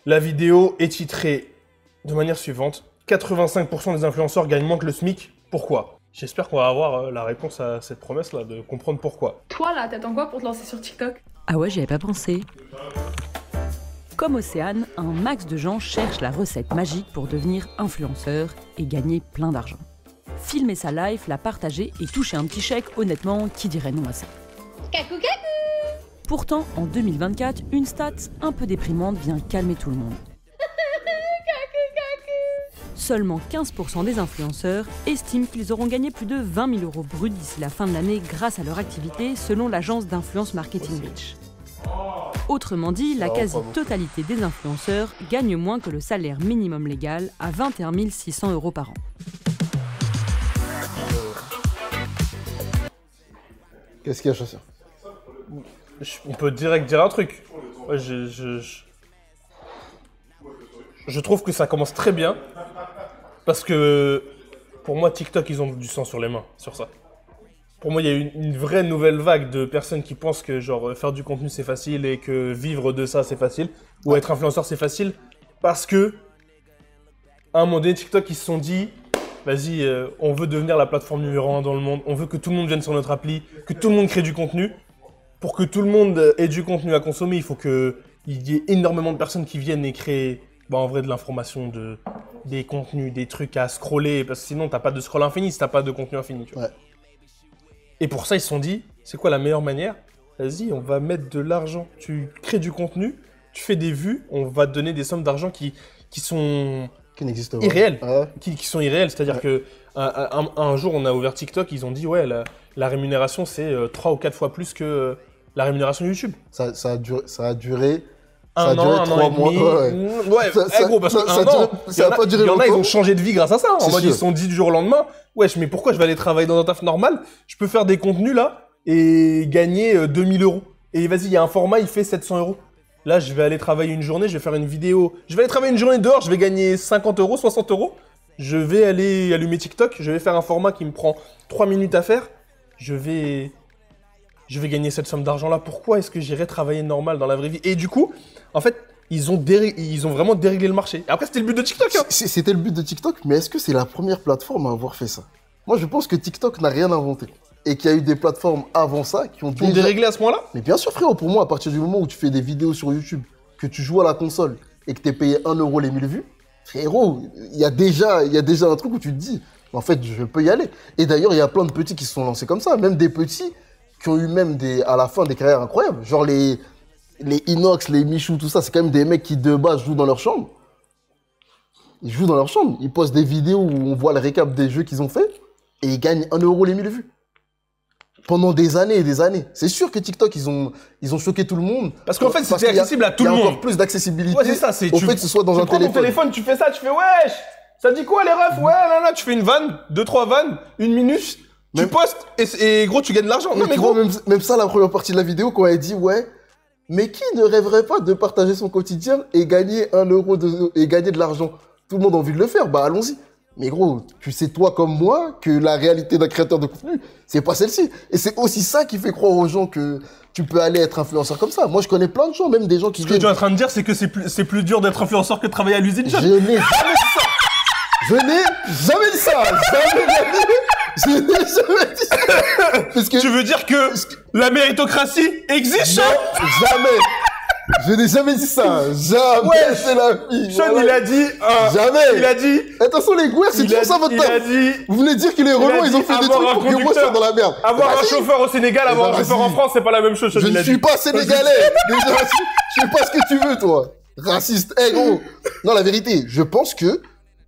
La vidéo est titrée de manière suivante. 85% des influenceurs gagnent moins que le SMIC. Pourquoi? J'espère qu'on va avoir la réponse à cette promesse-là, de comprendre pourquoi. Toi là, t'attends quoi pour te lancer sur TikTok? Ah ouais, j'y avais pas pensé. Comme Océane, un max de gens cherchent la recette magique pour devenir influenceur et gagner plein d'argent. Filmer sa life, la partager et toucher un petit chèque, honnêtement, qui dirait non à ça? Cacou cacou. Pourtant, en 2024, une stat un peu déprimante vient calmer tout le monde. Seulement 15% des influenceurs estiment qu'ils auront gagné plus de 20 000 € bruts d'ici la fin de l'année grâce à leur activité, selon l'agence d'influence Marketing Reach. Autrement dit, la quasi-totalité des influenceurs gagnent moins que le salaire minimum légal à 21 600 € par an. Qu'est-ce qu'il y a, Chasseur? On peut direct dire un truc. Ouais, je trouve que ça commence très bien. Parce que, pour moi, TikTok, ils ont du sang sur les mains, sur ça. Pour moi, il y a une vraie nouvelle vague de personnes qui pensent que, genre, faire du contenu, c'est facile et que vivre de ça, c'est facile. Ou être influenceur, c'est facile. Parce que, à un moment donné, TikTok, ils se sont dit, vas-y, on veut devenir la plateforme numéro 1 dans le monde. On veut que tout le monde vienne sur notre appli, que tout le monde crée du contenu. Pour que tout le monde ait du contenu à consommer, il faut qu'il y ait énormément de personnes qui viennent et créent, en vrai, de l'information, des contenus, des trucs à scroller, parce que sinon, t'as pas de scroll infini si t'as pas de contenu infini. Tu vois. Ouais. Et pour ça, ils se sont dit, c'est quoi la meilleure manière? Vas-y, on va mettre de l'argent. Tu crées du contenu, tu fais des vues, on va te donner des sommes d'argent qui sont n'existent pas. irréelles. Ouais. Qui sont irréelles. C'est-à-dire que un jour, on a ouvert TikTok, ils ont dit, ouais, la rémunération, c'est 3 ou 4 fois plus que la rémunération YouTube. Ça a duré Un an 3 mois. et demi. Ouais, gros, parce que ça a pas duré il y en a, ils longtemps. ont changé de vie grâce à ça. En mode, sûr. ils se sont dit du jour au lendemain, wesh, mais pourquoi je vais aller travailler dans un taf normal? Je peux faire des contenus là et gagner 2000 €. Et vas-y, il y a un format, il fait 700 €. Là, je vais aller travailler une journée, je vais faire une vidéo. Je vais aller travailler une journée dehors, je vais gagner 50 €, 60 €. Je vais aller allumer TikTok, je vais faire un format qui me prend 3 minutes à faire. Je vais gagner cette somme d'argent-là. Pourquoi est-ce que j'irais travailler normal dans la vraie vie? Et du coup, en fait, ils ont vraiment déréglé le marché. Et après, c'était le but de TikTok. Hein. C'était le but de TikTok, mais est-ce que c'est la première plateforme à avoir fait ça? Moi, je pense que TikTok n'a rien inventé. Et qu'il y a eu des plateformes avant ça qui ont déréglé à ce point-là? Mais bien sûr, frérot, pour moi, à partir du moment où tu fais des vidéos sur YouTube, que tu joues à la console et que tu es payé 1 € les 1000 vues, frérot, il y a déjà un truc où tu te dis, en fait, je peux y aller. Et d'ailleurs, il y a plein de petits qui se sont lancés comme ça, même des petits qui ont eu même à la fin des carrières incroyables. Genre les Inox, les Michou, tout ça, c'est quand même des mecs qui de base jouent dans leur chambre. Ils jouent dans leur chambre. Ils postent des vidéos où on voit le récap des jeux qu'ils ont fait et ils gagnent 1 € les 1000 vues. Pendant des années et des années. C'est sûr que TikTok, ils ont choqué tout le monde. Parce qu'en fait, c'était accessible à tout le monde. Il y a encore plus d'accessibilité. Ouais, c'est ça. Au fait que ce soit dans un téléphone. Tu prends ton téléphone, tu fais ça, tu fais wesh, ça dit quoi les refs? Ouais, là, tu fais une vanne, 2-3 vannes, 1 minute, tu postes et gros, tu gagnes de l'argent. Non, mais gros, même ça, la première partie de la vidéo, quand elle dit ouais, mais qui ne rêverait pas de partager son quotidien et gagner 1 € et gagner de l'argent? Tout le monde a envie de le faire, bah allons-y. Mais gros, tu sais toi comme moi que la réalité d'un créateur de contenu, c'est pas celle-ci. Et c'est aussi ça qui fait croire aux gens que tu peux aller être influenceur comme ça. Moi, je connais plein de gens, même des gens qui... Ce que tu es en train de dire, c'est que c'est plus dur d'être influenceur que de travailler à l'usine. Je n'ai jamais dit ça. Je n'ai jamais dit ça. Je n'ai jamais dit ça. Parce que... Tu veux dire que la méritocratie existe? Non, jamais. Je n'ai jamais dit ça. Jamais, ouais, c'est la vie. Sean, voilà. Il a dit... jamais. Il a dit... Attention les gouères, c'est toujours ça votre temps. Il a dit... Vous voulez dire que les Renault, ils ont fait des trucs pour que moi, je sois dans la merde. Avoir un chauffeur au Sénégal, avoir un chauffeur en France, c'est pas la même chose. Je ne suis pas sénégalais. Je sais pas ce que tu veux, toi. Raciste. Eh gros. Non, la vérité, je pense que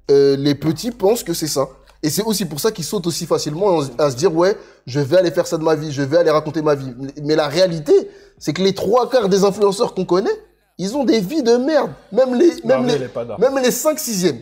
les petits pensent que c'est ça. Et c'est aussi pour ça qu'ils sautent aussi facilement à se dire, ouais, je vais aller faire ça de ma vie, je vais aller raconter ma vie. Mais la réalité, c'est que les 3/4 des influenceurs qu'on connaît, ils ont des vies de merde. Même les 5/6e.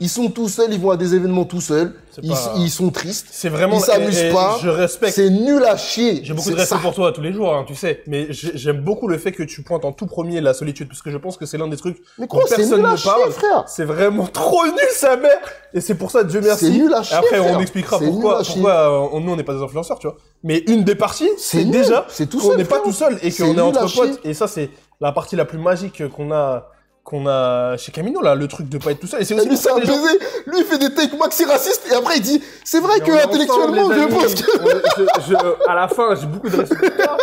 Ils sont tout seuls, ils vont à des événements tout seuls. Ils sont tristes. C'est vraiment... Ils s'amusent pas. Je respecte. C'est nul à chier. J'ai beaucoup de respect pour toi tous les jours, hein, tu sais. Mais j'aime beaucoup le fait que tu pointes en tout premier la solitude, parce que je pense que c'est l'un des trucs dont personne ne parle. C'est vraiment trop nul, sa mère. Et c'est pour ça, Dieu merci. C'est nul à chier, après, frère. on expliquera pourquoi nous, on n'est pas des influenceurs, tu vois. Mais une des parties, c'est déjà qu'on n'est pas tout seul et qu'on est entre potes. Et ça, c'est la partie la plus magique qu'on a qu'on a chez Camino, là, le truc de pas être tout seul. Et c'est aussi Lui, pour c'est ça un que les gens- baiser. Lui, il fait des takes maxi racistes et après, il dit c'est vrai Mais que on est intellectuellement, ensemble, les je amis. pense que. À la fin, j'ai beaucoup de respect pour toi.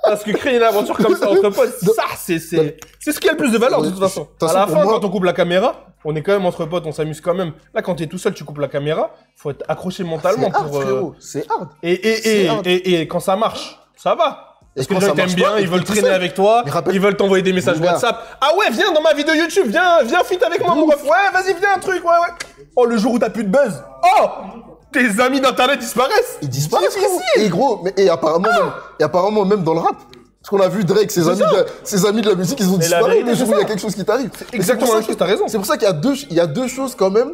Parce que créer une aventure comme ça entre potes, ça, c'est ce qui a le plus de valeur, de toute façon. De toute À la façon, fin, pour moi- quand on coupe la caméra, on est quand même entre potes, on s'amuse quand même. Là, quand t'es tout seul, tu coupes la caméra, faut être accroché mentalement C'est hard, pour. frérot. C'est hard. Et hard. quand ça marche, ça va. Et Parce que quand les gens ça t'aiment marche bien, pas, ils veulent t'es tout traîner seul. avec toi, Mais rappelle- ils veulent t'envoyer des messages Mon gars. WhatsApp. Ah ouais, viens dans ma vidéo YouTube, viens feat avec moi, mon ref. Ouais, vas-y, viens, un truc, ouais. Oh, le jour où t'as plus de buzz. Oh, tes amis d'internet disparaissent. Ils disparaissent, Difficile. frérot. Et gros, apparemment même dans le rap. Parce qu'on a vu Drake, ses amis de la musique, ils ont la disparu vérité, le jour c'est où il y a ça. quelque chose qui t'arrive. Et Exactement la même chose, t'as raison. C'est pour ça qu'il y a deux choses quand même.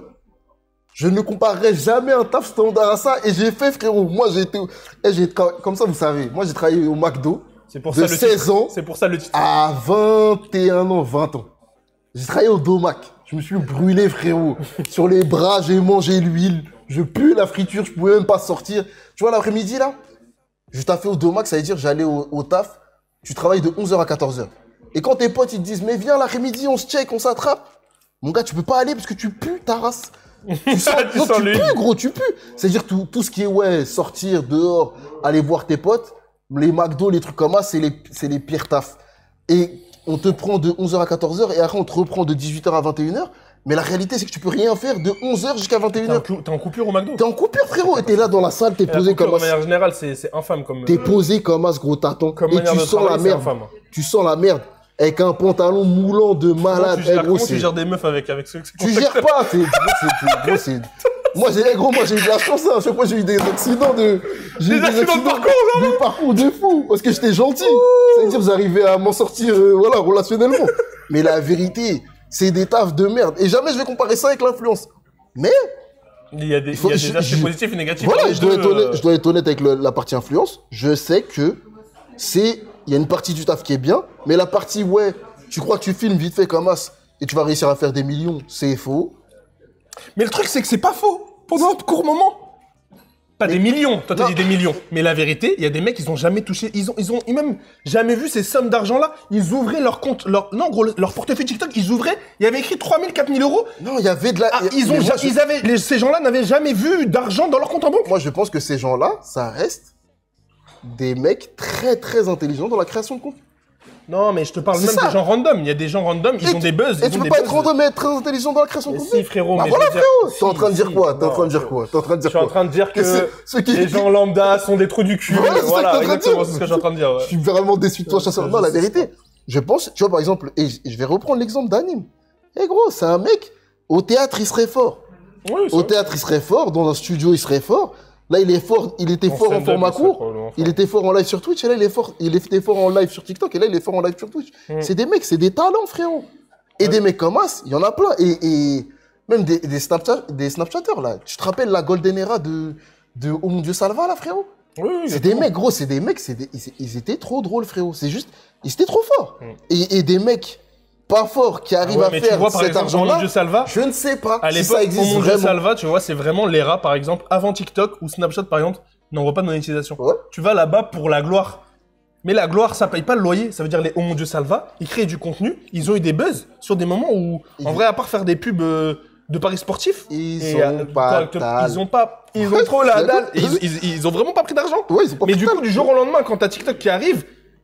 Je ne comparerai jamais un taf standard à ça. Et j'ai fait, frérot. Moi, comme ça, vous savez. Moi, j'ai travaillé au McDo C'est pour de ça le 16 titre. ans C'est pour ça le titre. à 21 ans, 20 ans. J'ai travaillé au Domac. Je me suis brûlé, frérot. Sur les bras, j'ai mangé l'huile. Je pue la friture, je pouvais même pas sortir. Tu vois, l'après-midi, là, je taffais au Domac, ça veut dire j'allais au taf. Tu travailles de 11h à 14h. Et quand tes potes, ils te disent, mais viens l'après-midi, on se check, on s'attrape. Mon gars, tu peux pas aller parce que tu pues ta race. Tu sens, Tu non, sens tu l'huile. pues, gros, tu pues. C'est-à-dire tout ce qui est, ouais, sortir dehors, aller voir tes potes, les McDo, les trucs comme ça, c'est les pires tafs. Et on te prend de 11h à 14h et après on te reprend de 18h à 21h. Mais la réalité, c'est que tu peux rien faire de 11h jusqu'à 21h. T'es en coupure au McDo. T'es en coupure, frérot, et t'es là dans la salle, t'es Et la posé coupure, comme de ça. manière générale, c'est infâme comme. T'es posé comme as, gros, t'attends. Comme Et manière tu de sens la travailler, c'est merde. infâme. Tu sens la merde. Avec un pantalon moulant de malade. Eh, gros, Comment tu gères des meufs avec ce Tu gères pas, Moi, j'ai eu de la chance, hein. À chaque fois, j'ai eu des accidents de... J'ai eu Des accidents de parcours, des parcours de fou. Parce que j'étais gentil. Ça veut dire, vous arrivez à m'en sortir, voilà, relationnellement. Mais la vérité, c'est des tafs de merde. Et jamais je vais comparer ça avec l'influence. Mais, Il y a des aspects positifs et négatifs. voilà, Les je dois deux, être honnête avec la partie influence. Je sais que il y a une partie du taf qui est bien, mais la partie, ouais, tu crois que tu filmes vite fait comme as et tu vas réussir à faire des millions, c'est faux. Mais le truc, c'est que c'est pas faux. Pendant un court moment. Pas des millions. Toi, t'as Non. dit des millions. Mais la vérité, il y a des mecs, ils ont jamais touché. Ils ont même jamais vu ces sommes d'argent-là. Ils ouvraient leur compte, leur portefeuille TikTok, ils ouvraient. Il y avait écrit 3 000, 4 000 euros. Non, il y avait de la... Ah, mais moi, ces gens-là n'avaient jamais vu d'argent dans leur compte en banque. moi, je pense que ces gens-là, ça reste des mecs très, très intelligents dans la création de contenu. Non, mais je te parle C'est même ça. des gens random. Il y a des gens random, ils Et ont des buzz. Et ils tu ont peux des pas buzz. être random et être très intelligent dans la création de Mais contenu. si, frérot. Bah mais voilà, je veux dire- frérot. T'es en train de dire quoi? T'es en train de dire quoi? T'es en train de Je dire suis en quoi? train de dire que ceux qui... les gens lambda sont des trous du cul. Voilà, c'est ça que Voilà, t'es en train de exactement, dire. c'est ce que je suis en train de dire. Je Ouais. suis vraiment déçu de toi, chasseur. Non, la Je sais vérité. Je pense, tu vois, par exemple, et je vais reprendre l'exemple d'Anime. Eh gros, c'est un mec, au théâtre, il serait fort. Oui, c'est Au vrai. théâtre, il serait fort. Dans un studio, il serait fort. Là, il est fort. Il était En fort en stand-up, format il serait court. probablement fort. Il était fort en live sur Twitch. Et là, il était fort en live sur TikTok. Et là, il est fort en live sur Twitch. C'est des mecs, c'est des talents, frérot. Et des mecs comme As, il y en a plein. Et même des Snapchatters, là. Tu te rappelles la Golden Era de Oh mon Dieu Salva, là, frérot? Oui, C'est des mecs, gros, c'est des mecs, ils étaient trop drôles, frérot. C'est juste, ils étaient trop forts. Et des mecs pas forts qui arrivent Ouais, à mais tu faire vois, par cet exemple, argent-là, Mon Dieu Salva, je ne sais pas à si l'époque, ça existe Mon Dieu vraiment. Salva, tu vois, c'est vraiment l'ERA, par exemple, avant TikTok ou Snapchat, par exemple, n'envoie pas de monétisation. Ouais. Tu vas là-bas pour la gloire. Mais la gloire, ça paye pas le loyer. Ça veut dire les Oh mon Dieu Salva, ils créent du contenu, ils ont eu des buzz sur des moments où, en vrai, à part faire des pubs de paris sportifs, Ils et, sont pas ils ont trop la dalle. Et ils ont vraiment pas pris d'argent. Ouais, ils ont pas Mais pris du de coup, du jour au lendemain, quand t'as TikTok qui arrive,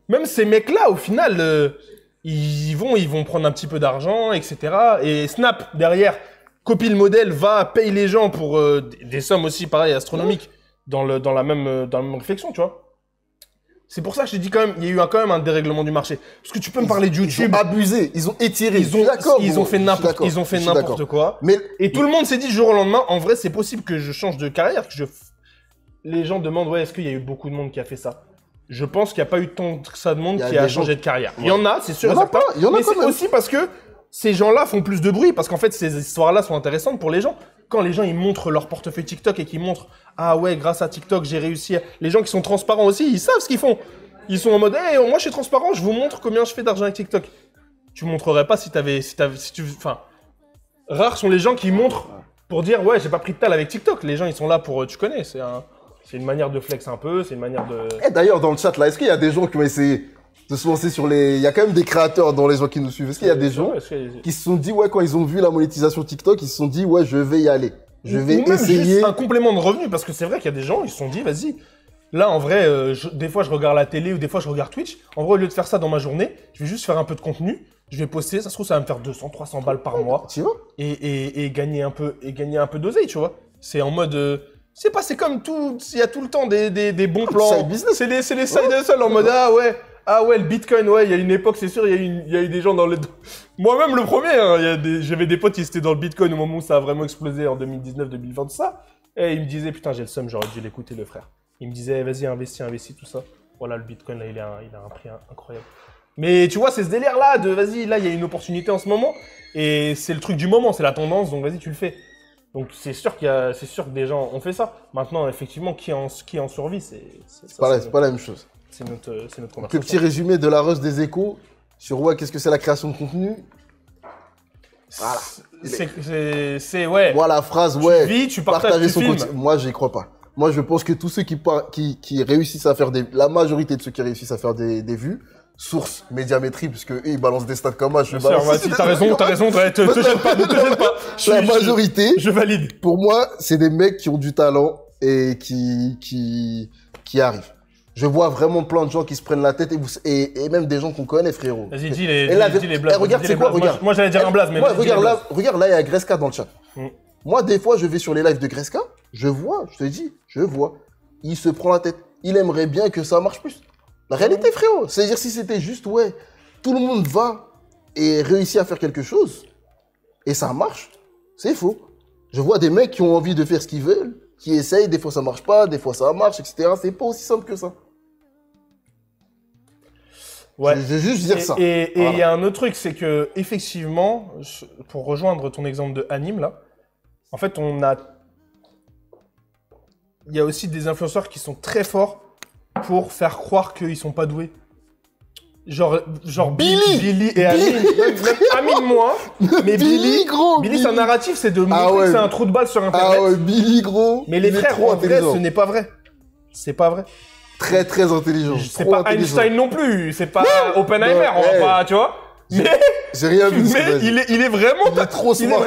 même ces mecs-là, au final, ils vont prendre un petit peu d'argent, etc. Et Snap, derrière, copie le modèle, paye les gens pour des sommes aussi, pareil, astronomiques, dans la même réflexion, tu vois. C'est pour ça que je te dis quand même, il y a eu quand même un dérèglement du marché. Parce que tu peux me parler de YouTube, Ils ont abusé, ils ont étiré. ils ont fait n'importe n'importe quoi. Mais Et tout le monde s'est dit du jour au lendemain, en vrai, c'est possible que je change de carrière, les gens demandent, ouais, est-ce qu'il y a eu beaucoup de monde qui a fait ça? Je pense qu'il n'y a pas eu tant que ça de monde Il y a qui a des changé gens- de carrière. Ouais. Il y en a, c'est sûr Il et y en a certain. pas, il y en a Mais quand c'est même. aussi parce que ces gens-là font plus de bruit, parce qu'en fait, ces histoires-là sont intéressantes pour les gens. Quand les gens, ils montrent leur portefeuille TikTok et qu'ils montrent, ah ouais, grâce à TikTok, j'ai réussi. Les gens qui sont transparents aussi, ils savent ce qu'ils font. Ils sont en mode, hey, moi, je suis transparent, je vous montre combien je fais d'argent avec TikTok. Tu montrerais pas si rares sont les gens qui montrent pour dire, ouais, j'ai pas pris de tal avec TikTok. Les gens, ils sont là pour, tu connais, c'est une manière de flex un peu, c'est une manière de... D'ailleurs, dans le chat, là, est-ce qu'il y a des gens qui ont essayé de se lancer sur les... Il y a quand même des créateurs dans les gens qui nous suivent. Est-ce qu'il y a des gens qui se sont dit, ouais, quand ils ont vu la monétisation TikTok, ils se sont dit, ouais, je vais y aller. Je vais Ou même essayer. juste un complément de revenu, parce que c'est vrai qu'il y a des gens, ils se sont dit, vas-y. Là, en vrai, des fois, je regarde la télé ou des fois, je regarde Twitch. En vrai, au lieu de faire ça dans ma journée, je vais juste faire un peu de contenu. Je vais poster, ça se trouve, ça va me faire 200, 300 balles par mois. Tu vois? Et gagner un peu d'oseille, tu vois. C'est en mode... c'est pas, c'est comme tout... Il y a tout le temps des bons plans. Side business. C'est les side hustle en mode, ah ouais, le Bitcoin, ouais, il y a une époque, c'est sûr, il y a eu des gens dans le... Moi-même, le premier, hein, j'avais des potes qui étaient dans le Bitcoin au moment où ça a vraiment explosé en 2019, 2020, ça. Et ils me disaient, putain, j'ai le seum, j'aurais dû l'écouter, le frère. Il me disait, vas-y, investis, tout ça. Voilà, le Bitcoin, là, il a un prix incroyable. Mais tu vois, c'est ce délire-là de, vas-y, là, il y a une opportunité en ce moment. Et c'est le truc du moment, c'est la tendance, donc vas-y, tu le fais. Donc c'est sûr que des gens ont fait ça. Maintenant, effectivement, qui en survit, c'est pas la même chose. C'est notre conversation. Le petit résumé de la rush des échos sur ouais, qu'est-ce que c'est la création de contenu. Voilà. C'est ouais. Voilà la phrase, ouais. Tu vis, tu partages, tu filmes. Moi, j'y crois pas. Moi, je pense que tous ceux qui réussissent à faire la majorité de ceux qui réussissent à faire des vues, source médiamétrie, parce que eux, ils balancent des stats comme moi. T'as raison, te gêne pas, ne te gêne pas. La majorité. Je valide. Pour moi, c'est des mecs qui ont du talent et qui arrivent. Je vois vraiment plein de gens qui se prennent la tête et même des gens qu'on connaît, frérot. Vas-y, dis les blagues. Regarde, c'est quoi, regarde. Moi, j'allais dire un blaze, mais regarde là, il y a Greska dans le chat. Moi, des fois, je vais sur les lives de Greska, je te dis, il se prend la tête. Il aimerait bien que ça marche plus. La réalité, frérot, c'est-à-dire si c'était juste, ouais, tout le monde va et réussit à faire quelque chose, et ça marche, c'est faux. Je vois des mecs qui ont envie de faire ce qu'ils veulent, qui essayent, des fois ça marche pas, des fois ça marche, etc. C'est pas aussi simple que ça. Ouais. Je vais juste dire ça. Et il y a un autre truc, c'est que, effectivement, pour rejoindre ton exemple de anime, là, en fait, il y a aussi des influenceurs qui sont très forts pour faire croire qu'ils sont pas doués. Genre Billy et Amine. Même Amine moins, mais Billy, gros. Billy, c'est un narratif, c'est de montrer que c'est un trou de balle sur Internet. Ah ouais, Billy, gros. Mais les frères, en vrai, ce n'est pas vrai. C'est pas vrai. Très, très intelligent. C'est pas Einstein non plus. C'est pas Oppenheimer, on va pas, tu vois. Mais j'ai rien vu. Mais il est vraiment, il est trop smart,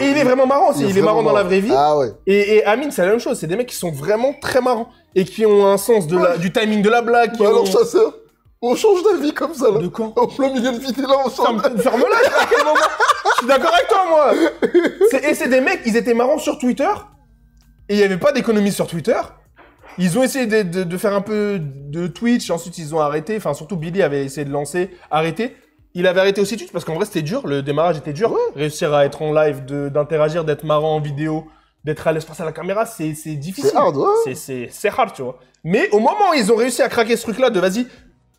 il est vraiment marrant aussi. Il est marrant dans la vraie vie. Ah ouais. Et Amine, c'est la même chose. C'est des mecs qui sont vraiment très marrants et qui ont un sens du timing de la blague. Alors, chasseur, on change d'avis comme ça, là. De quand? En plein milieu de vidéo, là, on change d'avis. Ferme-la, à quel moment? Je suis d'accord avec toi, moi. Et c'est des mecs, ils étaient marrants sur Twitter. Et il n'y avait pas d'économie sur Twitter. Ils ont essayé de faire un peu de Twitch. Ensuite, ils ont arrêté. Enfin, surtout, Billy avait essayé de lancer, arrêter. Il avait arrêté aussi Twitch parce qu'en vrai, c'était dur. Le démarrage était dur. Ouais. Réussir à être en live, d'interagir, d'être marrant en vidéo, d'être à l'aise face à la caméra, c'est difficile. C'est hard, ouais. C'est hard, tu vois. Mais au moment où ils ont réussi à craquer ce truc-là de vas-y,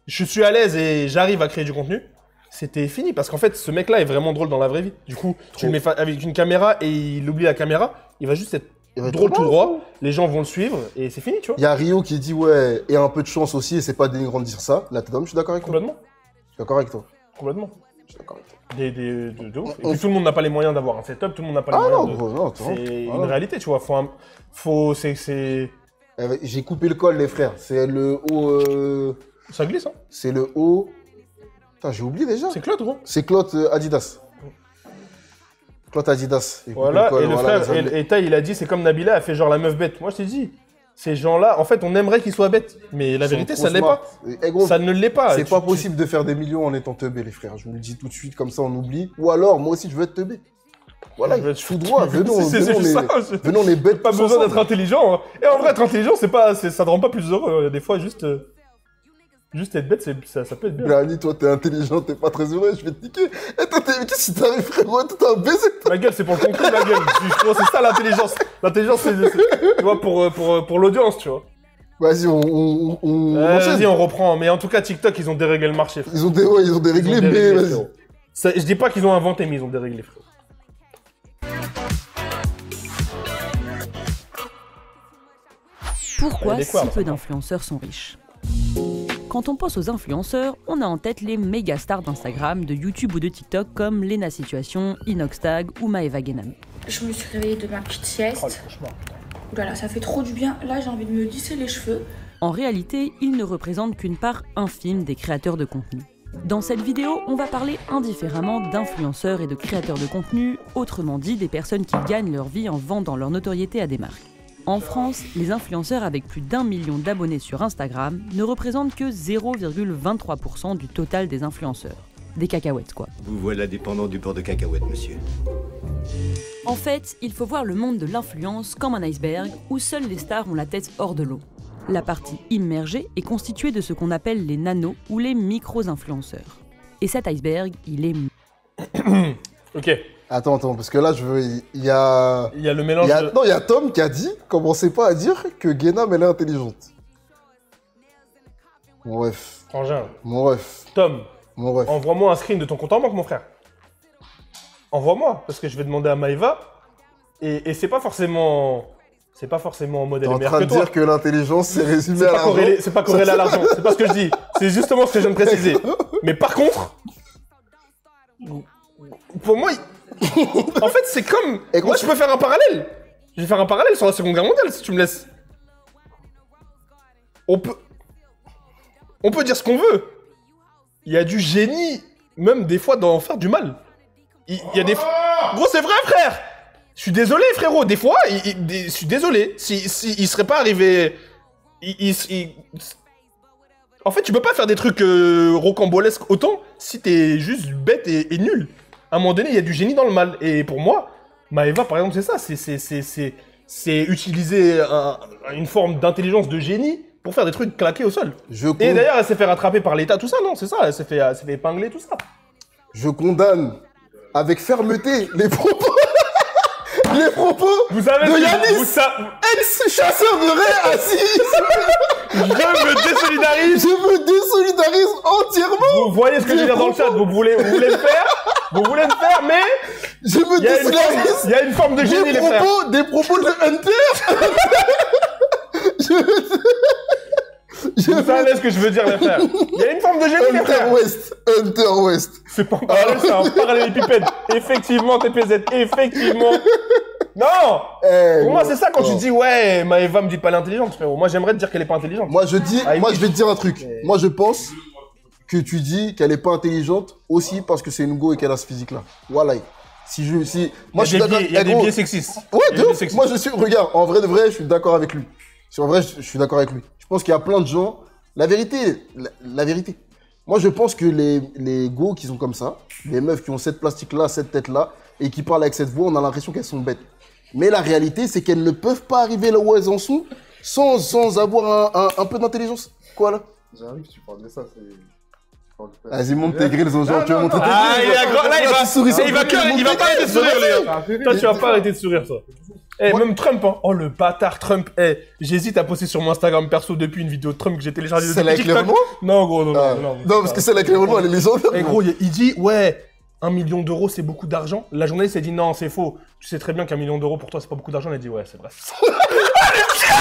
je suis à l'aise et j'arrive à créer du contenu, c'était fini. Parce qu'en fait, ce mec-là est vraiment drôle dans la vraie vie. Du coup, tu le mets avec une caméra et il oublie la caméra, il va juste être drôle tout droit. Les gens vont le suivre et c'est fini, tu vois. Il y a Rio qui dit ouais, et un peu de chance aussi, et c'est pas dénigrant de dire ça. Là, je suis d'accord avec toi. Complètement. Je suis d'accord avec toi. Complètement. Je suis d'accord avec toi. De ouf. Et puis tout le monde n'a pas les moyens d'avoir un setup, tout le monde n'a pas les moyens. C'est une réalité, tu vois. J'ai coupé le col, les frères. C'est le haut. Ça glisse, hein. C'est le haut. Putain, j'ai oublié déjà. C'est Claude, gros. C'est Claude Adidas. Claude Adidas. Voilà, et le frère, et Taï, il a dit, c'est comme Nabila, elle fait genre la meuf bête. Moi, je t'ai dit, ces gens-là, en fait, on aimerait qu'ils soient bêtes. Mais la vérité, ça ne l'est pas. Ça ne l'est pas. C'est pas possible de faire des millions en étant teubé, les frères. Je vous le dis tout de suite, comme ça, on oublie. Ou alors, moi aussi, je veux être teubé. Voilà, tout droit. Venons les bêtes. Pas besoin d'être intelligent. Et en vrai, être intelligent, ça te rend pas plus heureux. Il y a des fois, juste être bête, ça peut être bien. Granny, toi, t'es intelligent, t'es pas très heureux, je vais te niquer. Et toi, qu'est-ce qui t'arrive, frérot? Toi, t'es un baiser. Ma gueule, c'est pour le contenu, ma gueule. Je crois que c'est ça l'intelligence. L'intelligence, c'est tu vois, pour l'audience, tu vois. Vas-y, vas-y, on reprend. Mais en tout cas, TikTok, ils ont déréglé le marché. Ils ont déréglé, mais vas-y. Je dis pas qu'ils ont inventé, mais ils ont déréglé, frérot. Pourquoi si peu d'influenceurs sont riches? Quand on pense aux influenceurs, on a en tête les méga stars d'Instagram, de YouTube ou de TikTok comme Lena Situation, Inoxtag ou Maeva Genam. Je me suis réveillée de ma petite sieste. Oulala, ça fait trop du bien. Là, j'ai envie de me lisser les cheveux. En réalité, ils ne représentent qu'une part infime des créateurs de contenu. Dans cette vidéo, on va parler indifféremment d'influenceurs et de créateurs de contenu, autrement dit des personnes qui gagnent leur vie en vendant leur notoriété à des marques. En France, les influenceurs avec plus d'1 million d'abonnés sur Instagram ne représentent que 0,23% du total des influenceurs. Des cacahuètes, quoi. Vous voilà dépendant du beurre de cacahuète, monsieur. En fait, il faut voir le monde de l'influence comme un iceberg où seules les stars ont la tête hors de l'eau. La partie immergée est constituée de ce qu'on appelle les nanos ou les micro-influenceurs. Et cet iceberg, il est... Ok. Attends, parce que là, il y a... Il y a le mélange de... Non, il y a Tom qui a dit, commencez pas à dire que Guénam, elle est intelligente. Mon ref. Frangin. Mon ref. Tom, Mon ref. envoie-moi un screen de ton compte en banque, mon frère. Envoie-moi, parce que je vais demander à Maëva. Et c'est pas forcément... C'est pas forcément en mode T'es elle est en meilleure train que de toi. dire que l'intelligence, c'est résumé C'est à pas, l'argent. c'est pas corrélé à l'argent, c'est pas ce que je dis. C'est justement ce que je viens de préciser. Mais par contre, pour moi, en fait, c'est comme... Et moi, je peux faire un parallèle. Je vais faire un parallèle sur la Seconde Guerre mondiale, si tu me laisses. On peut dire ce qu'on veut. Il y a du génie, même des fois, dans faire du mal. Il y a des... Gros, c'est vrai, frère. Je suis désolé, frérot. Des fois, je suis désolé. Si il serait pas arrivé... En fait, tu peux pas faire des trucs rocambolesques autant si t'es juste bête et nul. À un moment donné, il y a du génie dans le mal. Et pour moi, Maëva, par exemple, c'est ça. C'est utiliser une forme d'intelligence de génie pour faire des trucs claqués au sol. Et d'ailleurs, elle s'est fait rattraper par l'État, tout ça, non, c'est ça. Elle s'est fait épingler, tout ça. Je condamne avec fermeté les propos... Les propos vous savez de Yanis, ex-chasseur de raies assis. Je me désolidarise. Je me désolidarise entièrement. Vous voyez ce que je veux dire dans le chat. Vous voulez le faire. Vous voulez le faire, mais... Je me désolidarise. Il y a une forme de génie, les frères. Des propos de Hunter. Vous savez ce que je veux dire, les frères. Il y a une forme de génie, les frères. Hunter West. C'est pas un parallèle, c'est un parallélépipède. Effectivement, TPZ, effectivement. Non. Pour moi, c'est ça quand tu dis, ouais, Maëva me dit pas elle est intelligente, frérot. Moi, j'aimerais te dire qu'elle est pas intelligente. Moi, je vais te dire un truc. Moi, je pense que tu dis qu'elle est pas intelligente aussi parce que c'est une go et qu'elle a ce physique-là. Voilà. Moi, je suis d'accord. Il y a des biais sexistes. Ouais, de ouf. Moi, regarde, en vrai de vrai, je suis d'accord avec lui. En vrai, je suis d'accord avec lui. Je pense qu'il y a plein de gens. La vérité. Moi, je pense que les go qui sont comme ça, les meufs qui ont cette plastique-là, cette tête-là, et qui parlent avec cette voix, on a l'impression qu'elles sont bêtes. Mais la réalité, c'est qu'elles ne peuvent pas arriver là où elles en sont sans avoir un peu d'intelligence. Quoi, là? J'arrive, tu parles de ça, c'est... Vas-y, monte tes grilles aux gens, tu vas montrer tes Ah, grilles. il va pas arrêter de sourire, les gars. Toi, tu vas pas arrêter de sourire, toi. Eh, même Trump, hein. Oh, le bâtard Trump. Eh, j'hésite à poster sur mon Instagram perso depuis une vidéo de Trump que j'ai téléchargée de Celle avec les Renois? Non, gros, non. Non, parce que celle avec les Renois, elle est légendaire. Eh, gros, il dit, ouais, 1 million d'euros, c'est beaucoup d'argent. La journaliste, elle dit, non, c'est faux. Tu sais très bien qu'1 million d'euros, pour toi, c'est pas beaucoup d'argent. Elle dit, ouais, c'est vrai. Oh, le chien!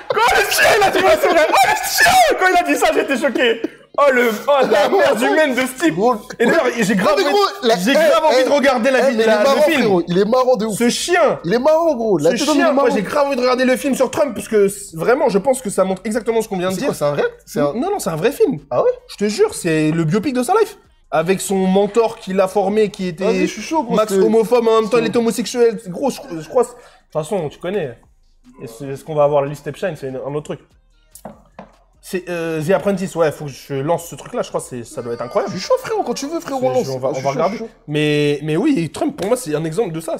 Quand le chien, il a dit, ouais, c'est vrai. Oh, le chien! Quand il a dit ça, j'étais choqué. La merde humaine de ce type. Et d'ailleurs, j'ai grave envie de regarder la vidéo, le film. Frérot, il est marrant de ouf. Ce chien. Il est marrant, gros. Ce chien, moi, j'ai grave envie de regarder le film sur Trump, parce que vraiment, je pense que ça montre exactement ce qu'on vient de dire. C'est un vrai? Non, c'est un vrai film. Ah ouais? Je te jure, c'est le biopic de sa life. Avec son mentor qui l'a formé, qui était je suis chaud, gros, max homophobe, en même temps, il était homosexuel. Gros, je crois... De toute façon, tu connais. Est-ce qu'on va avoir la liste Epstein? C'est un autre truc. C'est The Apprentice, ouais, faut que je lance ce truc-là, je crois que ça doit être incroyable. Je suis chaud, frérot, quand tu veux, frérot, on lance. On va regarder. Mais oui, Trump, pour moi, c'est un exemple de ça.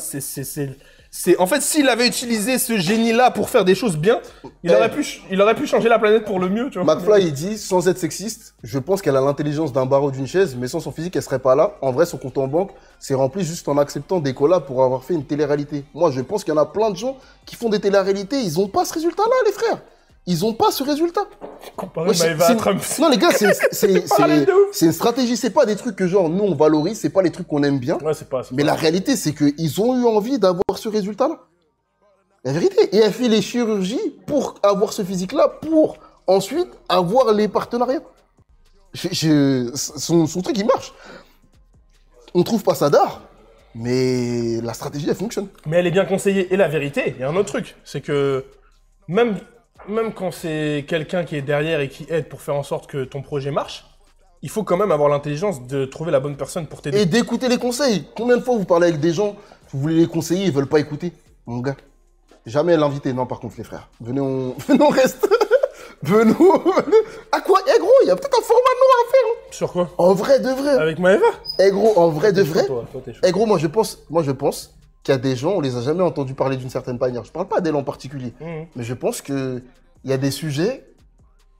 En fait, s'il avait utilisé ce génie-là pour faire des choses bien, il aurait pu changer la planète pour le mieux, tu vois. McFly, il dit, sans être sexiste, je pense qu'elle a l'intelligence d'un barreau d'une chaise, mais sans son physique, elle serait pas là. En vrai, son compte en banque, c'est rempli juste en acceptant des collabs pour avoir fait une télé-réalité. Moi, je pense qu'il y en a plein de gens qui font des télé-réalités, ils ont pas ce résultat-là, les frères. Ils ont pas ce résultat. Comparé Maëva à Trump. Non, les gars, c'est une stratégie. C'est pas des trucs que genre nous on valorise, c'est pas les trucs qu'on aime bien. Ouais, c'est pas. Mais la réalité, c'est qu'ils ont eu envie d'avoir ce résultat-là. La vérité. Et elle fait les chirurgies pour avoir ce physique-là, pour ensuite avoir les partenariats. Son truc, il marche. On trouve pas ça d'art, mais la stratégie, elle fonctionne. Mais elle est bien conseillée. Et la vérité, il y a un autre truc, c'est que même même quand c'est quelqu'un qui est derrière et qui aide pour faire en sorte que ton projet marche, il faut quand même avoir l'intelligence de trouver la bonne personne pour t'aider. Et d'écouter les conseils. Combien de fois vous parlez avec des gens, vous voulez les conseiller, ils veulent pas écouter? Mon gars, jamais l'inviter. Non, par contre, les frères. Venez, on reste. Venez. À quoi? Eh gros, il y a peut-être un format noir à faire. Hein. Sur quoi? En vrai de vrai. Avec Maëva? Eh gros, en vrai de vrai. Toi, t'es chaud. Eh gros, moi je pense qu'il y a des gens, on les a jamais entendus parler d'une certaine manière. Je parle pas d'elle en particulier. Mais je pense que il y a des sujets,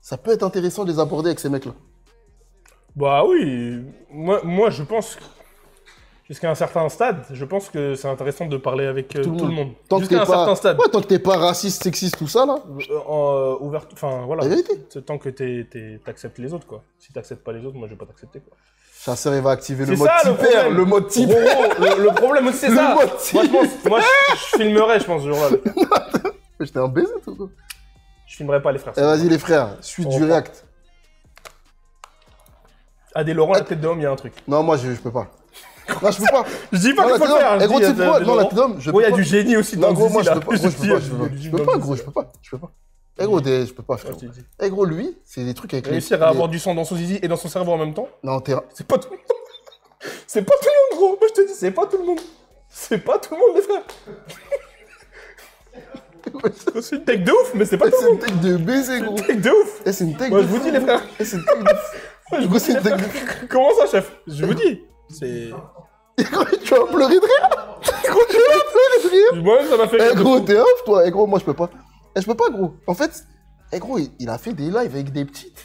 ça peut être intéressant de les aborder avec ces mecs-là. Bah oui, moi je pense, jusqu'à un certain stade, je pense que c'est intéressant de parler avec tout le monde. Tant que Jusqu'à un certain stade. Ouais, tant que t'es pas raciste, sexiste, tout ça là. Ouvert, enfin voilà. La vérité. C'est tant que t'acceptes les autres quoi. Si t'acceptes pas les autres, moi je vais pas t'accepter quoi. Chasseur, il va activer le C'est mode ça, le tipeur, problème. le mode type. Le problème aussi c'est Le ça. mode Moi je filmerais je pense ce jour-là. J'étais un baiser tout quoi. Je filmerais pas les frères. Eh vas-y les frères, suite On du reprend. react. Adé Laurent, la tête de homme, il y a un truc. Non, moi je peux pas. Non, je peux pas. Je dis pas Non, qu'il faut la le faire. Eh gros, tu sais pourquoi? Non, la tête d'homme, je peux Oui, il y a pas. du génie aussi dans Non, gros, le moi zizi, je là. peux pas. Moi, je peux pas. Il y a du Je peux pas, gros, je peux pas. Je peux pas. Eh gros, je peux pas, frère. Je te dis. Eh gros, lui, c'est des trucs avec Réussir à avoir du sang dans son zizi et dans son cerveau en même temps, Non, t'es... c'est pas tout le monde. C'est pas tout le monde, gros. Moi, je te dis, c'est pas tout le monde. C'est pas tout le monde, les frères. C'est une tech de ouf, mais c'est pas tout C'est le une monde. tech de baiser, C'est gros. une tech de ouf. Eh, c'est une tech Moi, de je vous fou, dis, les gros. frères. Eh, c'est une tech de fou. Gros, c'est une tech de fou. Comment ça, chef? Je vous dis. C'est. Gros, tu vas pleurer de rire. Gros, tu vas pleurer de rire. Moi, ça m'a fait. Eh rire de gros, fou. t'es off, toi. Eh gros, moi, je peux pas. Eh, je peux pas, gros. En fait, eh gros, il a fait des lives avec des petites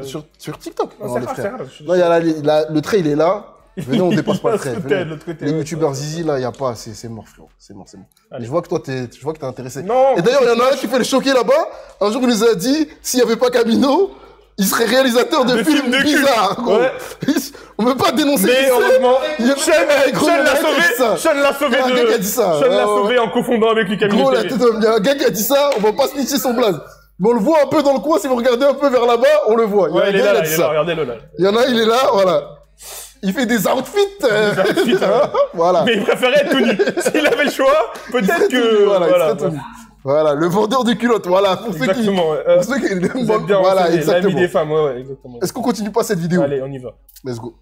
sur TikTok. Non, Non, c'est les rare, c'est frères. rare. Non, il y a le trait, il est là. Venez, on dépasse pas le trait. Il passe Venez. de l'autre côté, Les ouais. youtubeurs zizi, là, il y a pas. C'est mort, frérot. C'est mort, c'est mort. Allez. Mais je vois que toi, t'es intéressé. Non. Et d'ailleurs, il y en a un qui fait le choquer là-bas. Un jour, il nous a dit, s'il n'y avait pas Camino, il serait réalisateur de Des films films de cul. bizarres. Gros. Ouais. On peut pas dénoncer. Mais qui c'est. heureusement, Il y a- Eh, gros, il y en a un qui a dit ça. Sean l'a sauvé Il y a un gars qui a dit ça. Sean l'a Ouais, ouais. sauvé en confondant avec lui Camille Gros, la TV. tête d'homme, il y a un gars qui a dit ça, on va pas snitcher son blaze. Mais on le voit un peu dans le coin, si vous regardez un peu vers là-bas, on le voit. Il y a Ouais, un il est gars là, qui a dit il est là, ça. regardez-le là. Il y en a un, il est là, voilà. Il fait des outfits. outfits, hein. Voilà. Mais il préférait être tout nu. S'il avait le choix, Il peut-être serait tout nu, que. voilà, il Voilà, serait tout nu. Voilà, le vendeur de culottes, voilà, pour ceux qui... Exactement. Pour ceux qui... Vous êtes bien Voilà, renseigné, l'ami exactement. des femmes, ouais, exactement. Est-ce qu'on continue pas cette vidéo? Allez, on y va. Let's go.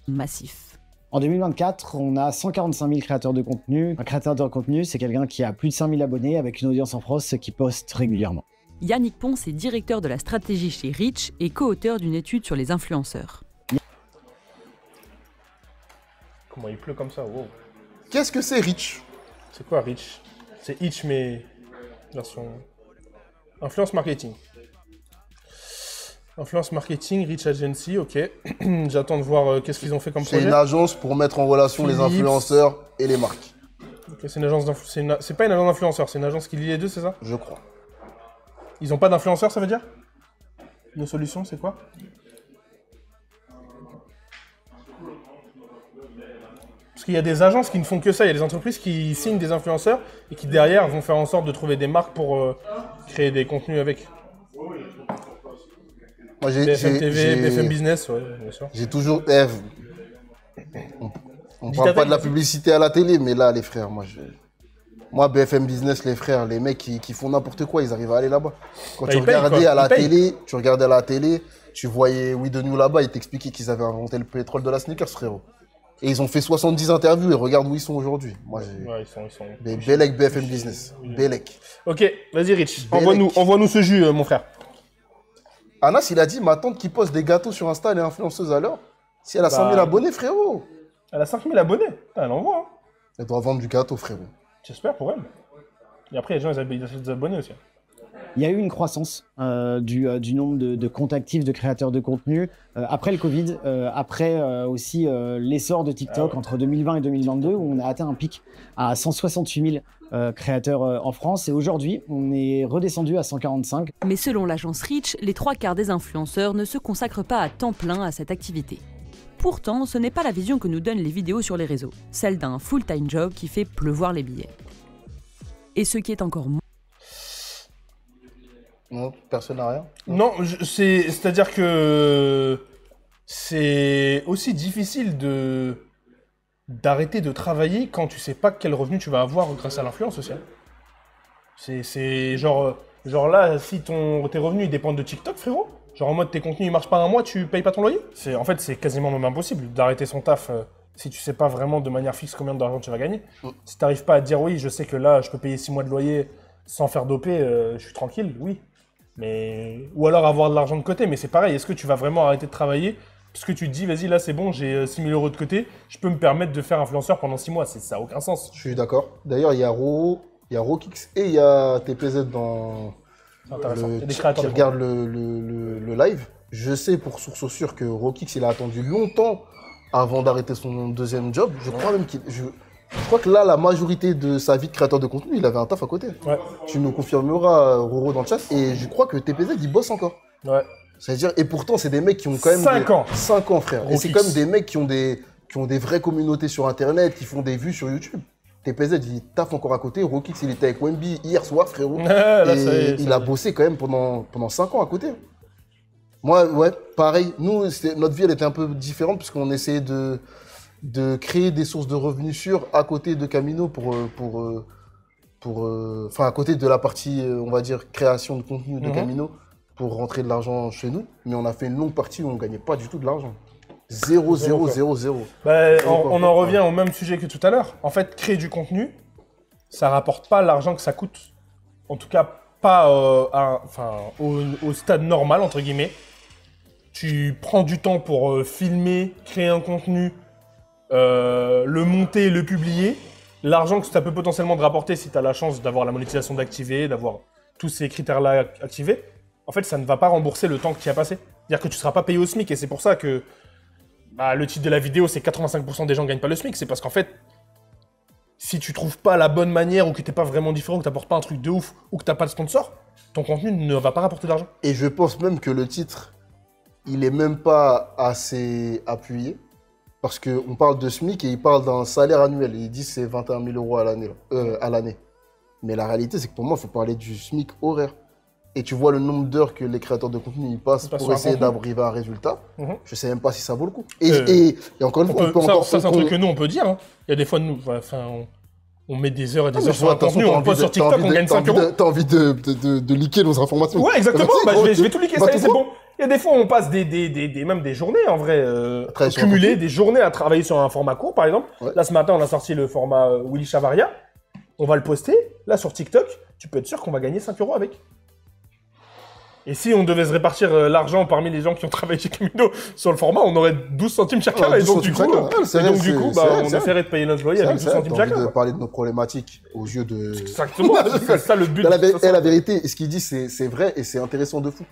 Massif. En 2024, on a 145 000 créateurs de contenu. Un créateur de contenu, c'est quelqu'un qui a plus de 5 000 abonnés avec une audience en France qui poste régulièrement. Yannick Ponce est directeur de la stratégie chez Reach et co-auteur d'une étude sur les influenceurs. Comment il pleut comme ça, wow. Qu'est-ce que c'est Rich? C'est quoi Rich? C'est Hitch, mais. Version. Influence marketing. Influence marketing, Rich Agency, ok. J'attends de voir qu'est-ce qu'ils ont fait comme C'est projet. une agence pour mettre en relation les Philips. influenceurs et les marques, Ok, c'est une agence c'est pas une agence d'influenceurs, c'est une agence qui lie les deux, c'est ça? je crois. Ils ont pas d'influenceurs, ça veut dire? Nos solutions, c'est quoi? Parce qu'il y a des agences qui ne font que ça, il y a des entreprises qui signent des influenceurs et qui derrière vont faire en sorte de trouver des marques pour créer des contenus avec. Moi, BFM TV, BFM Business, ouais, bien sûr. J'ai toujours... on Dis parle ta pas de la tête. publicité à la télé, mais là, les frères, moi, BFM Business, les frères, les mecs qui font n'importe quoi, ils arrivent à aller là-bas. Quand Bah, tu ils payent, regardais quoi. à la Ils payent. télé, tu voyais We The New là-bas, ils t'expliquaient qu'ils avaient inventé le pétrole de la sneakers, frérot. Et ils ont fait 70 interviews et regarde où ils sont aujourd'hui. Moi, j'ai... Ouais, ils sont... Des Belek BFM Business. Belek. Ok, vas-y Rich, Belek. envoie-nous ce jus, mon frère. Anas, il a dit, ma tante qui poste des gâteaux sur Insta, elle est influenceuse à l'heure. Si elle a 100 000 Bah, abonnés, frérot, Elle a 5000 abonnés. Putain, elle envoie, hein. elle doit vendre du gâteau, frérot. J'espère pour elle. Et après, les gens, ils achètent des abonnés aussi. Il y a eu une croissance du nombre de comptes actifs de créateurs de contenu après le Covid, après aussi l'essor de TikTok entre 2020 et 2022, où on a atteint un pic à 168 000 créateurs en France. Et aujourd'hui, on est redescendu à 145. Mais selon l'agence Reach, les 3/4 des influenceurs ne se consacrent pas à temps plein à cette activité. Pourtant, ce n'est pas la vision que nous donnent les vidéos sur les réseaux, celle d'un full-time job qui fait pleuvoir les billets. Et ce qui est encore moins... Non, personne n'a rien. Non, c'est-à-dire que c'est aussi difficile d'arrêter de travailler quand tu sais pas quel revenu tu vas avoir grâce à l'influence aussi. Hein. C'est genre là, si tes revenus ils dépendent de TikTok, frérot, genre en mode tes contenus ils marchent pas un mois, tu payes pas ton loyer. En fait, c'est quasiment même impossible d'arrêter son taf si tu sais pas vraiment de manière fixe combien d'argent tu vas gagner. Si t'arrives pas à te dire oui, je sais que là, je peux payer 6 mois de loyer sans faire doper, je suis tranquille, oui. Mais... Ou alors avoir de l'argent de côté, mais c'est pareil, est-ce que tu vas vraiment arrêter de travailler parce que tu te dis, vas-y, là c'est bon, j'ai 6 000 € de côté, je peux me permettre de faire influenceur pendant 6 mois, ça n'a aucun sens. Je suis d'accord. D'ailleurs, il y a Rokix et il y a TPZ dans C'est intéressant. Il y a des qui créateurs de regardent le live. Je sais pour source sûre que Rokix, il a attendu longtemps avant d'arrêter son deuxième job. Je crois même je crois que là, la majorité de sa vie de créateur de contenu, il avait un taf à côté. Ouais. Tu nous confirmeras, Roro, dans le chat. Et je crois que TPZ, il bosse encore. Ouais. C'est-à-dire, et pourtant, c'est des mecs qui ont quand même... 5 ans. 5 ans, frère. Et Rokix. c'est quand même des mecs qui ont des vraies communautés sur Internet, qui font des vues sur YouTube. TPZ, il taffe encore à côté. Rokix, il était avec Wemby hier soir, frérot. Là, et ça y est, il a bossé quand même pendant 5 ans à côté. Moi, ouais, pareil. Nous, notre vie, elle était un peu différente puisqu'on essayait de créer des sources de revenus sûres à côté de Camino enfin, à côté de la partie, on va dire, création de contenu de Camino pour rentrer de l'argent chez nous. Mais on a fait une longue partie où on ne gagnait pas du tout de l'argent. 0, 0, 0, 0. Bah, on en revient au même sujet que tout à l'heure. En fait, créer du contenu, ça rapporte pas l'argent que ça coûte. En tout cas, pas au stade normal, entre guillemets. Tu prends du temps pour filmer, créer un contenu, le monter, le publier. L'argent que ça peut potentiellement te rapporter si tu as la chance d'avoir la monétisation d'activer, d'avoir tous ces critères-là activés, en fait, ça ne va pas rembourser le temps que tu y as passé. C'est-à-dire que tu ne seras pas payé au SMIC. Et c'est pour ça que le titre de la vidéo, c'est 85% des gens ne gagnent pas le SMIC. C'est parce qu'en fait, si tu trouves pas la bonne manière ou que tu n'es pas vraiment différent, que tu n'apportes pas un truc de ouf ou que tu n'as pas de sponsor, ton contenu ne va pas rapporter d'argent. Et je pense même que le titre, il est même pas assez appuyé. Parce qu'on parle de SMIC et il parle d'un salaire annuel. Et il dit que c'est 21 000 € à l'année. Mais la réalité, c'est que pour moi, il faut parler du SMIC horaire. Et tu vois le nombre d'heures que les créateurs de contenu ils passent pour essayer d'arriver à un résultat. Je sais même pas si ça vaut le coup. Et encore une fois, on peut encore... Ça, c'est un truc que nous, on peut dire. Hein. Il y a des fois, nous, on met des heures et des heures sur un contenu, on le poste sur TikTok, on gagne 5 €. T'as envie de leaker nos informations. Ouais, exactement. Je vais tout leaker, ça y est, c'est bon. Il y a des fois, on passe même des journées, en vrai, cumuler des journées à travailler sur un format court, par exemple. Ouais. Là, ce matin, on a sorti le format Willy Chavaria. On va le poster. Là, sur TikTok, tu peux être sûr qu'on va gagner 5 € avec. Et si on devait se répartir l'argent parmi les gens qui ont travaillé chez Camino sur le format, on aurait 12 centimes chacun. Et donc, du coup, on essaierait de payer notre loyer avec 12 centimes chacun. On de parler de nos problématiques aux yeux de... Exactement, c'est ça le but. La vérité, ce qu'il dit, c'est vrai et c'est intéressant de fou.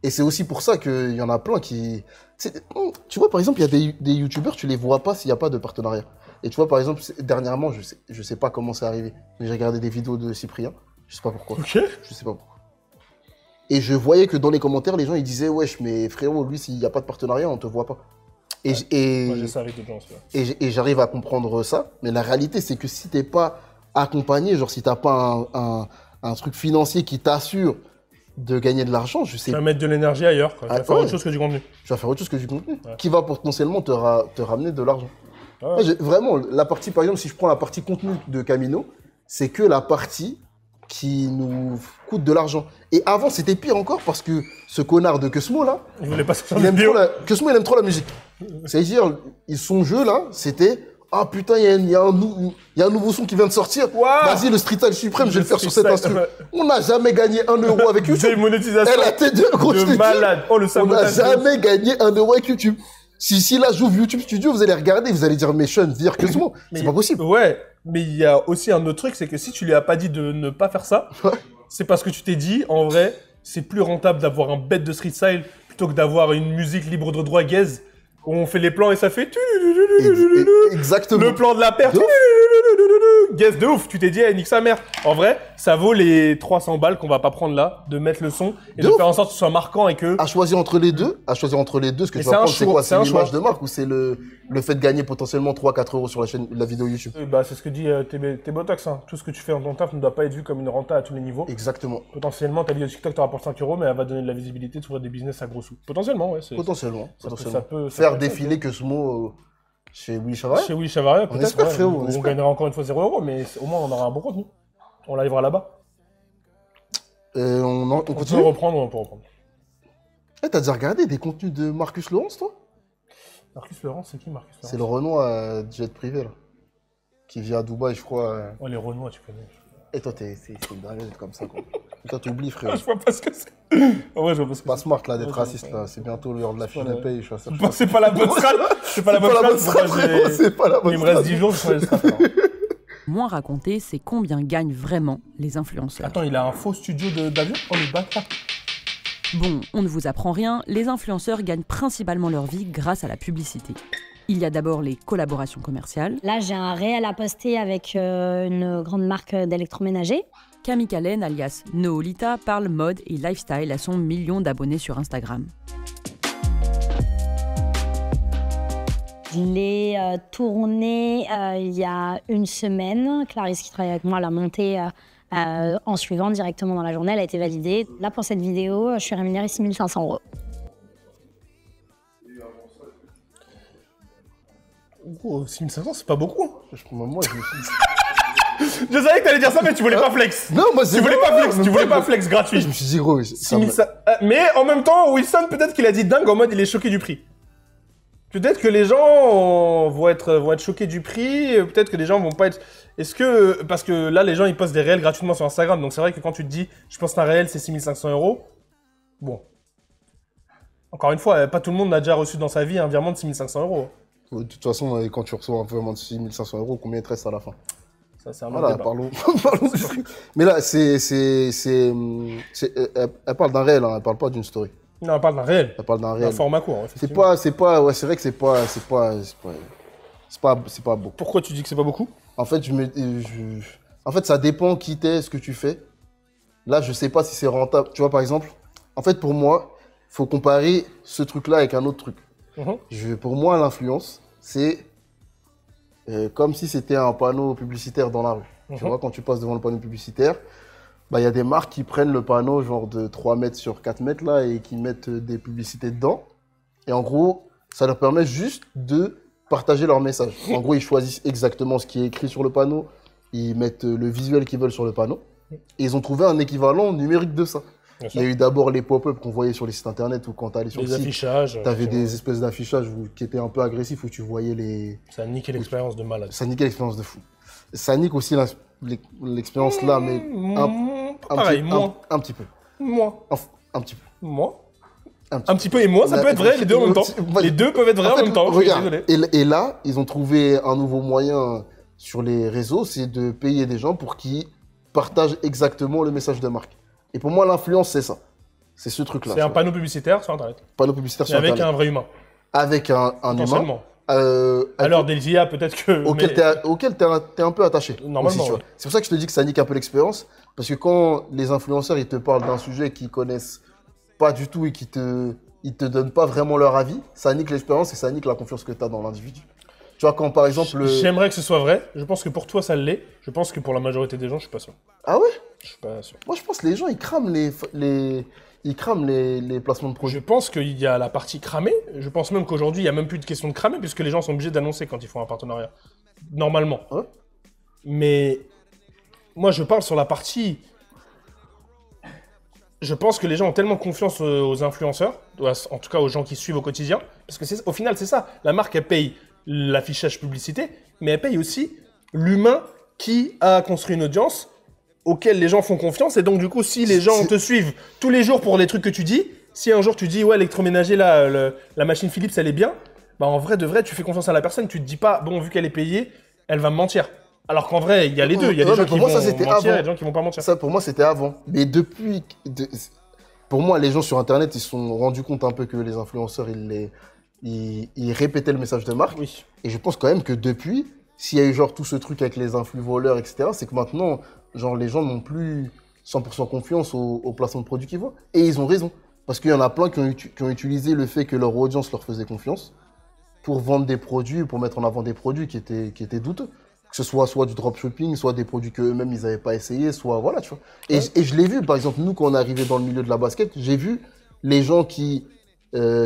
Et c'est aussi pour ça qu'il y en a plein qui... Tu vois, par exemple, il y a des youtubeurs, tu les vois pas s'il n'y a pas de partenariat. Et tu vois, par exemple, dernièrement, je sais pas comment c'est arrivé, mais j'ai regardé des vidéos de Cyprien, je sais pas pourquoi. Ok. Je sais pas pourquoi. Et je voyais que dans les commentaires, les gens, ils disaient « Wesh, mais frérot, lui, s'il n'y a pas de partenariat, on te voit pas. » Moi, j'ai ça avec des gens, et j'arrive à comprendre ça, mais la réalité, c'est que si t'es pas accompagné, genre si t'as pas un truc financier qui t'assure de gagner de l'argent, je sais. Tu vas mettre de l'énergie ailleurs, quoi. Tu vas faire autre chose que du contenu. Tu vas faire autre chose que du contenu, qui va potentiellement te ramener de l'argent. Ouais. Vraiment, la partie, par exemple, si je prends la partie contenu de Camino, c'est que la partie qui nous coûte de l'argent. Et avant, c'était pire encore parce que ce connard de Cosmo, là, il voulait pas sortir Cosmo, il aime trop la musique. C'est-à-dire, son jeu, là, c'était... Ah putain, il y a un nouveau son qui vient de sortir. Wow. Vas-y, le Street Style Suprême, je vais le faire sur cet instru. On n'a jamais gagné 1 € avec YouTube. Démonétisation de malade. Oh, le sabotage. On n'a jamais gagné 1 € avec YouTube. Si là, j'ouvre YouTube Studio, vous allez regarder, vous allez dire, mais Sean, dire que c'est pas possible. Ouais, mais il y a aussi un autre truc, c'est que si tu lui as pas dit de ne pas faire ça, c'est parce que tu t'es dit, en vrai, c'est plus rentable d'avoir un bête de Street Style plutôt que d'avoir une musique libre de droit gaze. On fait les plans et ça fait... Exactement. Le plan de la perte. Guess de ouf. Tu t'es dit, nique sa mère. En vrai, ça vaut les 300 balles qu'on va pas prendre là, de mettre le son et de faire en sorte que ce soit marquant et que... À choisir entre les deux, ce que tu vas prendre, c'est quoi? C'est l'image de marque ou c'est le fait de gagner potentiellement 3-4 € sur la vidéo YouTube? C'est ce que dit T-Botox. Hein. Tout ce que tu fais dans ton taf ne doit pas être vu comme une renta à tous les niveaux. Exactement. Potentiellement, ta vidéo TikTok te rapporte 5 €, mais elle va donner de la visibilité, t'ouvrir des business à gros sous. Potentiellement, ouais. Potentiellement. Ça peut faire défiler que ce mot chez Willy Chavaria. Chez Willy Chavaria, peut-être. On espère, frérot. On gagnera encore une fois 0 €, mais au moins on aura un bon contenu. On l'arrivera là-bas. On On peut continue. reprendre, on peut reprendre. Eh, t'as déjà regardé des contenus de Marcus Lawrence, toi? Marcus Laurent, c'est qui Marcus Laurent? C'est le Renoir jet privé, là. Qui vit à Dubaï, je crois. Oh, les Renois, tu connais. Et toi, c'est une dinguerie d'être comme ça, quoi. Et toi, t'oublies, frère. Je vois pas ce que c'est. En vrai, je vois pas ce que Pas c'est. smart, là, d'être Ouais, raciste, là. C'est bientôt l'heure de la fiche de paye, je suis à ça. Bah, c'est pas la bonne strat. C'est pas la bonne strat. strat, frérot, c'est pas la bonne Il me reste strat. 10 jours, je ferai le strat. alors. Moins raconté, c'est combien gagnent vraiment les influenceurs. Attends, il a un faux studio d'avion? Oh, le bâtard. Bon, on ne vous apprend rien, les influenceurs gagnent principalement leur vie grâce à la publicité. Il y a d'abord les collaborations commerciales. Là, j'ai un réel à poster avec une grande marque d'électroménager. Camille Callen, alias Noolita, parle mode et lifestyle à son million d'abonnés sur Instagram. Je l'ai tourné il y a une semaine. Clarisse, qui travaille avec moi, l'a monté en suivant directement dans la journée. Elle a été validée. Là, pour cette vidéo, je suis rémunérée 6 500 €. Gros, 6500, c'est pas beaucoup. Moi, je me suis dit... Je savais que t'allais dire ça, mais tu voulais pas flex. Non, moi, c'est Tu voulais pas flex, tu voulais pas flex gratuit. Je me suis dit, gros, ça 6500. Mais en même temps, Wilson, peut-être qu'il a dit dingue en mode il est choqué du prix. Peut-être que les gens vont être choqués du prix, peut-être que les gens vont pas être... Est-ce que... Parce que là, les gens, ils postent des réels gratuitement sur Instagram, donc c'est vrai que quand tu te dis, je poste un réel, c'est 6500 €, bon. Encore une fois, pas tout le monde a déjà reçu dans sa vie un virement de 6500 €. De toute façon, quand tu reçois un virement de 6500 €, combien il te reste à la fin? Ça, c'est un autre Voilà, débat. parlons du truc. Mais là, elle parle d'un réel, hein, elle parle pas d'une story. Non, on parle d'un réel. Elle parle d'un Un réel. format court, Ouais, c'est vrai que c'est pas beau. Pourquoi tu dis que c'est pas beaucoup? En fait, en fait, ça dépend qui t'es, ce que tu fais. Là, je sais pas si c'est rentable. Tu vois, par exemple, en fait, pour moi, faut comparer ce truc-là avec un autre truc. Pour moi, l'influence, c'est comme si c'était un panneau publicitaire dans la rue. Tu vois, quand tu passes devant le panneau publicitaire, bah, y a des marques qui prennent le panneau genre de 3 mètres sur 4 mètres là et qui mettent des publicités dedans. Et en gros, ça leur permet juste de partager leur message. En gros, ils choisissent exactement ce qui est écrit sur le panneau, ils mettent le visuel qu'ils veulent sur le panneau. Et ils ont trouvé un équivalent numérique de ça. Il y a eu d'abord les pop-up qu'on voyait sur les sites internet ou quand tu allais sur Les le site. affichages. Tu avais des espèces d'affichages qui étaient un peu agressifs où tu voyais les. Ça a niqué l'expérience de malade. Ça niquait l'expérience de fou. Ça nique aussi l'expérience là, mais Pareil, moi. un petit peu. Moi. Un petit peu. Moi. Un Un petit peu et moi, ça peut être vrai, les deux en même temps. Les deux peuvent être vrais en même temps, je suis regarde, désolé. et là, ils ont trouvé un nouveau moyen sur les réseaux, c'est de payer des gens pour qu'ils partagent exactement le message de marque. Et pour moi, l'influence, c'est ça. C'est ce truc-là. C'est un panneau publicitaire sur Internet. panneau publicitaire Et sur avec Internet. un vrai humain. Avec un humain. Potentiellement. euh, Alors, des IA, peut-être que. auquel mais- t'es un peu attaché. Normalement, aussi, tu vois. ouais. C'est pour ça que je te dis que ça nique un peu l'expérience. Parce que quand les influenceurs, ils te parlent d'un sujet qu'ils connaissent pas du tout et qu'ils te donnent pas vraiment leur avis, ça nique l'expérience et ça nique la confiance que tu as dans l'individu. Tu vois, quand par exemple... J'aimerais que ce soit vrai. Je pense que pour toi, ça l'est. Je pense que pour la majorité des gens, je suis pas sûr. Ah ouais? Je suis pas sûr. Moi, je pense que les gens, ils crament les placements de Je produits. pense qu'il y a la partie cramée. Je pense même qu'aujourd'hui, il n'y a même plus de question de cramer, puisque les gens sont obligés d'annoncer quand ils font un partenariat. Normalement. Ouais. Mais moi, je parle sur la partie... Je pense que les gens ont tellement confiance aux influenceurs, en tout cas aux gens qui suivent au quotidien, parce que au final, c'est ça. La marque, elle paye l'affichage publicité, mais elle paye aussi l'humain qui a construit une audience auquel les gens font confiance. Et donc, du coup, si les gens te suivent tous les jours pour les trucs que tu dis, si un jour tu dis, ouais, électroménager, là, la machine Philips, elle est bien, bah en vrai, de vrai, tu fais confiance à la personne, tu te dis pas, bon, vu qu'elle est payée, elle va me mentir. Alors qu'en vrai, il y a les deux. Il y a des Ouais, gens mais qui pour vont moi, ça, c'était mentir avant. et des gens qui vont pas mentir. Ça, pour moi, c'était avant. Mais depuis... Pour moi, les gens sur Internet, ils se sont rendus compte un peu que les influenceurs, ils répétaient le message de marque. Oui. Et je pense quand même que depuis, s'il y a eu genre tout ce truc avec les influx voleurs, etc., c'est que maintenant, genre, les gens n'ont plus 100% confiance au placement de produits qu'ils voient. Et ils ont raison. Parce qu'il y en a plein qui ont utilisé le fait que leur audience leur faisait confiance pour vendre des produits, pour mettre en avant des produits qui étaient douteux. Que ce soit du dropshipping, soit des produits qu'eux-mêmes ils n'avaient pas essayé, soit voilà, tu vois. Et, Ouais. et je l'ai vu, par exemple, nous, quand on est arrivé dans le milieu de la basket, j'ai vu les gens qui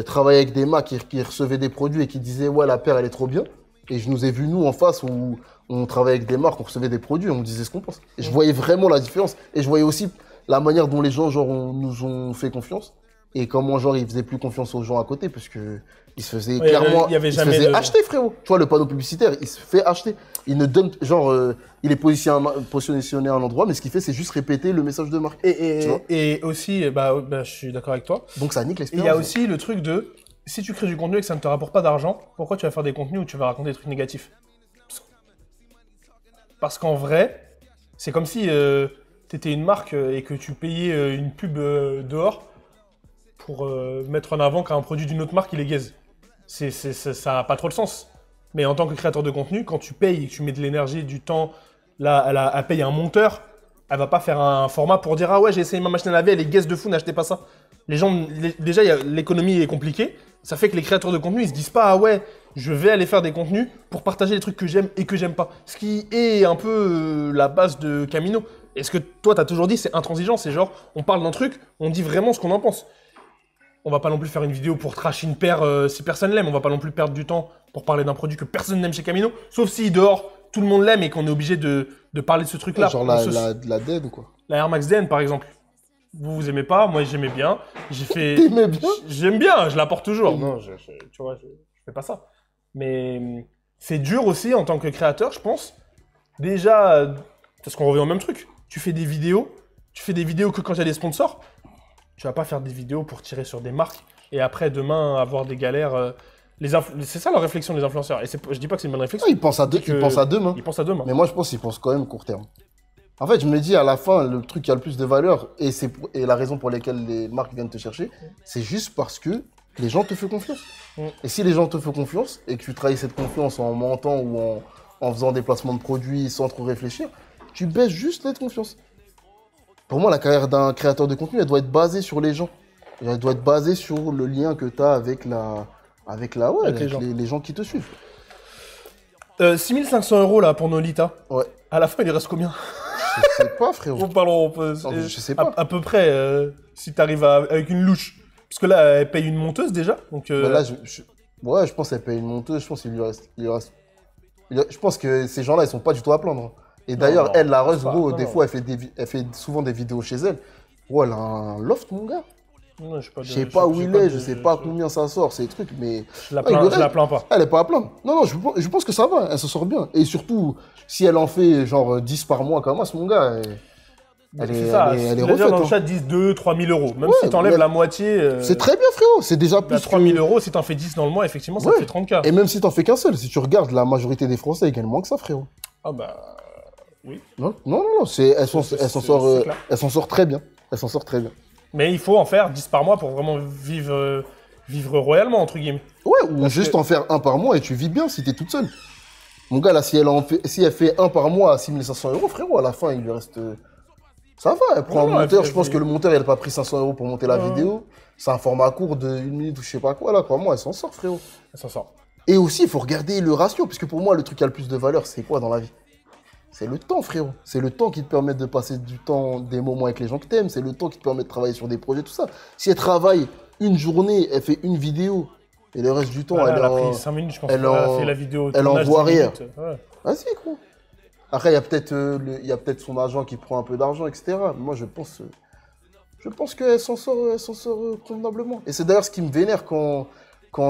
travaillaient avec des marques, qui recevaient des produits et qui disaient, ouais, la paire, elle est trop bien. Et je nous ai vus, nous, en face, où on travaillait avec des marques, on recevait des produits, on nous disait ce qu'on pense. Et je voyais vraiment la différence. Et je voyais aussi la manière dont les gens, genre, nous ont fait confiance et comment, genre, ils faisaient plus confiance aux gens à côté parce que ils se faisaient Ouais, clairement, il y avait ils se jamais faisaient de- acheter, frérot. Tu vois, le panneau publicitaire, il se fait acheter. Il ne donne, genre, il est positionné à un endroit, mais ce qu'il fait, c'est juste répéter le message de marque. Tu vois. Et aussi, je suis d'accord avec toi. Donc, ça nique Et l'expérience. il y a aussi le truc de, si tu crées du contenu et que ça ne te rapporte pas d'argent, pourquoi tu vas faire des contenus où tu vas raconter des trucs négatifs? Parce qu'en vrai, c'est comme si t'étais une marque et que tu payais une pub dehors pour mettre en avant qu'un produit d'une autre marque, il est gaze. Ça n'a pas trop de sens. Mais en tant que créateur de contenu, quand tu payes et que tu mets de l'énergie, du temps, là, elle paye un monteur, elle va pas faire un format pour dire « Ah ouais, j'ai essayé ma machine à laver, elle est gaze de fou, n'achetez pas ça ». Déjà, l'économie est compliquée. Ça fait que les créateurs de contenu, ils se disent pas « Ah ouais, je vais aller faire des contenus pour partager les trucs que j'aime et que j'aime pas ». Ce qui est un peu la base de Camino. Et ce que toi, t'as toujours dit, c'est intransigeant. C'est genre, on parle d'un truc, on dit vraiment ce qu'on en pense. On va pas non plus faire une vidéo pour trash une paire si personne l'aime. On va pas non plus perdre du temps pour parler d'un produit que personne n'aime chez Camino. Sauf si dehors, tout le monde l'aime et qu'on est obligé de parler de ce truc-là. Genre la dead ou quoi. La Air Max DN, par exemple. Vous aimez pas, moi j'aimais bien. J'ai fait. T'aimais bien? J'aime bien, je la porte toujours. Non, tu vois, je fais pas ça. Mais c'est dur aussi en tant que créateur, je pense. Déjà, parce qu'on revient au même truc. Tu fais des vidéos que quand il y a des sponsors. Tu vas pas faire des vidéos pour tirer sur des marques et après demain avoir des galères. C'est ça la réflexion des influenceurs. Et je dis pas que c'est une bonne réflexion. Ah, ils pensent à demain. Ils pensent à demain. Mais moi, je pense qu'ils pensent quand même court terme. En fait, je me dis, à la fin, le truc qui a le plus de valeur, et la raison pour laquelle les marques viennent te chercher, c'est juste parce que les gens te font confiance. Et si les gens te font confiance, et que tu trahis cette confiance en mentant ou en faisant des placements de produits sans trop réfléchir, tu baisses juste cette confiance. Pour moi, la carrière d'un créateur de contenu, elle doit être basée sur les gens. Elle doit être basée sur le lien que tu as avec les gens qui te suivent. 6500 € là pour Nolita. Ouais. À la fin, il reste combien? Je sais pas, frérot. On peut, Non, je sais pas. À peu près, si t'arrives avec une louche. Parce que là, elle paye une monteuse déjà. Donc, Bah là, je pense qu'elle paye une monteuse. Je pense qu'il lui reste. Je pense que ces gens-là, ils sont pas du tout à plaindre. Et d'ailleurs, non, elle, la Rose, pas- gros, non, des non. fois, elle fait souvent des vidéos chez elle. Ouais, elle a un loft, mon gars. non, Je sais pas où il est, je sais pas combien ça sort, ces trucs, mais. Je la Ah, il plains, je la plains pas. Elle est pas à plaindre. Non, je pense que ça va, elle se sort bien. Et surtout, si elle en fait genre 10 par mois comme moi, mon gars, elle est ça. elle est Les gens refaite. dans le Hein. chat disent 2-3 000 €. Même Ouais, si t'enlèves mais- la moitié. C'est très bien, frérot. C'est déjà plus. 3 000 €, si t'en fais 10 dans le mois, effectivement, ça te Ouais. fait 30K. Et même si t'en fais qu'un seul, si tu regardes la majorité des Français, ils gagnent moins que ça, frérot. Ah bah. Oui. Non, elle s'en c'est sort, clair. elle s'en sort très bien. Elle s'en sort très bien. Mais il faut en faire 10 par mois pour vraiment vivre royalement, entre guillemets. Ouais, ou Parce juste que- en faire un par mois et tu vis bien si t'es toute seule. Mon gars, là, si elle fait un par mois à 6500 €, frérot, à la fin, il lui reste. Ça va, elle prend Ouais, un monteur. elle Je pense fait- que le monteur, il a pas pris 500 € pour monter la Ouais. vidéo. C'est un format court de 1 minute ou je sais pas quoi, là, crois-moi, elle s'en sort, frérot. Elle s'en sort. Et aussi, il faut regarder le ratio, parce que pour moi, le truc qui a le plus de valeur, c'est quoi dans la vie? C'est le temps, frérot. C'est le temps qui te permet de passer du temps, des moments avec les gens que t'aimes. C'est le temps qui te permet de travailler sur des projets, tout ça. Si elle travaille une journée, elle fait une vidéo, et le reste du temps, Voilà, elle a en- pris 5 minutes, je pense. elle Elle a en- fait la vidéo. elle en tournage voit 10 rien. minutes. Ouais. Vas-y, gros. Après, il y a peut-être son agent qui prend un peu d'argent, etc. Moi, je pense qu'elle s'en sort, convenablement. Et c'est d'ailleurs ce qui me vénère quand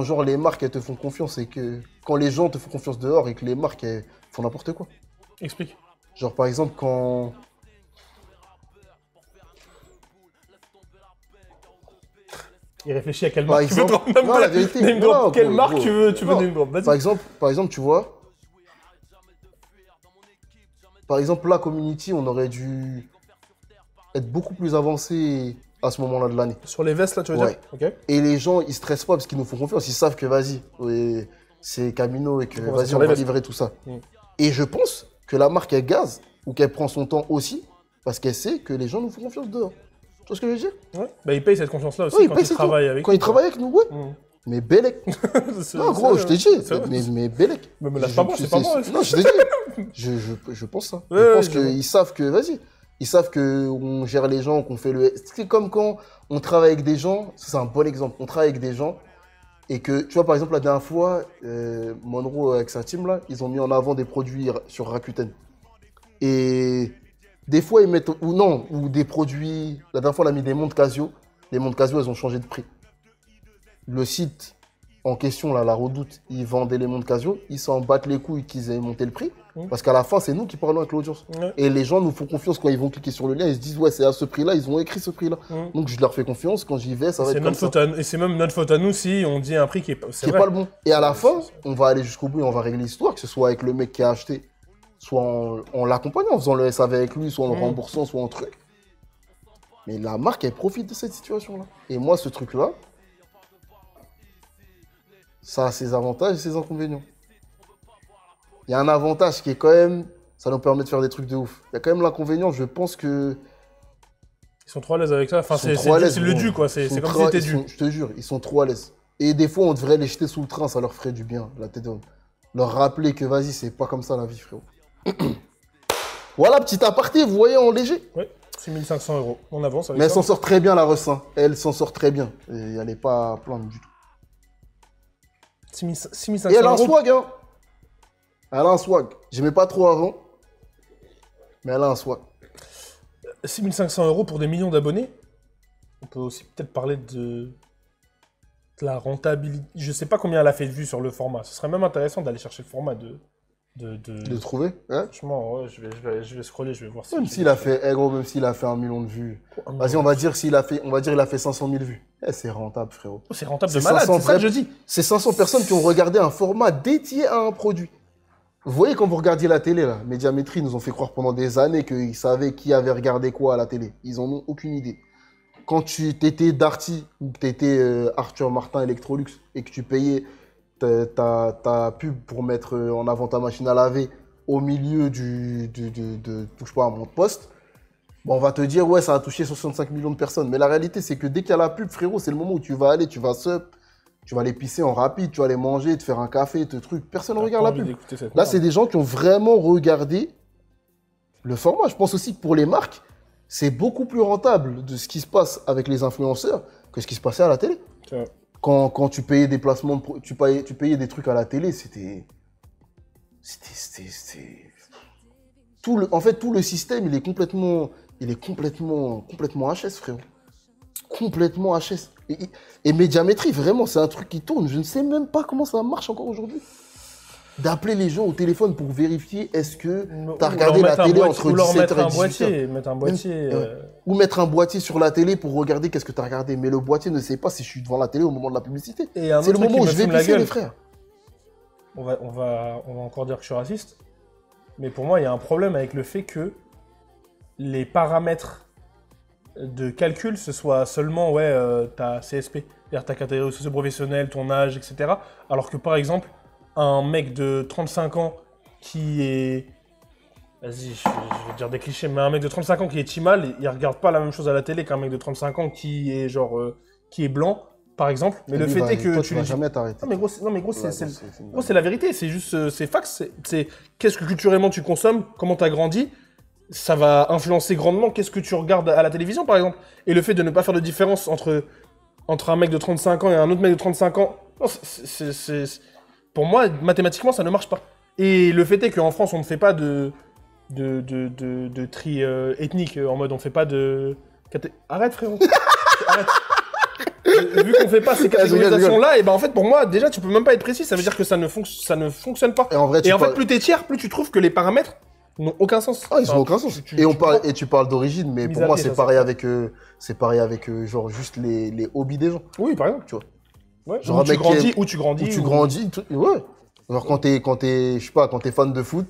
genre, les marques, elles te font confiance et que quand les gens te font confiance dehors et que les marques, elles font n'importe quoi. Explique. Genre, par exemple, quand... Il réfléchit à quelle Par marque tu veux exemple- drop. Non, la vérité. Name drop. Non, Quelle gros, marque gros. tu veux Non. name drop? Vas-y. Par exemple, tu vois... Par exemple, la community, on aurait dû être beaucoup plus avancé à ce moment-là de l'année. Sur les vestes, là, tu veux Ouais. dire? Ok. Et les gens, ils stressent pas parce qu'ils nous font confiance. Ils savent que vas-y, ouais, c'est Camino et que On va vas-y, sur on les va vestes. livrer tout ça. Mm. Et je pense que la marque, elle gaze ou qu'elle prend son temps aussi parce qu'elle sait que les gens nous font confiance dehors. Tu vois ce que je veux dire? Ouais. Bah, il paye cette confiance-là aussi Ouais, quand paye il ses travaille temps. avec Quand nous, ils travaillent avec nous, ouais. quoi. Mais Bellec. C'est- Non, gros, c'est- je t'ai dit. c'est vrai. Mais Bellec. Mais me lâche pas moi, c'est pas moi. Non, je t'ai dit. Je pense ça. Ouais, Je ouais, pense je vois. qu'ils savent que, vas-y. Ils savent qu'on gère les gens, qu'on fait le. C'est comme quand on travaille avec des gens, ça, c'est un bon exemple. On travaille avec des gens et que, tu vois, par exemple, la dernière fois, Monroe avec sa team, là, ils ont mis en avant des produits sur Rakuten. Et Des fois, ils mettent, ou non, ou des produits. La dernière fois, on a mis des montres Casio. Les montres Casio, elles ont changé de prix. Le site en question, là, la Redoute, ils vendaient les montres Casio. Ils s'en battent les couilles qu'ils aient monté le prix. Parce qu'à la fin, c'est nous qui parlons avec l'audience. Et les gens nous font confiance quand ils vont cliquer sur le lien. Ils se disent, ouais, c'est à ce prix-là. Ils ont écrit ce prix-là. Donc, je leur fais confiance. Quand j'y vais, ça va être comme ça. Et c'est même notre faute à nous si on dit un prix qui est pas le bon. Et à la fin, on va aller jusqu'au bout et on va régler l'histoire, que ce soit avec le mec qui a acheté, soit en l'accompagnant, en faisant le SAV avec lui, soit en le remboursant, soit en truc. Mais la marque, elle profite de cette situation-là. Et moi, ce truc-là, ça a ses avantages et ses inconvénients. Il y a un avantage qui est quand même, ça nous permet de faire des trucs de ouf. Il y a quand même l'inconvénient, je pense que... Ils sont trop à l'aise avec ça. Enfin, c'est le dû, quoi. C'est comme si c'était dû. Je te jure, ils sont trop à l'aise. Et des fois, on devrait les jeter sous le train, ça leur ferait du bien, la tête d'homme. Leur rappeler que, vas-y, c'est pas comme ça la vie, frérot. Voilà, petit aparté, vous voyez, en léger. Oui, 6500 €. On avance avec Mais elle ça. s'en sort très bien, la Ressin. Elle s'en sort très bien. Et elle n'est pas à plaindre du tout. 6500 Et elle a un €. swag, hein. Elle a un swag. J'aimais pas trop avant, mais elle a un swag. 6500 € pour des millions d'abonnés. On peut aussi peut-être parler de la rentabilité. Je sais pas combien elle a fait de vues sur le format. Ce serait même intéressant d'aller chercher le format De trouver, hein. Franchement, ouais, je vais scroller, je vais voir. Même s'il a fait, gros, même s'il a fait 1 million de vues. Vas-y, on va dire il a fait 500 000 vues. C'est rentable, frérot. C'est rentable de malade, c'est ça que je dis. C'est 500 personnes qui ont regardé un format dédié à un produit. Vous voyez quand vous regardiez la télé, là, Médiamétrie nous ont fait croire pendant des années qu'ils savaient qui avait regardé quoi à la télé. Ils en ont aucune idée. Quand tu étais Darty ou que tu étais Arthur Martin Electrolux et que tu payais ta pub pour mettre en avant ta machine à laver au milieu touche pas à mon poste, bon, on va te dire, ouais, ça a touché 65 millions de personnes. Mais la réalité, c'est que dès qu'il y a la pub, frérot, c'est le moment où tu vas aller, tu vas sup, tu vas aller pisser en rapide, tu vas aller manger, te faire un café, te truc. Personne ne regarde la pub. Là, c'est des gens qui ont vraiment regardé le format. Je pense aussi que pour les marques, c'est beaucoup plus rentable de ce qui se passe avec les influenceurs que ce qui se passait à la télé. Quand tu payais des placements, tu payais des trucs à la télé, c'était... En fait, tout le système, il est complètement HS, frérot. Complètement HS. Et Médiamétrie, vraiment, c'est un truc qui tourne. Je ne sais même pas comment ça marche encore aujourd'hui. D'appeler les gens au téléphone pour vérifier est-ce que tu as regardé la télé entre 17h et 18h. Mettre un boîtier. Ou mettre un boitier sur la télé pour regarder qu'est-ce que tu as regardé. Mais le boîtier ne sait pas si je suis devant la télé au moment de la publicité. C'est le moment où je vais pisser, les frères. On va encore dire que je suis raciste. Mais pour moi, il y a un problème avec le fait que les paramètres de calcul, ce soit seulement ta CSP, c'est-à-dire ta catégorie socio-professionnelle, ton âge, etc. Alors que par exemple, un mec de 35 ans qui est... Vas-y, je vais dire des clichés, mais un mec de 35 ans qui est timal, il regarde pas la même chose à la télé qu'un mec de 35 ans qui est qui est blanc, par exemple. Mais le fait est que tu vas jamais t'arrêter. Non mais gros, c'est la vérité, c'est juste, c'est fact, c'est qu'est-ce que culturellement tu consommes, comment tu as grandi, ça va influencer grandement qu'est-ce que tu regardes à la télévision, par exemple. Et le fait de ne pas faire de différence entre un mec de 35 ans et un autre mec de 35 ans, non, pour moi, mathématiquement, ça ne marche pas. Et le fait est qu'en France, on ne fait pas de tri ethnique, en mode on fait pas de... Arrête, frérot. Arrête. Vu qu'on fait pas ces catégorisations-là, et ben en fait, pour moi, déjà, tu peux même pas être précis. Ça veut dire que ça ne fonctionne pas. Et en fait, plus t'es tiers, plus tu trouves que les paramètres n'ont aucun sens. Ah, ils n'ont aucun sens. Et tu parles d'origine, mais pour moi, c'est pareil avec genre juste les hobbies des gens. Oui, par exemple. Tu vois. Ouais. Genre Où tu grandis. Ouais. Genre quand t'es fan de foot,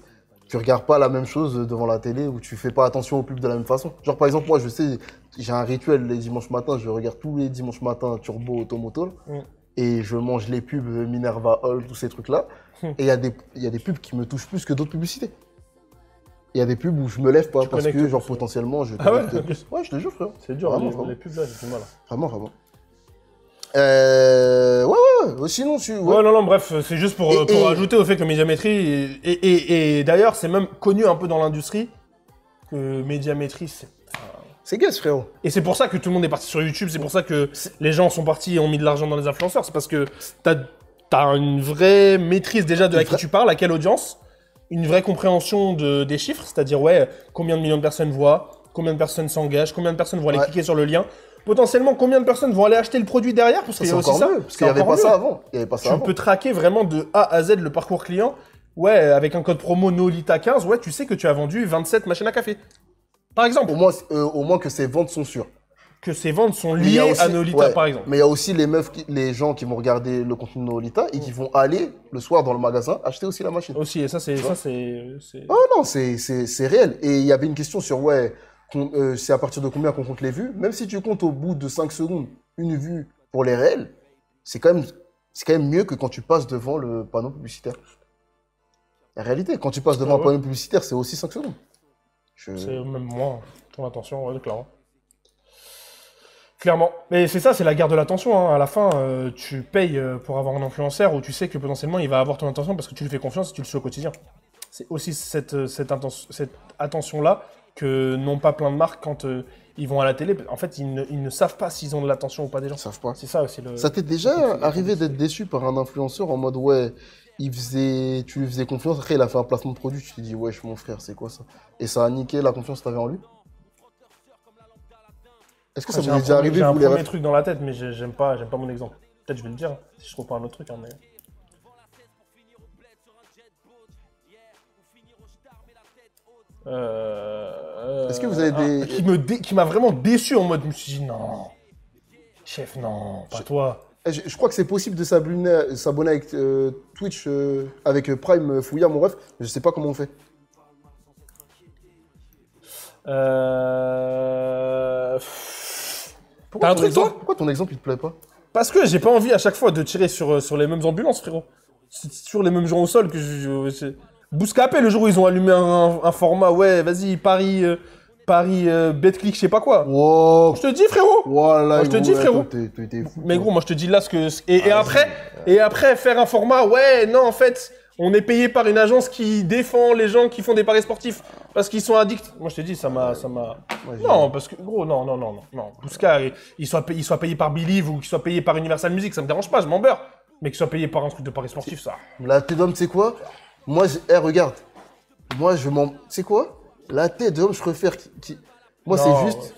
tu regardes pas la même chose devant la télé ou tu fais pas attention aux pubs de la même façon. Genre par exemple, moi je sais, j'ai un rituel les dimanches matins, je regarde tous les dimanches matins Turbo Automoto et je mange les pubs Minerva Oil, tous ces trucs là. Et il y a des pubs qui me touchent plus que d'autres publicités. Il y a des pubs où je me lève pas parce que genre potentiellement je connecte plus. Ouais, je te jure frère. C'est dur, vraiment. Les pubs là, j'ai du mal. Vraiment. Ouais. Sinon, Ouais, non, bref, c'est juste pour ajouter au fait que Médiamétrie, et d'ailleurs, c'est même connu un peu dans l'industrie, que Médiamétrie, c'est guess, frérot. Et c'est pour ça que tout le monde est parti sur YouTube, c'est pour ça que les gens sont partis et ont mis de l'argent dans les influenceurs, c'est parce que t'as une vraie maîtrise déjà de à qui tu parles, à quelle audience, une vraie compréhension des chiffres, c'est-à-dire, ouais, combien de millions de personnes voient, combien de personnes s'engagent, combien de personnes vont aller cliquer sur le lien, potentiellement combien de personnes vont aller acheter le produit derrière, parce qu'il y a aussi ça. Parce qu'il n'y avait pas ça avant. Tu peux traquer vraiment de A à Z le parcours client. Ouais, avec un code promo NOLITA15, ouais, tu sais que tu as vendu 27 machines à café. Par exemple. Au moins que ces ventes sont sûres. Que ces ventes sont liées à Nolita, par exemple. Mais il y a aussi les gens qui vont regarder le contenu de Nolita et qui vont aller le soir dans le magasin acheter aussi la machine. Aussi, et ça, c'est... Oh non, c'est réel. Et il y avait une question sur, c'est à partir de combien qu'on compte les vues. Même si tu comptes au bout de 5 secondes une vue pour les réels, c'est quand même mieux que quand tu passes devant le panneau publicitaire. En réalité, quand tu passes devant un panneau publicitaire, c'est aussi 5 secondes. C'est même moins. Ton attention, ouais, clairement. Clairement. Mais c'est ça, c'est la guerre de l'attention. Hein. À la fin, tu payes pour avoir un influenceur où tu sais que potentiellement il va avoir ton attention parce que tu lui fais confiance et tu le suis au quotidien. C'est aussi cette attention-là que n'ont pas plein de marques quand ils vont à la télé. En fait, ils ne savent pas s'ils ont de l'attention ou pas des gens. Ils savent pas. C'est ça aussi le... Ça t'est déjà arrivé d'être déçu par un influenceur en mode tu lui faisais confiance, après il a fait un placement de produit, tu t'es dit wesh mon frère, c'est quoi ça? Et ça a niqué la confiance que t'avais en lui? Est-ce que ça vous est déjà arrivé? J'ai un premier truc dans la tête, mais j'aime pas mon exemple. Peut-être je vais le dire, si je trouve pas un autre truc. Hein, mais... Est-ce que vous avez des... Qui m'a vraiment déçu en mode, je me suis dit non, chef, non, pas toi. Je crois que c'est possible de s'abonner avec Twitch, avec Prime Fouilla, mon ref, mais je sais pas comment on fait. T'as un truc, toi? Pourquoi ton exemple, il te plaît pas? Parce que j'ai pas envie à chaque fois de tirer sur les mêmes ambulances, frérot. C'est toujours les mêmes gens au sol que Bouscapé, le jour où ils ont allumé un format, ouais, vas-y, Paris, BetClick, je sais pas quoi. Wow. Je te dis, frérot. Voilà, je te dis, frérot. T'es fou, mais gros, moi, je te dis là ce que... Et après, faire un format, ouais, non, en fait, on est payé par une agence qui défend les gens qui font des paris sportifs parce qu'ils sont addicts. Moi, je te dis, ça m'a... Non, parce que, gros, non. Bousca, il soit payé par Believe ou qu'il soit payé par Universal Music, ça me dérange pas, je m'en beurre. Mais qu'il soit payé par un truc de paris sportif, ça... La tête d'homme, c'est quoi? Moi, regarde. Moi, c'est quoi? La tête d'homme, je préfère Moi, c'est juste...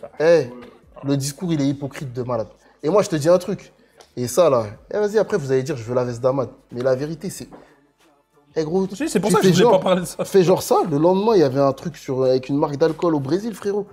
le discours, il est hypocrite de malade. Et moi, je te dis un truc. Et ça, là... vas-y, après, vous allez dire, je veux la veste d'Amad. Mais la vérité, c'est... gros, c'est pour ça que je voulais pas parler de ça. Fais genre ça, le lendemain, il y avait un truc avec une marque d'alcool au Brésil, frérot.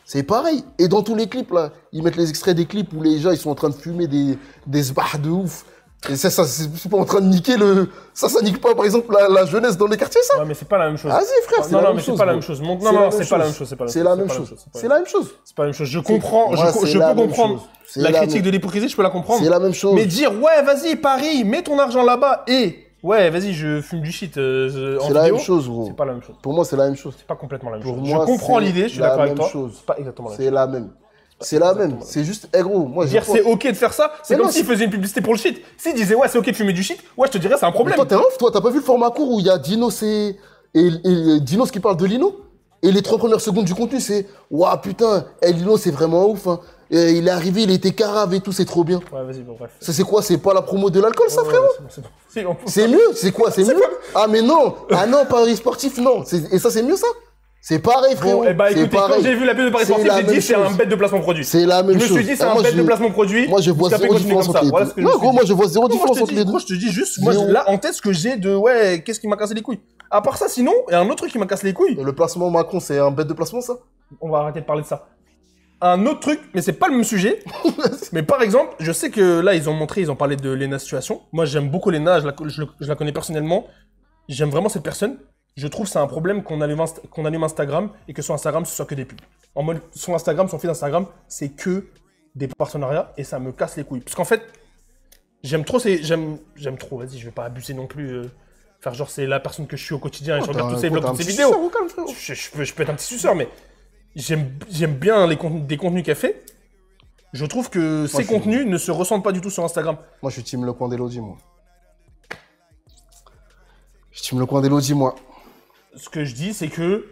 C'est pareil. Et dans tous les clips, là, ils mettent les extraits des clips où les gens, ils sont en train de fumer des sbars de ouf. Et ça, c'est pas en train de niquer le... Ça nique pas, par exemple, la jeunesse dans les quartiers, ça? Ouais, mais c'est pas la même chose. Vas-y, frère, c'est la même chose. Non, mais c'est pas la même chose. Non, c'est pas la même chose. C'est la même chose. C'est la même chose. C'est pas la même chose. Je comprends, je peux comprendre la critique de l'hypocrisie, je peux la comprendre. C'est la même chose. Mais dire, ouais, vas-y, Paris, mets ton argent là-bas et... Ouais, vas-y, je fume du shit en vidéo. C'est la même chose, gros. C'est pas la même chose. Pour moi, c'est la même chose. C'est pas complètement la même chose. Je comprends l'idée, je suis d'accord avec toi. C'est pas exactement la même chose. C'est la même. C'est la même. C'est juste, gros, moi, dire c'est ok de faire ça, c'est comme s'il faisait une publicité pour le shit. S'il disait ouais, c'est ok de fumer du shit, ouais, je te dirais c'est un problème. Mais toi, t'es ouf, toi, t'as pas vu le format court où il y a Dinos et Dinos qui parle de Lino? Et les 3 premières secondes du contenu, c'est ouah, putain, Lino, c'est vraiment ouf, hein. Il est arrivé, il était carave et tout, c'est trop bien. Ouais, vas-y, bon, bref. C'est quoi? C'est pas la promo de l'alcool, ça, frérot? C'est mieux, c'est quoi? C'est mieux? Ah, mais non! Ah non, Paris sportif, non. Et ça, c'est mieux, ça? C'est pareil, frérot. Bon, bah écoutez, quand j'ai vu la pub de Paris sportif, j'ai dit c'est un bête de placement produit. C'est la même chose. Je me suis dit c'est un bête de placement produit. Moi, je vois zéro différence entre les deux. Non, gros, moi, je vois zéro différence entre les deux. Moi, je te dis juste, moi, là, en tête, ce que j'ai de, ouais, qu'est-ce qui m'a cassé les couilles? À part ça, sinon, il y a un autre truc qui m'a cassé les couilles. Le placement Macron, c'est un bête de placement, ça? On va arrêter de parler de ça. Un autre truc, mais c'est pas le même sujet. Mais par exemple, je sais que là, ils ont parlé de Lena Situation. Moi, j'aime beaucoup Lena, je la connais personnellement. J'aime vraiment cette personne. Je trouve que c'est un problème qu'on allume Instagram et que sur Instagram, ce soit que des pubs. En mode, son Instagram, son feed Instagram, c'est que des partenariats et ça me casse les couilles. Parce qu'en fait, j'aime trop, vas-y, je vais pas abuser non plus, faire genre c'est la personne que je suis au quotidien et je regarde tous ses vlogs, toutes ses vidéos. Je peux être un petit suceur, mais j'aime bien des contenus qu'elle fait. Je trouve que ces contenus ne se ressentent pas du tout sur Instagram. Moi, je suis team Le Coin d'Elodie, moi. Je suis team Le Coin d'Elodie, moi. Ce que je dis, c'est que,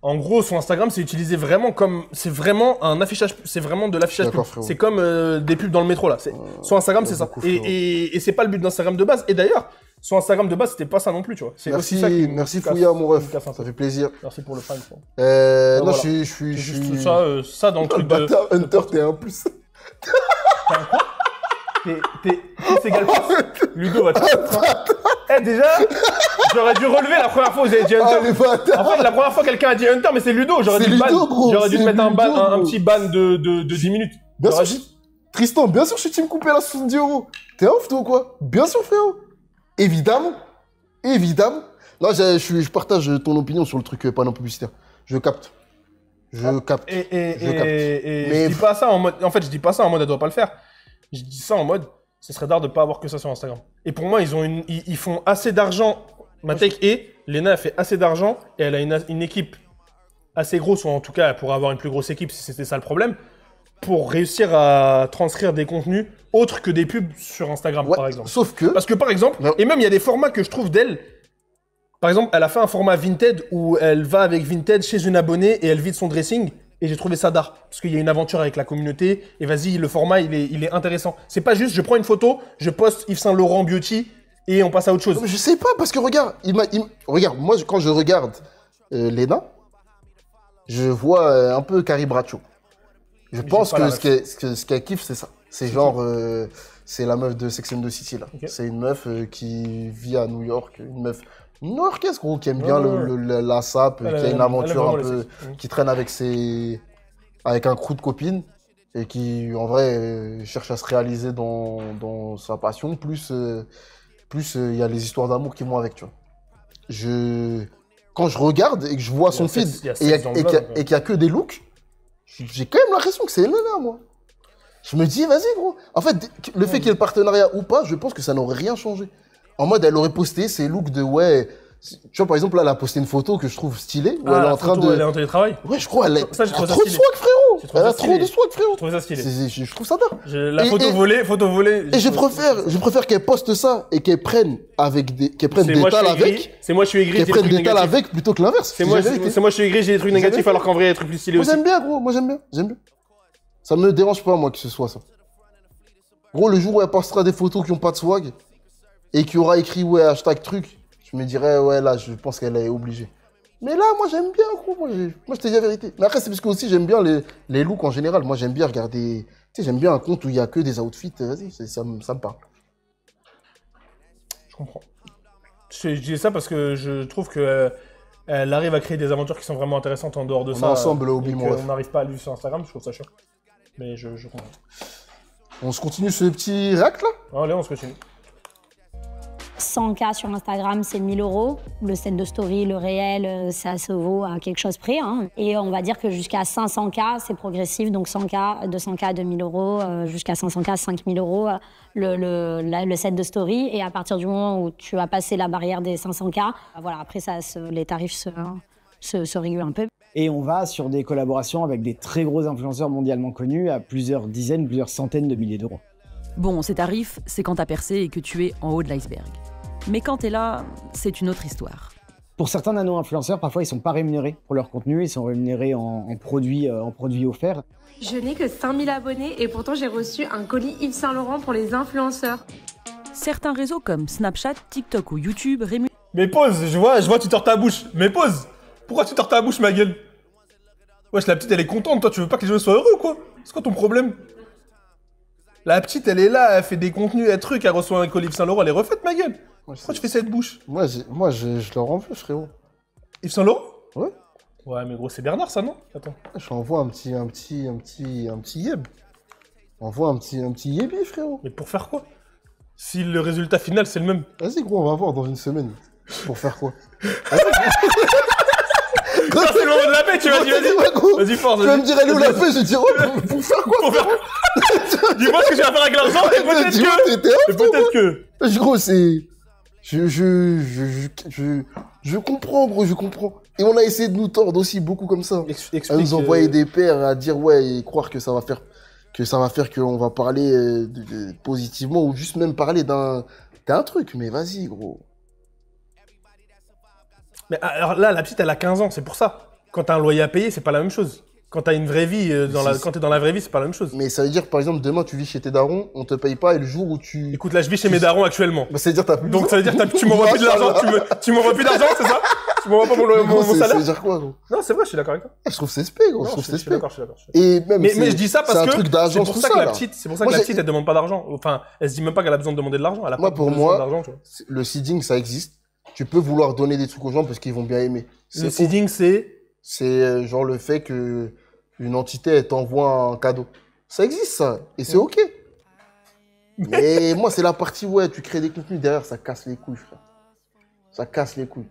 en gros, son Instagram, c'est utilisé vraiment comme... C'est vraiment un affichage... C'est vraiment de l'affichage pub. C'est comme des pubs dans le métro, là. Son Instagram, c'est ça. Et c'est pas le but d'Instagram de base. Et d'ailleurs, Son Instagram de base, c'était pas ça non plus, tu vois. C'est aussi ça qui Merci me casse- Fouilla, mon qui me ref. casse un peu. Ça fait plaisir. Merci pour le fan. quoi. Non, voilà. je C'est juste suis. ça dans le Oh, le truc de... bâtard, Hunter, t'es un plus. T'es égal plus. Ludo va te... Eh, déjà, j'aurais dû relever la première fois où vous avez dit Hunter. Ah, les bâtards. En fait, la première fois quelqu'un a dit Hunter, mais c'est Ludo. J'aurais C'est dû, Ludo, gros, j'aurais dû te c'est mettre un, Ludo, un gros. petit ban de 10 minutes. Bien J'aurais sûr, dit- Tristan, bien sûr, je suis team coupé là, 70 €. T'es un ouf, toi, ou quoi? Bien sûr, frérot. Évidemment. Évidemment. Non, je partage ton opinion sur le truc panneau publicitaire. Je capte. Je capte. Et Je capte. Mais- je dis pas ça en mode... En fait, je dis pas ça en mode elle doit pas le faire. Je dis ça en mode ce serait d'art de pas avoir que ça sur Instagram. Et pour moi, ils font assez d'argent. Ma take est, Lena a fait assez d'argent et elle a une équipe assez grosse, ou en tout cas, elle pourrait avoir une plus grosse équipe si c'était ça le problème, pour réussir à transcrire des contenus autres que des pubs sur Instagram, Ouais, par exemple. sauf que. Parce que par exemple, Non. et même il y a des formats que je trouve d'elle. Par exemple, elle a fait un format Vinted où elle va avec Vinted chez une abonnée et elle vide son dressing. Et j'ai trouvé ça d'art. Parce qu'il y a une aventure avec la communauté. Et vas-y, le format, il est intéressant. C'est pas juste, je prends une photo, je poste Yves Saint Laurent Beauty et on passe à autre chose. Non, mais je sais pas, parce que regarde, regarde, moi, quand je regarde Lena, je vois un peu Carrie Bradshaw. Je Mais pense j'ai pas que la ce qu'elle kiffe, c'est ça. C'est genre, c'est la meuf de Sex and the City, là. Ok. C'est une meuf qui vit à New York, une meuf new-yorkaise, gros, qui aime bien Ouais. la sape, Elle qui a aime une aventure vraiment un les peu, sexes. qui traîne avec un crew de copines, et qui, en vrai, cherche à se réaliser dans sa passion, plus il y a les histoires d'amour qui vont avec, tu vois. Quand je regarde et que je vois son feed il y a et sexe dans le blog, qu'il y a que des looks, j'ai quand même l'impression que c'est Elena, moi. Je me dis, vas-y, gros. En fait, le fait qu'il y ait le partenariat ou pas, je pense que ça n'aurait rien changé. En mode, elle aurait posté ses looks de, ouais... Tu vois, par exemple, là, elle a posté une photo que je trouve stylée, où elle est la en train photo, de... elle est en télétravail. Ouais, je crois, elle a Ça, j'ai trouvé ça trop de stylé. swag, frérot. J'ai trouvé Elle a ça trop stylé. de swag, frérot. Je trouvais ça stylé. Je trouve ça d'art. La Et- photo et- volée. Et je préfère qu'elle poste ça et qu'elle prenne C'est des moi, tales je suis aigri. avec, C'est moi, je suis aigri. qu'elle j'ai des prenne trucs des tales négatifs. avec plutôt que l'inverse. C'est moi, la vérité. je suis aigri, j'ai des trucs C'est la négatifs vérité. alors qu'en vrai, il y a des trucs plus stylés Moi aussi. j'aime bien, gros, moi j'aime bien. Ça me dérange pas, moi, que ce soit ça. Gros, le jour où elle postera des photos qui ont pas de swag et qui aura écrit, ouais, hashtag truc, je me dirais, ouais, là, je pense qu'elle est obligée. Mais là, moi j'aime bien, gros, moi je te dis la vérité. Mais après, c'est parce que aussi j'aime bien les looks en général. Moi j'aime bien regarder, tu sais, j'aime bien un compte où il y a que des outfits, vas-y, ça me parle. Je comprends. Je dis ça parce que je trouve que elle arrive à créer des aventures qui sont vraiment intéressantes en dehors de On ça. est ensemble, et Obi, mon qu'on ref. n'arrive pas à le vivre sur Instagram, je trouve ça chiant. Mais je comprends. On se continue ce petit react là? Allez, on se continue. 100K sur Instagram, c'est 1000 €. Le set de story, le réel, ça se vaut à quelque chose près. Hein. Et on va dire que jusqu'à 500K, c'est progressif. Donc 100K, 200K, 2000 €, jusqu'à 500K, 5000 € le set de story. Et à partir du moment où tu as passé la barrière des 500K, voilà, après, les tarifs se régulent un peu. Et on va sur des collaborations avec des très gros influenceurs mondialement connus à plusieurs dizaines, plusieurs centaines de milliers d'euros. Bon, ces tarifs, c'est quand t'as percé et que tu es en haut de l'iceberg. Mais quand t'es là, c'est une autre histoire. Pour certains nano-influenceurs, parfois ils sont pas rémunérés pour leur contenu, ils sont rémunérés en produits offerts. Je n'ai que 5000 abonnés et pourtant j'ai reçu un colis Yves Saint Laurent pour les influenceurs. Certains réseaux comme Snapchat, TikTok ou YouTube rémunèrent Mais pause, je vois, tu tords ta bouche. Mais pause. Pourquoi tu tords ta bouche, ma gueule? Wesh, la petite, elle est contente. Toi, tu veux pas que les gens soient heureux, quoi? C'est quoi ton problème? La petite, elle est là, elle fait des contenus, elle truc, elle reçoit un colis Yves Saint Laurent, elle est refaite, ma gueule. Pourquoi tu fais cette bouche? Moi, je leur envoie, frérot. Yves Saint Laurent? Ouais. Ouais, mais gros, c'est Bernard, ça, non? Attends. Je t'envoie un petit yeb. Envoie un petit yebi, frérot. Mais pour faire quoi? Si le résultat final, c'est le même. Vas-y, gros, on va voir dans une semaine. Pour faire quoi? Non, c'est le moment de la paix, tu vas dire, vas-y. gros. Vas-y, force, Tu vas me vas-y. dire, elle est où la paix? Je vais dire, ouais, pour faire quoi? Pour faire quoi? Dis-moi ce que tu vas faire avec l'argent, et peut-être Dis-moi, que... t'es ouf, Et peut-être que... Gros, c'est... Je comprends, gros, je comprends. Et on a essayé de nous tordre aussi beaucoup comme ça. À nous envoyer des paires, à dire ouais, et croire que ça va faire qu'on va parler positivement ou juste même parler d'un truc. Mais vas-y, gros. Mais alors là, la petite, elle a 15 ans, c'est pour ça. Quand t'as un loyer à payer, c'est pas la même chose. Quand t'as une vraie vie, quand t'es dans la vraie vie, c'est pas la même chose. Mais ça veut dire, par exemple, demain, tu vis chez tes darons, on te paye pas, et le jour où tu... Écoute, là, je vis chez mes darons actuellement. Bah, ça veut dire t'as plus Donc ça veut dire que tu m'envoies plus de l'argent, tu m'envoies plus d'argent, c'est ça? Tu m'envoies pas mon Ça salaire? veut dire quoi, gros? Non, c'est vrai, je suis d'accord avec toi. Je trouve que c'est spé, gros. Non, Je trouve que c'est je suis spé. d'accord, je suis d'accord. Et même, Mais c'est- je dis ça c'est parce un que truc c'est d'agence, pour tout ça que ça, la là. petite, c'est pour ça Moi, que la j'ai- petite, elle demande pas d'argent. Enfin, elle se dit même pas qu'elle a besoin de demander de l'argent. Elle a Moi, pas pour besoin moi, d'argent, tu vois. le seeding, ça existe. Tu peux vouloir donner des trucs aux gens parce qu'ils vont bien aimer. Le seeding, C'est genre le fait que une entité, elle t'envoie un cadeau. Ça existe, ça. Et c'est OK. Mais moi, c'est la partie, ouais, tu crées des contenus derrière, ça casse les couilles, frère. Ça casse les couilles.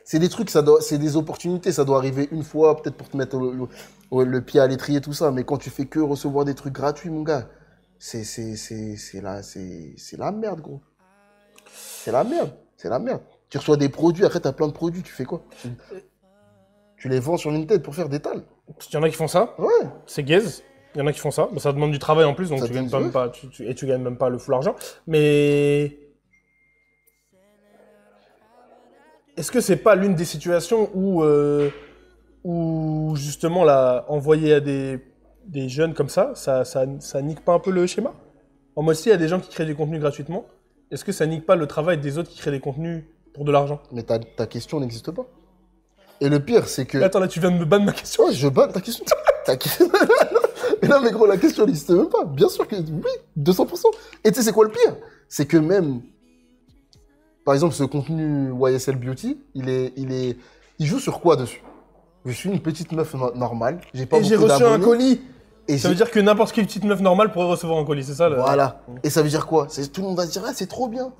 C'est des trucs, c'est des opportunités, ça doit arriver une fois, peut-être pour te mettre le pied à l'étrier, tout ça. Mais quand tu fais que recevoir des trucs gratuits, mon gars, c'est la merde, gros. C'est la merde. C'est la merde. Tu reçois des produits, après, t'as plein de produits, tu fais quoi? Tu les vends sur Vinted pour faire des tales. Il y en a qui font ça, Ouais. c'est gaze. Il y en a qui font ça, mais ça demande du travail en plus, donc Ça tu gagnes demande- même pas, et tu gagnes même pas le full argent. Mais est-ce que c'est pas l'une des situations où justement là, envoyer à des jeunes comme ça nique pas un peu le schéma? En mode, s'il y a des gens qui créent du contenu gratuitement, est-ce que ça nique pas le travail des autres qui créent des contenus pour de l'argent? Mais ta question n'existe pas. Et le pire, c'est que... Attends, là, tu viens de me ban ma question. Ouais, je bats ta question. Mais non, mais gros, la question n'existe même pas. Bien sûr que oui, 200%. Et tu sais, c'est quoi le pire? C'est que même, par exemple, ce contenu YSL Beauty, il joue sur quoi dessus? Je suis une petite meuf normale. J'ai pas Et j'ai beaucoup reçu un d'abonnés. colis. Et Ça veut dire que n'importe quelle petite meuf normale pourrait recevoir un colis, c'est ça le... Voilà. Et ça veut dire quoi? Tout le monde va se dire, ah, c'est trop bien.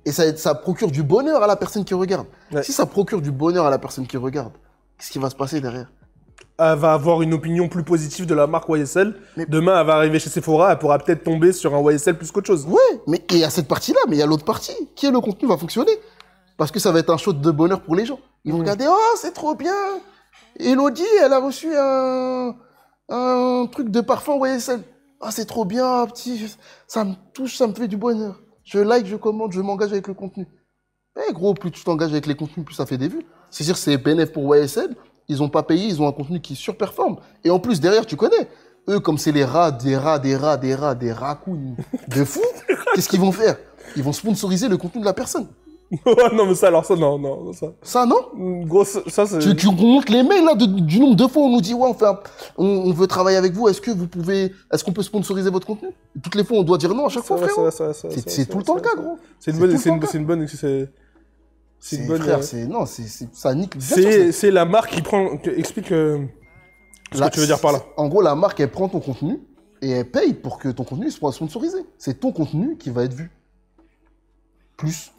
Et ça procure du bonheur à la personne qui regarde. Ouais. Si ça procure du bonheur à la personne qui regarde, qu'est-ce qui va se passer derrière? Elle va avoir une opinion plus positive de la marque YSL. Mais- Demain, elle va arriver chez Sephora, elle pourra peut-être tomber sur un YSL plus qu'autre chose. Ouais, mais il y a cette partie-là, mais il y a l'autre partie. Qui est le contenu va fonctionner. Parce que ça va être un shot de bonheur pour les gens. Ils vont regarder, oh, c'est trop bien. Elodie, elle a reçu un truc de parfum YSL. Ah, c'est trop bien, petit. Ça me touche, ça me fait du bonheur. Je like, je commande, je m'engage avec le contenu. Eh gros, plus tu t'engages avec les contenus, plus ça fait des vues. C'est-à-dire que c'est bénéf pour YSL. Ils ont pas payé, ils ont un contenu qui surperforme. Et en plus, derrière, tu connais. Eux, comme c'est des raccoons de fou, qu'est-ce qu'ils vont faire? Ils vont sponsoriser le contenu de la personne. Non, mais ça, alors ça, non, ça. Ça, non? Gros, ça, c'est... Tu montes les mails là, du nombre de fois où on nous dit, ouais, on veut travailler avec vous, est-ce qu'on peut sponsoriser votre contenu? Et toutes les fois, on doit dire non à chaque fois, frérot. C'est tout le temps le cas, gros. C'est une C'est tout bonne... le C'est une temps le cas. bonne... C'est une bonne... Frère, ça nique. bien sûr, C'est la marque qui prend... Explique ce que tu veux dire par là. En gros, la marque, elle prend ton contenu et elle paye pour que ton contenu soit sponsorisé. C'est ton contenu qui va être vu. Plus.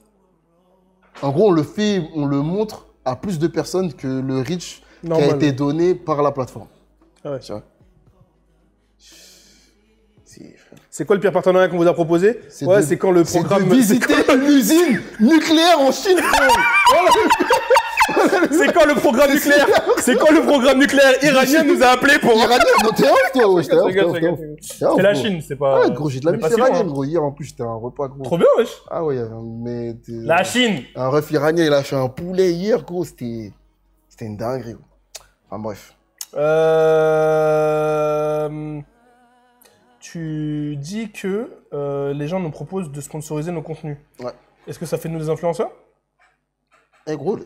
En gros, on le montre à plus de personnes que le reach qui a Normal. été donné par la plateforme. Ah ouais. Tu vois. C'est quoi le pire partenariat qu'on vous a proposé? Ouais, c'est quand le programme... de visiter l'usine nucléaire en Chine, frérot. C'est quand le programme nucléaire? C'est quand le programme nucléaire iranien nous a appelé pour... Iranien, non, t'es ouf, toi, ouais, C'est la Chine, c'est pas... Ah, gros, j'ai de la c'est vie pas si iranienne, loin, hein. gros. Hier, en plus, j'étais à un repas, gros. Trop bien, wesh. Ah ouais, mais... La Chine. Un ref iranien, il a fait un poulet hier, gros. C'était une dinguerie, gros. Enfin, bref. Tu dis que les gens nous proposent de sponsoriser nos contenus. Ouais. Est-ce que ça fait de nous des influenceurs? Eh, gros,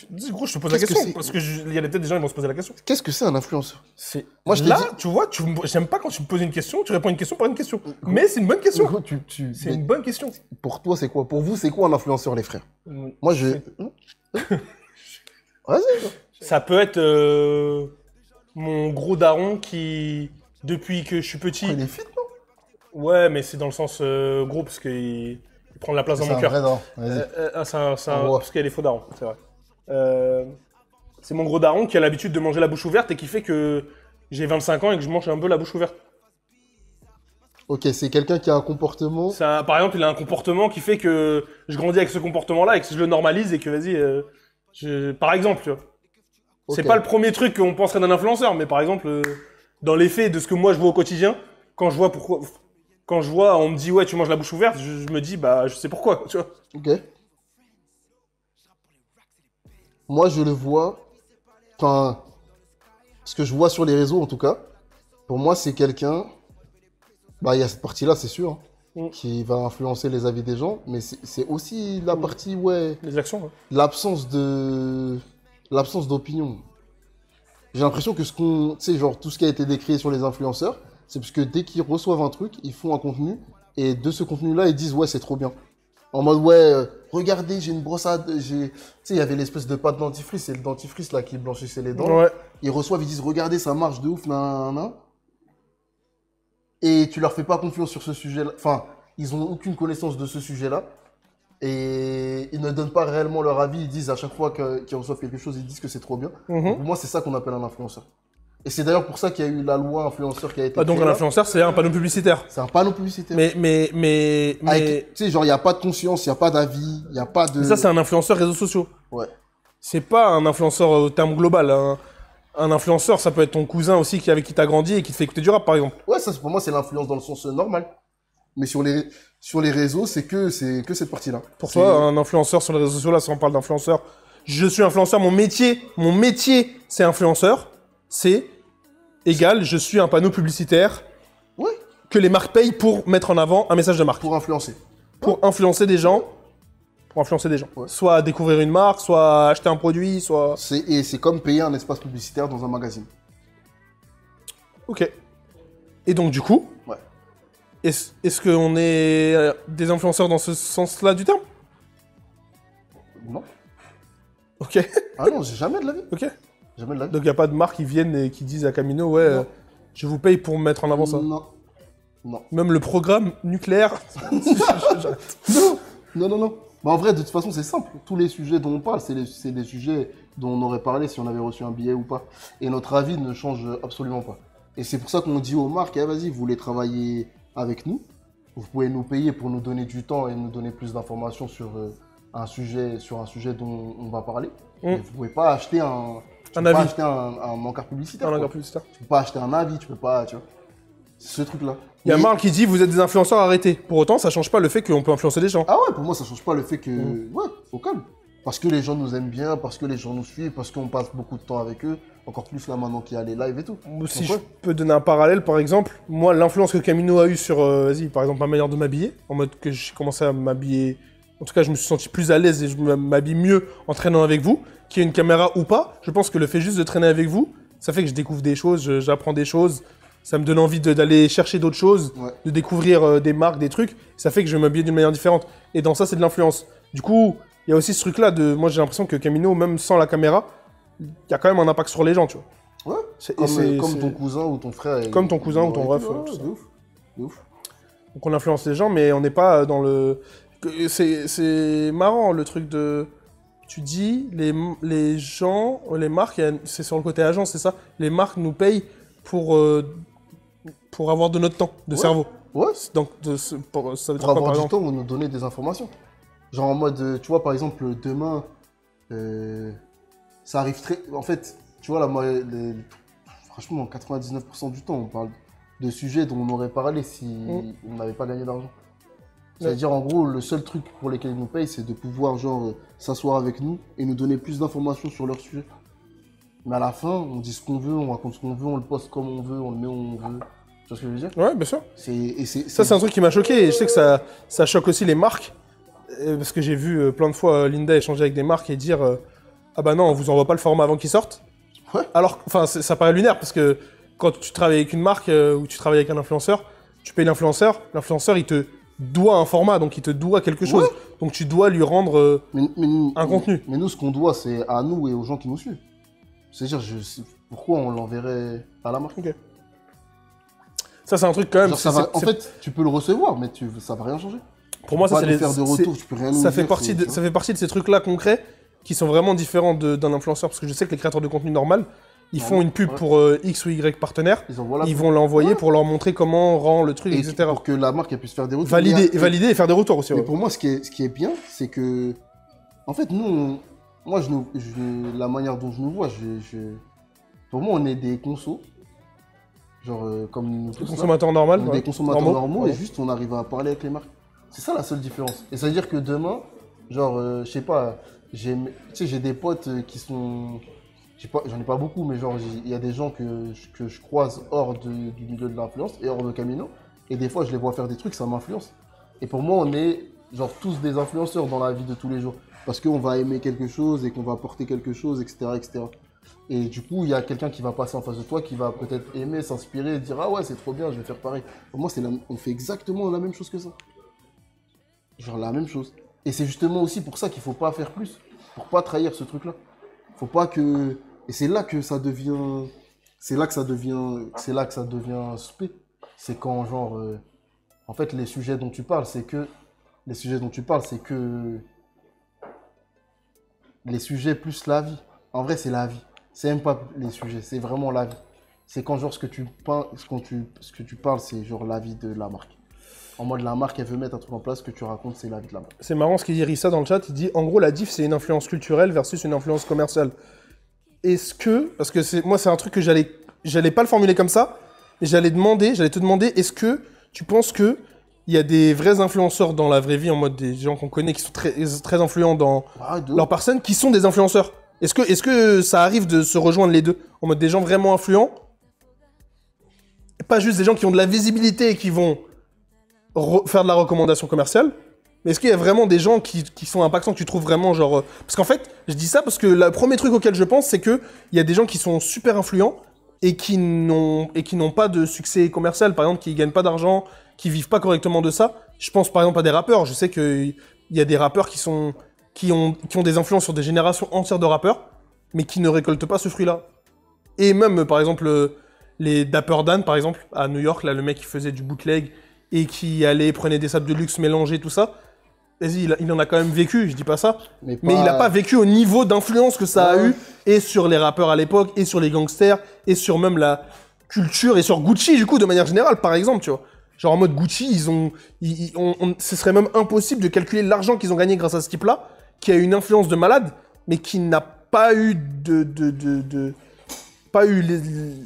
Dis, gros, je te pose la Qu'est-ce que question, c'est parce que il y a peut-être des gens qui vont se poser la question. qu'est-ce que c'est un influenceur? Moi, je te là, dis- tu vois, j'aime pas quand tu me poses une question, tu réponds à une question par une question. Mais c'est une bonne question. Gros, C'est mais une bonne question. Pour toi, c'est quoi? Pour vous, c'est quoi un influenceur, les frères? Moi, Vas-y, gros. Ça peut être mon gros daron qui, depuis que je suis petit... Il est fit, non? Ouais, mais c'est dans le sens gros, parce qu'il prend de la place dans C'est mon un cœur. vrai daron. Vas-y. Parce qu'il y a des faux darons, c'est vrai. C'est mon gros daron qui a l'habitude de manger la bouche ouverte et qui fait que j'ai 25 ans et que je mange un peu la bouche ouverte. Ok, c'est quelqu'un qui a un comportement... Par exemple, il a un comportement qui fait que je grandis avec ce comportement-là et que je le normalise et que, vas-y, par exemple, tu vois. C'est Ok. pas le premier truc qu'on penserait d'un influenceur, mais par exemple, dans les faits de ce que moi je vois au quotidien, quand je vois, on me dit, ouais, tu manges la bouche ouverte, je me dis, bah, je sais pourquoi, tu vois. Ok. Moi, je le vois... Enfin... ce que je vois sur les réseaux, en tout cas, pour moi, c'est quelqu'un... Bah, il y a cette partie-là, c'est sûr, hein, qui va influencer les avis des gens, mais c'est aussi la partie, ouais... Les actions, ouais. L'absence d'opinion. J'ai l'impression que tu sais, genre, tout ce qui a été décrit sur les influenceurs, c'est parce que dès qu'ils reçoivent un truc, ils font un contenu, et de ce contenu-là, ils disent, ouais, c'est trop bien. En mode, ouais, regardez, j'ai une brosse à... Tu sais, il y avait l'espèce de pâte dentifrice, c'est le dentifrice, là, qui blanchissait les dents. Ouais. Ils reçoivent, ils disent, regardez, ça marche de ouf, nan. Et tu leur fais pas confiance sur ce sujet-là. Enfin, ils ont aucune connaissance de ce sujet-là. Et ils ne donnent pas réellement leur avis. Ils disent à chaque fois qu'ils reçoivent quelque chose, ils disent que c'est trop bien. Pour moi, c'est ça qu'on appelle un influenceur. Et c'est d'ailleurs pour ça qu'il y a eu la loi influenceur qui a été Donc créée un là. influenceur, c'est un panneau publicitaire. C'est un panneau publicitaire. Mais Tu sais, genre, il n'y a pas de conscience, il n'y a pas d'avis, il n'y a pas de... ça, c'est un influenceur réseaux sociaux. Ouais. C'est pas un influenceur au terme global. Un influenceur, ça peut être ton cousin aussi avec qui t'as grandi et qui te fait écouter du rap, par exemple. Ouais, ça, pour moi, c'est l'influence dans le sens normal. Mais sur les réseaux, c'est que cette partie-là. Pour toi, un influenceur sur les réseaux sociaux, là, si on parle d'influenceur, je suis influenceur, mon métier, c'est influenceur, c'est égal, je suis un panneau publicitaire Ouais. que les marques payent pour mettre en avant un message de marque. Pour influencer. Pour influencer des gens. Ouais. Soit à découvrir une marque, soit à acheter un produit, soit... Et c'est comme payer un espace publicitaire dans un magazine. Ok. Et donc, du coup, Ouais. est-ce qu'on est des influenceurs dans ce sens-là du terme? Non. Ok. Ah non, jamais de la vie. Ok. Jamais de la vie. Donc, il n'y a pas de marques qui viennent et qui disent à Camino, ouais, Non. je vous paye pour mettre en avant ça. Non. Non. Même le programme nucléaire. Non. Bah, en vrai, de toute façon, c'est simple. Tous les sujets dont on parle, c'est des sujets dont on aurait parlé si on avait reçu un billet ou pas. Et notre avis ne change absolument pas. Et c'est pour ça qu'on dit aux marques, vas-y, vous voulez travailler avec nous, vous pouvez nous payer pour nous donner du temps et nous donner plus d'informations sur un sujet dont on va parler. Mais vous pouvez pas acheter un encart publicitaire. Un quoi. encart publicitaire. Tu peux pas acheter un avis, tu peux pas, tu vois. C'est ce truc-là. Il y a Mais- Marc qui dit, vous êtes des influenceurs, arrêtez. Pour autant, ça change pas le fait qu'on peut influencer des gens. Ah ouais, pour moi, ça change pas le fait que... Ouais, au calme. Parce que les gens nous aiment bien, parce que les gens nous suivent, parce qu'on passe beaucoup de temps avec eux. Encore plus là maintenant qu'il y a les lives et tout. Si Donc, je ouais. peux donner un parallèle, par exemple, moi, l'influence que Camino a eue sur, vas-y, par exemple, ma manière de m'habiller, en mode que j'ai commencé à m'habiller... En tout cas, je me suis senti plus à l'aise et je m'habille mieux en traînant avec vous, qu'il y ait une caméra ou pas. Je pense que le fait juste de traîner avec vous, ça fait que je découvre des choses, j'apprends des choses, ça me donne envie d'aller chercher d'autres choses, Ouais. de découvrir des marques, des trucs. Ça fait que je vais m'habiller d'une manière différente. Et dans ça, c'est de l'influence. Du coup, il y a aussi ce truc-là de... Moi, j'ai l'impression que Camino, même sans la caméra, il y a quand même un impact sur les gens, tu vois. Ouais, C'est- et comme c'est- ton cousin ou ton frère. Comme ton cousin ou ton Ouais, ref, ouais, tout ça. de ouf. De ouf. Donc on influence les gens, mais on n'est pas dans le... C'est marrant, le truc de... Tu dis, les gens, les marques, c'est sur le côté agence, c'est ça? Les marques nous payent pour avoir de notre temps, de Ouais. cerveau. Ouais, Donc, ça veut dire pour quoi, par avoir du exemple? temps ou nous donner des informations. Genre en mode, tu vois, par exemple, demain, ça arrive très... En fait, tu vois, franchement, 99% du temps, on parle de sujets dont on aurait parlé si on n'avait pas gagné d'argent. C'est-à-dire, en gros, le seul truc pour lequel ils nous payent, c'est de pouvoir, genre, s'asseoir avec nous et nous donner plus d'informations sur leur sujet. Mais à la fin, on dit ce qu'on veut, on raconte ce qu'on veut, on le poste comme on veut, on le met où on veut. Tu vois ce que je veux dire? Ouais, bien sûr. Ça, C'est un truc qui m'a choqué, et je sais que ça choque aussi les marques, parce que j'ai vu plein de fois Linda échanger avec des marques et dire ah bah non, on vous envoie pas le format avant qu'il sorte. Ouais. Alors, enfin, ça paraît lunaire, parce que quand tu travailles avec une marque ou tu travailles avec un influenceur, tu payes l'influenceur, il te doit un format, donc il te doit quelque chose. Ouais. Donc tu dois lui rendre un contenu. Mais nous, ce qu'on doit, c'est à nous et aux gens qui nous suivent. C'est-à-dire, pourquoi on l'enverrait à la marque? Ok. Ça, c'est un truc quand même. Genre, en fait, tu peux le recevoir, mais ça va rien changer. Pour moi, Tu peux ça, pas c'est nous faire de retour, tu peux rien nous ça dire, fait partie tu vois. ça fait partie de ces trucs-là concrets qui sont vraiment différents d'un influenceur, parce que je sais que les créateurs de contenu normal, ils font une pub ouais. pour X ou Y partenaire, Ils envoient la ils pub. vont l'envoyer Ouais. pour leur montrer comment rend le truc, Et etc. pour que la marque elle puisse faire des retours. Valider et faire des retours aussi. Mais Ouais. pour moi, ce qui est bien, c'est que, en fait, nous, moi, la manière dont je nous vois, pour moi, on est des consos. Genre, comme nous tous. Le là. consommateur normal. On est ouais. des consommateurs normaux et Ouais. juste on arrive à parler avec les marques. C'est ça la seule différence. Et ça veut dire que demain, genre, je sais pas, j'ai des potes qui sont J'en ai pas beaucoup, mais genre, il y a des gens que je croise hors du milieu de l'influence et hors de Camino. Et des fois, je les vois faire des trucs, ça m'influence. Et pour moi, on est genre tous des influenceurs dans la vie de tous les jours. Parce qu'on va aimer quelque chose et qu'on va porter quelque chose, etc., etc. Et du coup, il y a quelqu'un qui va passer en face de toi, qui va peut-être aimer, s'inspirer et dire « Ah ouais, c'est trop bien, je vais faire pareil ». Pour moi, on fait exactement la même chose que ça. Genre la même chose. Et c'est justement aussi pour ça qu'il faut pas faire plus. Pour pas trahir ce truc-là. Faut pas que... Et c'est là que ça devient... C'est là que ça devient spé. C'est quand, genre... En fait, les sujets dont tu parles, c'est que... Les sujets plus la vie. En vrai, c'est la vie. C'est même pas les sujets, c'est vraiment la vie. C'est quand, genre, ce que tu parles, c'est genre la vie de la marque. En mode, la marque, elle veut mettre un truc en place, ce que tu racontes, c'est la vie de la marque. C'est marrant ce qu'il dit Rissa dans le chat, il dit en gros la diff c'est une influence culturelle versus une influence commerciale. Est-ce que, parce que moi c'est un truc que j'allais pas le formuler comme ça, mais j'allais te demander, est-ce que tu penses que il y a des vrais influenceurs dans la vraie vie, en mode des gens qu'on connaît qui sont très, très influents dans leur personne, qui sont des influenceurs? Est-ce que ça arrive de se rejoindre les deux? En mode des gens vraiment influents, pas juste des gens qui ont de la visibilité et qui vont faire de la recommandation commerciale, mais est-ce qu'il y a vraiment des gens qui sont impactants, que tu trouves vraiment genre... Parce qu'en fait, je dis ça parce que le premier truc auquel je pense, c'est qu'il y a des gens qui sont super influents et qui n'ont pas de succès commercial, par exemple, qui gagnent pas d'argent, qui vivent pas correctement de ça. Je pense par exemple à des rappeurs. Je sais qu'il y a des rappeurs qui ont des influences sur des générations entières de rappeurs, mais qui ne récoltent pas ce fruit-là. Et même, par exemple, les Dapper Dan, par exemple, à New York, là, le mec qui faisait du bootleg et qui prenait des sables de luxe mélangés, tout ça. Vas-y, il en a quand même vécu, je dis pas ça. Mais il n'a pas vécu au niveau d'influence que ça a eu, et sur les rappeurs à l'époque, et sur les gangsters, et sur même la culture, et sur Gucci, du coup, de manière générale, par exemple, tu vois. Genre en mode Gucci, ce serait même impossible de calculer l'argent qu'ils ont gagné grâce à ce type-là, qui a une influence de malade, mais qui n'a pas eu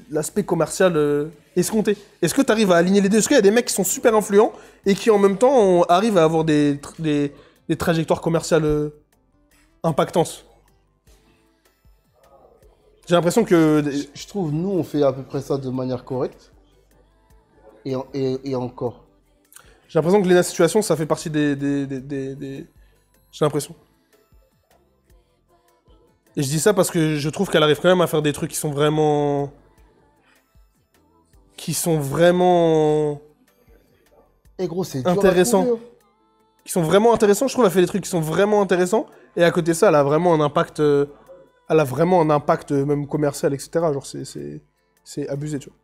l'aspect commercial escompté. Est-ce que tu arrives à aligner les deux? Est-ce qu'il y a des mecs qui sont super influents et qui en même temps arrivent à avoir des trajectoires commerciales impactantes? J'ai l'impression que... Je trouve, nous, on fait à peu près ça de manière correcte. Et encore. J'ai l'impression que Lena Situation, ça fait partie des... J'ai l'impression. Et je dis ça parce que je trouve qu'elle arrive quand même à faire des trucs qui sont vraiment... Eh gros, c'est dur à intéressants. trouver, hein. Qui sont vraiment intéressants. Je trouve qu'elle fait des trucs qui sont vraiment intéressants. Et à côté de ça, elle a vraiment un impact... même commercial, etc. Genre, c'est abusé, tu vois.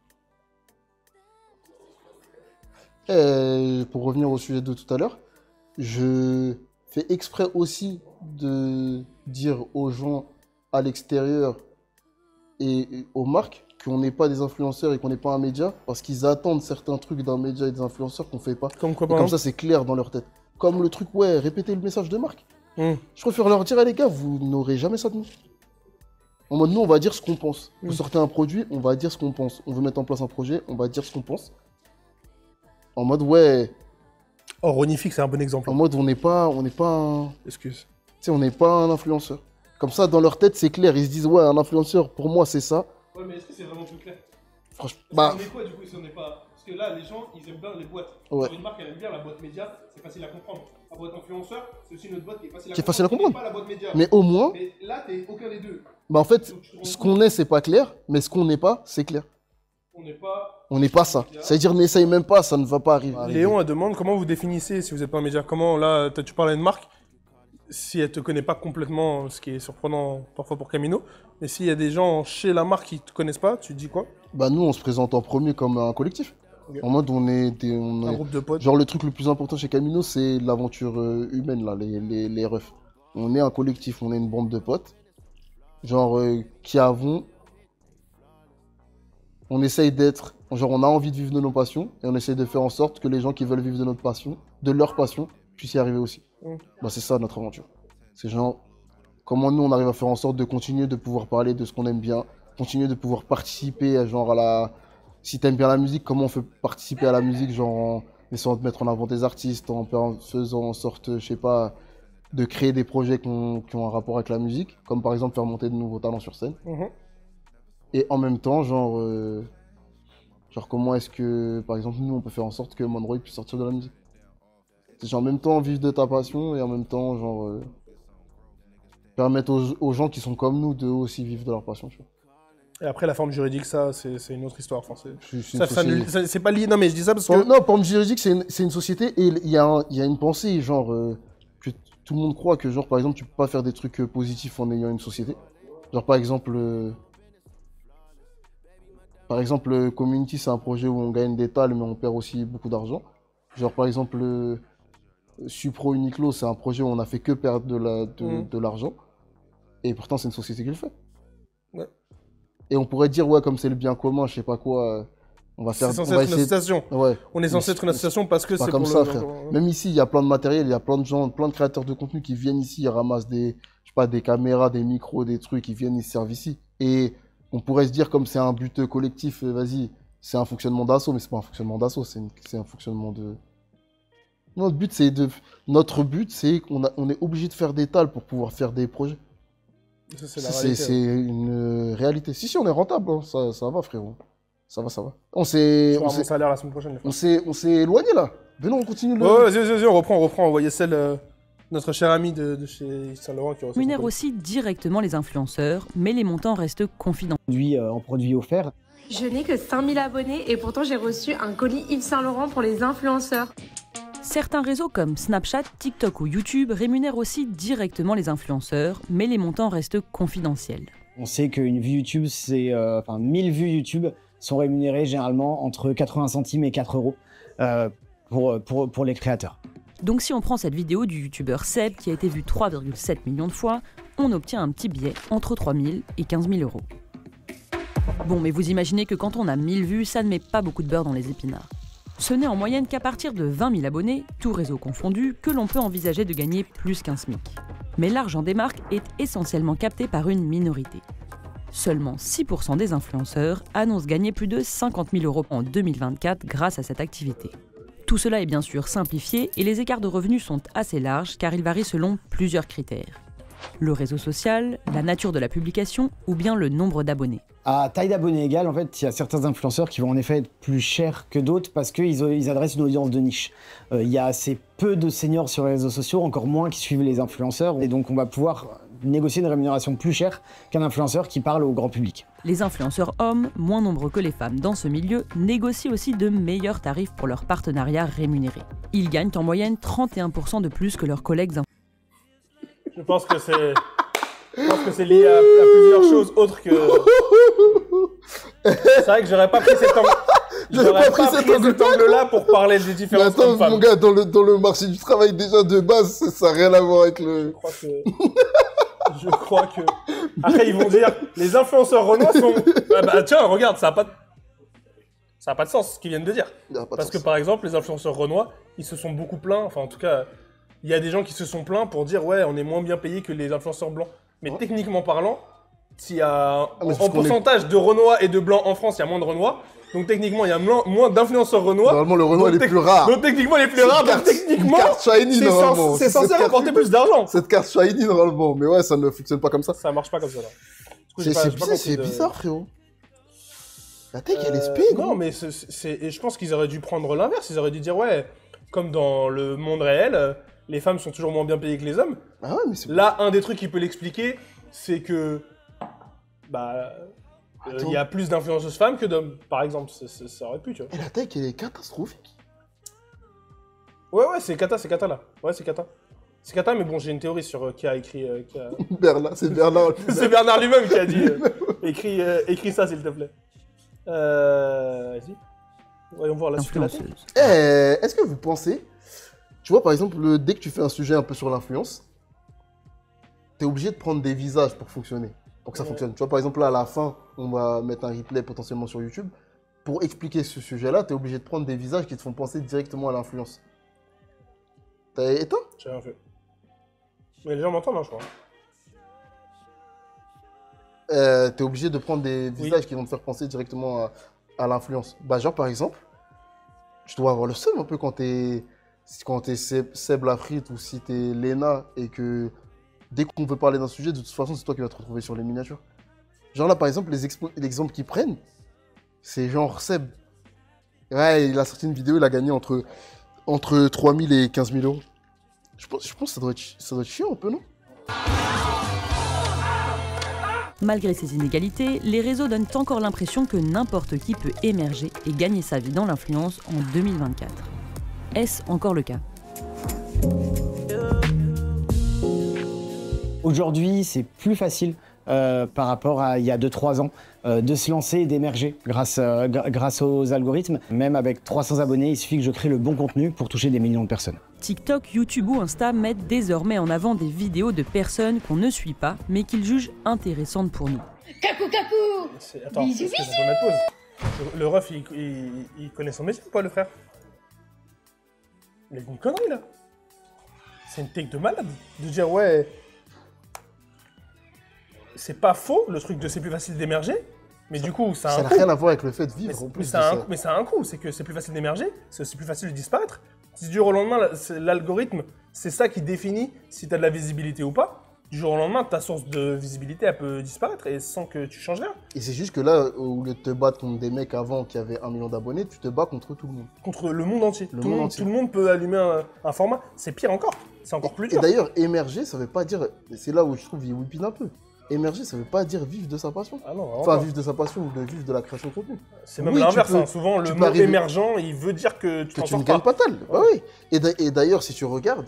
Et pour revenir au sujet de tout à l'heure, je fais exprès aussi de dire aux gens à l'extérieur et aux marques qu'on n'est pas des influenceurs et qu'on n'est pas un média, parce qu'ils attendent certains trucs d'un média et des influenceurs qu'on fait pas. Comme quoi, Et comme ça, c'est clair dans leur tête. Comme le truc, ouais, répéter le message de marque. Je préfère leur dire, les gars, vous n'aurez jamais ça de nous. En mode, nous, on va dire ce qu'on pense. Vous sortez un produit, on va dire ce qu'on pense. On veut mettre en place un projet, on va dire ce qu'on pense. En mode, ouais... Oh, Ronifix, c'est un bon exemple. En mode, on n'est pas un... Excuse. Tu sais, on n'est pas un influenceur. Comme ça, dans leur tête, c'est clair. Ils se disent, ouais, un influenceur, pour moi, c'est ça. Ouais, mais est-ce que c'est vraiment plus clair? Franchement, On est quoi, du coup, si on n'est pas... Parce que là, les gens, ils aiment bien les boîtes. Ouais. Sur une marque, elle aime bien la boîte média, c'est facile à comprendre. La boîte influenceur, c'est aussi une autre boîte qui est facile à comprendre. Pas la boîte média. Mais au moins... Mais là, t'es aucun des deux. Bah en fait, ce qu'on est, c'est pas clair. Mais ce qu'on n'est pas, c'est clair. On n'est pas ça. C'est-à-dire, n'essaye même pas, ça ne va pas arriver. Léon, elle demande comment vous définissez si vous n'êtes pas un média. Comment, là, tu parles à une marque, si elle te connaît pas complètement, ce qui est surprenant parfois pour Camino, mais s'il y a des gens chez la marque qui te connaissent pas, tu dis quoi? Bah nous, on se présente en premier comme un collectif. Okay. En mode, on est un groupe de potes. Genre, le truc le plus important chez Camino, c'est l'aventure humaine, là, les refs. On est un collectif, on est une bande de potes. Genre, qui avons... On essaye d'être... Genre, on a envie de vivre de nos passions et on essaye de faire en sorte que les gens qui veulent vivre de notre passion, de leur passion, puissent y arriver aussi. Bah, c'est ça, notre aventure. C'est genre... Comment nous, on arrive à faire en sorte de continuer de pouvoir parler de ce qu'on aime bien, continuer de pouvoir participer, genre, à la... Si t'aimes bien la musique, comment on fait participer à la musique, genre, en essayant de mettre en avant des artistes, en faisant en sorte, je sais pas... de créer des projets qui ont un rapport avec la musique, comme par exemple faire monter de nouveaux talents sur scène. Et en même temps, genre comment est-ce que, par exemple, nous, on peut faire en sorte que Monroe puisse sortir de la musique. C'est genre en même temps vivre de ta passion et en même temps, genre, permettre aux gens qui sont comme nous de aussi vivre de leur passion, tu vois. Et après, la forme juridique, ça, c'est une autre histoire. Enfin, c'est pas lié. Non, mais je dis ça parce que. Non, forme juridique, c'est une société et il y a une pensée, genre, que tout le monde croit que, genre, par exemple, tu peux pas faire des trucs positifs en ayant une société. Genre, par exemple, Community, c'est un projet où on gagne des tales, mais on perd aussi beaucoup d'argent. Genre, par exemple, Supro Uniqlo, c'est un projet où on a fait que perdre de l'argent. Et pourtant, c'est une société qui le fait. Ouais. Et on pourrait dire, ouais, comme c'est le bien commun, je sais pas quoi, on va faire... C'est censé être une association. Ouais. On est censé être une association parce que c'est comme pour ça, le... frère. Même ici, il y a plein de matériel, il y a plein de gens, plein de créateurs de contenu qui viennent ici, ils ramassent des caméras, des micros, des trucs, ils viennent, ils se servent ici. Et on pourrait se dire, comme c'est un but collectif, vas-y, c'est un fonctionnement d'assaut, mais c'est pas un fonctionnement d'assaut, c'est un fonctionnement de... Notre but, c'est qu'on est obligé de faire des tales pour pouvoir faire des projets. C'est une réalité. Si, on est rentable, hein. Ça va, frérot. Ça va. On s'est mon salaire la semaine prochaine. On s'est éloigné, là. Venons, on continue. Vas-y, on reprend. On voyait notre cher ami de chez Saint-Laurent qui rémunère aussi directement les influenceurs, mais les montants restent confidentiels. En produits offerts. Je n'ai que 5000 abonnés et pourtant j'ai reçu un colis Yves Saint-Laurent pour les influenceurs. Certains réseaux comme Snapchat, TikTok ou YouTube rémunèrent aussi directement les influenceurs, mais les montants restent confidentiels. On sait qu'une vue YouTube, 1000 vues YouTube sont rémunérées généralement entre 80 centimes et 4 euros pour les créateurs. Donc si on prend cette vidéo du youtubeur Seb qui a été vue 3,7 millions de fois, on obtient un petit billet entre 3 000 et 15 000 euros. Bon, mais vous imaginez que quand on a 1000 vues, ça ne met pas beaucoup de beurre dans les épinards. Ce n'est en moyenne qu'à partir de 20 000 abonnés, tout réseau confondu, que l'on peut envisager de gagner plus qu'un SMIC. Mais l'argent des marques est essentiellement capté par une minorité. Seulement 6% des influenceurs annoncent gagner plus de 50 000 euros en 2024 grâce à cette activité. Tout cela est bien sûr simplifié et les écarts de revenus sont assez larges car ils varient selon plusieurs critères. Le réseau social, la nature de la publication ou bien le nombre d'abonnés. À taille d'abonnés égale, en fait, il y a certains influenceurs qui vont en effet être plus chers que d'autres parce qu'ils adressent une audience de niche. Il y a assez peu de seniors sur les réseaux sociaux, encore moins qui suivent les influenceurs, et donc on va pouvoir négocier une rémunération plus chère qu'un influenceur qui parle au grand public. Les influenceurs hommes, moins nombreux que les femmes dans ce milieu, négocient aussi de meilleurs tarifs pour leurs partenariats rémunérés. Ils gagnent en moyenne 31% de plus que leurs collègues. Je pense que c'est lié à plusieurs choses autres que... C'est vrai que j'aurais pas pris cet angle-là pour parler des différences femmes. Attends, mon gars, dans le marché du travail, déjà, de base, ça n'a rien à voir avec le... Je crois que... Après, ils vont dire, les influenceurs Renoir sont... tiens, regarde, ça a pas de sens, ce qu'ils viennent de dire. Parce que, par exemple, les influenceurs Renoir, ils se sont beaucoup plaints, enfin, en tout cas... Il y a des gens qui se sont plaints pour dire ouais, on est moins bien payé que les influenceurs blancs. Mais techniquement parlant, s'il y a en pourcentage de Renois et de blancs en France, il y a moins de Renois. Donc techniquement, il y a moins d'influenceurs Renois. Normalement, le Renois est plus rare. Donc techniquement, il est plus rare. Donc techniquement, c'est censé rapporter plus d'argent. Cette carte shiny normalement, mais ouais, ça ne fonctionne pas comme ça. Ça marche pas comme ça là. C'est bizarre, frérot. La tech, elle est spé, non, mais je pense qu'ils auraient dû prendre l'inverse. Ils auraient dû dire ouais, comme dans le monde réel. Les femmes sont toujours moins bien payées que les hommes. Ah ouais, mais c'est... Là, un des trucs qui peut l'expliquer, c'est que... il y a plus d'influenceuses femmes que d'hommes, par exemple. Ça aurait pu, tu vois. Et la tech, elle est catastrophique. Ouais, c'est Kata, là. Ouais, c'est Kata. C'est Kata, mais bon, j'ai une théorie sur qui a écrit... C'est Bernard. C'est Bernard lui-même qui a dit... écris ça, s'il te plaît. Vas-y. Voyons voir la suite de la tech. Est-ce que vous pensez... Tu vois, par exemple, dès que tu fais un sujet un peu sur l'influence, t'es obligé de prendre des visages pour fonctionner, pour que ça fonctionne. Tu vois, par exemple, là, à la fin, on va mettre un replay potentiellement sur YouTube. Pour expliquer ce sujet-là, t'es obligé de prendre des visages qui te font penser directement à l'influence. T'as éteint? J'ai rien fait. Mais les gens m'entendent, hein, je crois. T'es obligé de prendre des visages qui vont te faire penser directement à l'influence. Bah, genre, par exemple, tu dois avoir le seum un peu quand t'es quand t'es Seb Lafrite ou si t'es Lena et que dès qu'on veut parler d'un sujet, de toute façon, c'est toi qui vas te retrouver sur les miniatures. Genre là, par exemple, l'exemple qu'ils prennent, c'est genre Seb. Ouais, il a sorti une vidéo, il a gagné entre 3 000 et 15 000 euros. Je pense que ça doit être chiant un peu, non? Malgré ces inégalités, les réseaux donnent encore l'impression que n'importe qui peut émerger et gagner sa vie dans l'influence en 2024. Est-ce encore le cas? Aujourd'hui, c'est plus facile par rapport à il y a 2-3 ans de se lancer et d'émerger grâce aux algorithmes. Même avec 300 abonnés, il suffit que je crée le bon contenu pour toucher des millions de personnes. TikTok, YouTube ou Insta mettent désormais en avant des vidéos de personnes qu'on ne suit pas, mais qu'ils jugent intéressantes pour nous. Coucou, coucou. Attends, est-ce que je peux mettre pause? Le ref, il connaît son métier ou pas, le frère? Il a une connerie, là. C'est une take de malade. De dire, ouais... C'est pas faux, le truc de c'est plus facile d'émerger, mais du coup, ça a un n'a coût. rien à voir avec le fait de vivre, en plus. Mais ça a un coût, c'est que c'est plus facile d'émerger, c'est aussi plus facile de disparaître. Si du jour au lendemain, l'algorithme, c'est ça qui définit si tu as de la visibilité ou pas, du jour au lendemain, ta source de visibilité, elle peut disparaître et sans que tu changes rien. Et c'est juste que là, au lieu de te battre contre des mecs avant qui avaient 1 million d'abonnés, tu te bats contre tout le monde. Contre le monde entier. Tout le monde peut allumer un format. C'est pire encore. C'est encore plus dur. Et d'ailleurs, émerger, ça veut pas dire... C'est là où je trouve qu'il whippine un peu. Émerger, ça veut pas dire vivre de sa passion. Ah non, enfin, vivre de sa passion ou de vivre de la création de contenu. C'est même l'inverse. Souvent, le mot émergent, il veut dire que tu t'en sors pas. Ne gagnes pas tal. Ouais. Oui. Et d'ailleurs, si tu regardes,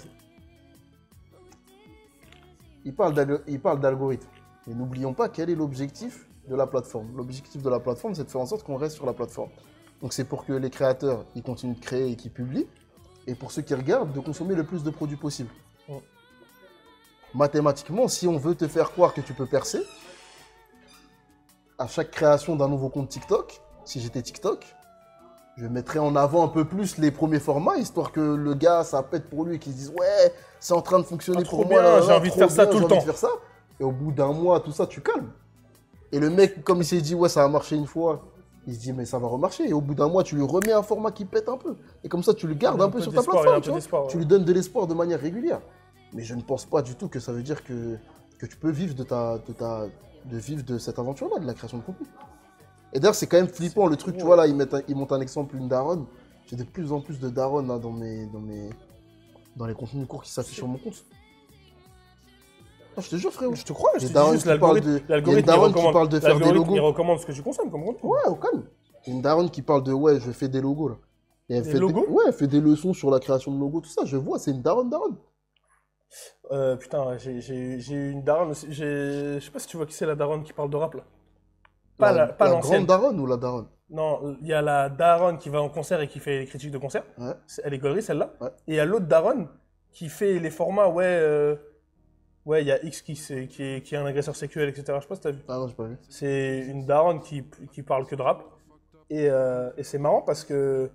il parle d'algorithme. Mais n'oublions pas quel est l'objectif de la plateforme. L'objectif de la plateforme, c'est de faire en sorte qu'on reste sur la plateforme. Donc c'est pour que les créateurs, ils continuent de créer et qu'ils publient. Et pour ceux qui regardent, de consommer le plus de produits possible. Mathématiquement, si on veut te faire croire que tu peux percer, à chaque création d'un nouveau compte TikTok, si j'étais TikTok, je mettrais en avant un peu plus les premiers formats, histoire que le gars, ça pète pour lui et qu'il se dise « Ouais, c'est en train de fonctionner pour moi. J'ai envie de faire ça tout le temps. » Et au bout d'un mois, tout ça, tu calmes. Et le mec, comme il s'est dit « Ouais, ça a marché une fois », il se dit « Mais ça va remarcher. » Et au bout d'un mois, tu lui remets un format qui pète un peu. Et comme ça, tu le gardes un peu sur ta plateforme. Tu lui donnes de l'espoir de manière régulière. Mais je ne pense pas du tout que ça veut dire que tu peux vivre de cette aventure-là, de la création de contenu. Et d'ailleurs, c'est quand même flippant le truc, tu vois, là, ils montent un exemple, une daronne. J'ai de plus en plus de daronnes là, dans les contenus courts qui s'affichent sur mon compte. Non, je te jure, frérot. Je te crois, je te dis juste l'algorithme il recommande ce que tu consommes comme contenu. Ouais, au calme. Il y a une daronne qui parle de, ouais, je fais des logos là. Et elle elle fait des leçons sur la création de logos, tout ça, je vois, c'est une daronne. Putain, j'ai eu une daronne aussi. Je sais pas si tu vois qui c'est la daronne qui parle de rap là. Pas la l'ancienne. grande daronne ou la daronne? Non, il y a la daronne qui va en concert et qui fait les critiques de concert. Ouais. Elle est gaulerie celle-là. Ouais. Et il y a l'autre daronne qui fait les formats, ouais, il y a X qui est un agresseur sexuel, etc. Je sais pas si t'as vu. Ah non, j'ai pas vu. C'est une daronne qui parle que de rap. Et c'est marrant parce que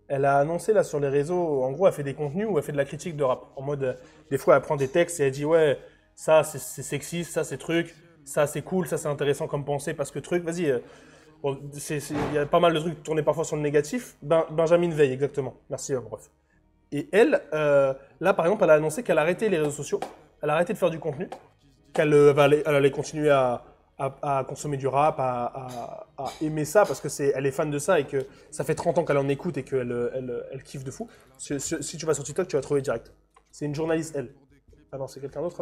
elle a annoncé là sur les réseaux, en gros, elle fait des contenus où elle fait de la critique de rap. En mode, des fois, elle prend des textes et elle dit, ouais, ça c'est sexiste, ça c'est truc, ça c'est cool, ça c'est intéressant comme pensée parce que truc, vas-y. Il y a pas mal de trucs tournés parfois sur le négatif. Benjamin Veil, exactement. Merci, bref. Et elle, là par exemple, elle a annoncé qu'elle arrêtait les réseaux sociaux, elle a arrêté de faire du contenu, qu'elle allait continuer à consommer du rap, à aimer ça parce elle est fan de ça et que ça fait 30 ans qu'elle en écoute et qu'elle kiffe de fou. Si tu vas sur TikTok, tu vas trouver direct. C'est une journaliste, elle. Ah non, c'est quelqu'un d'autre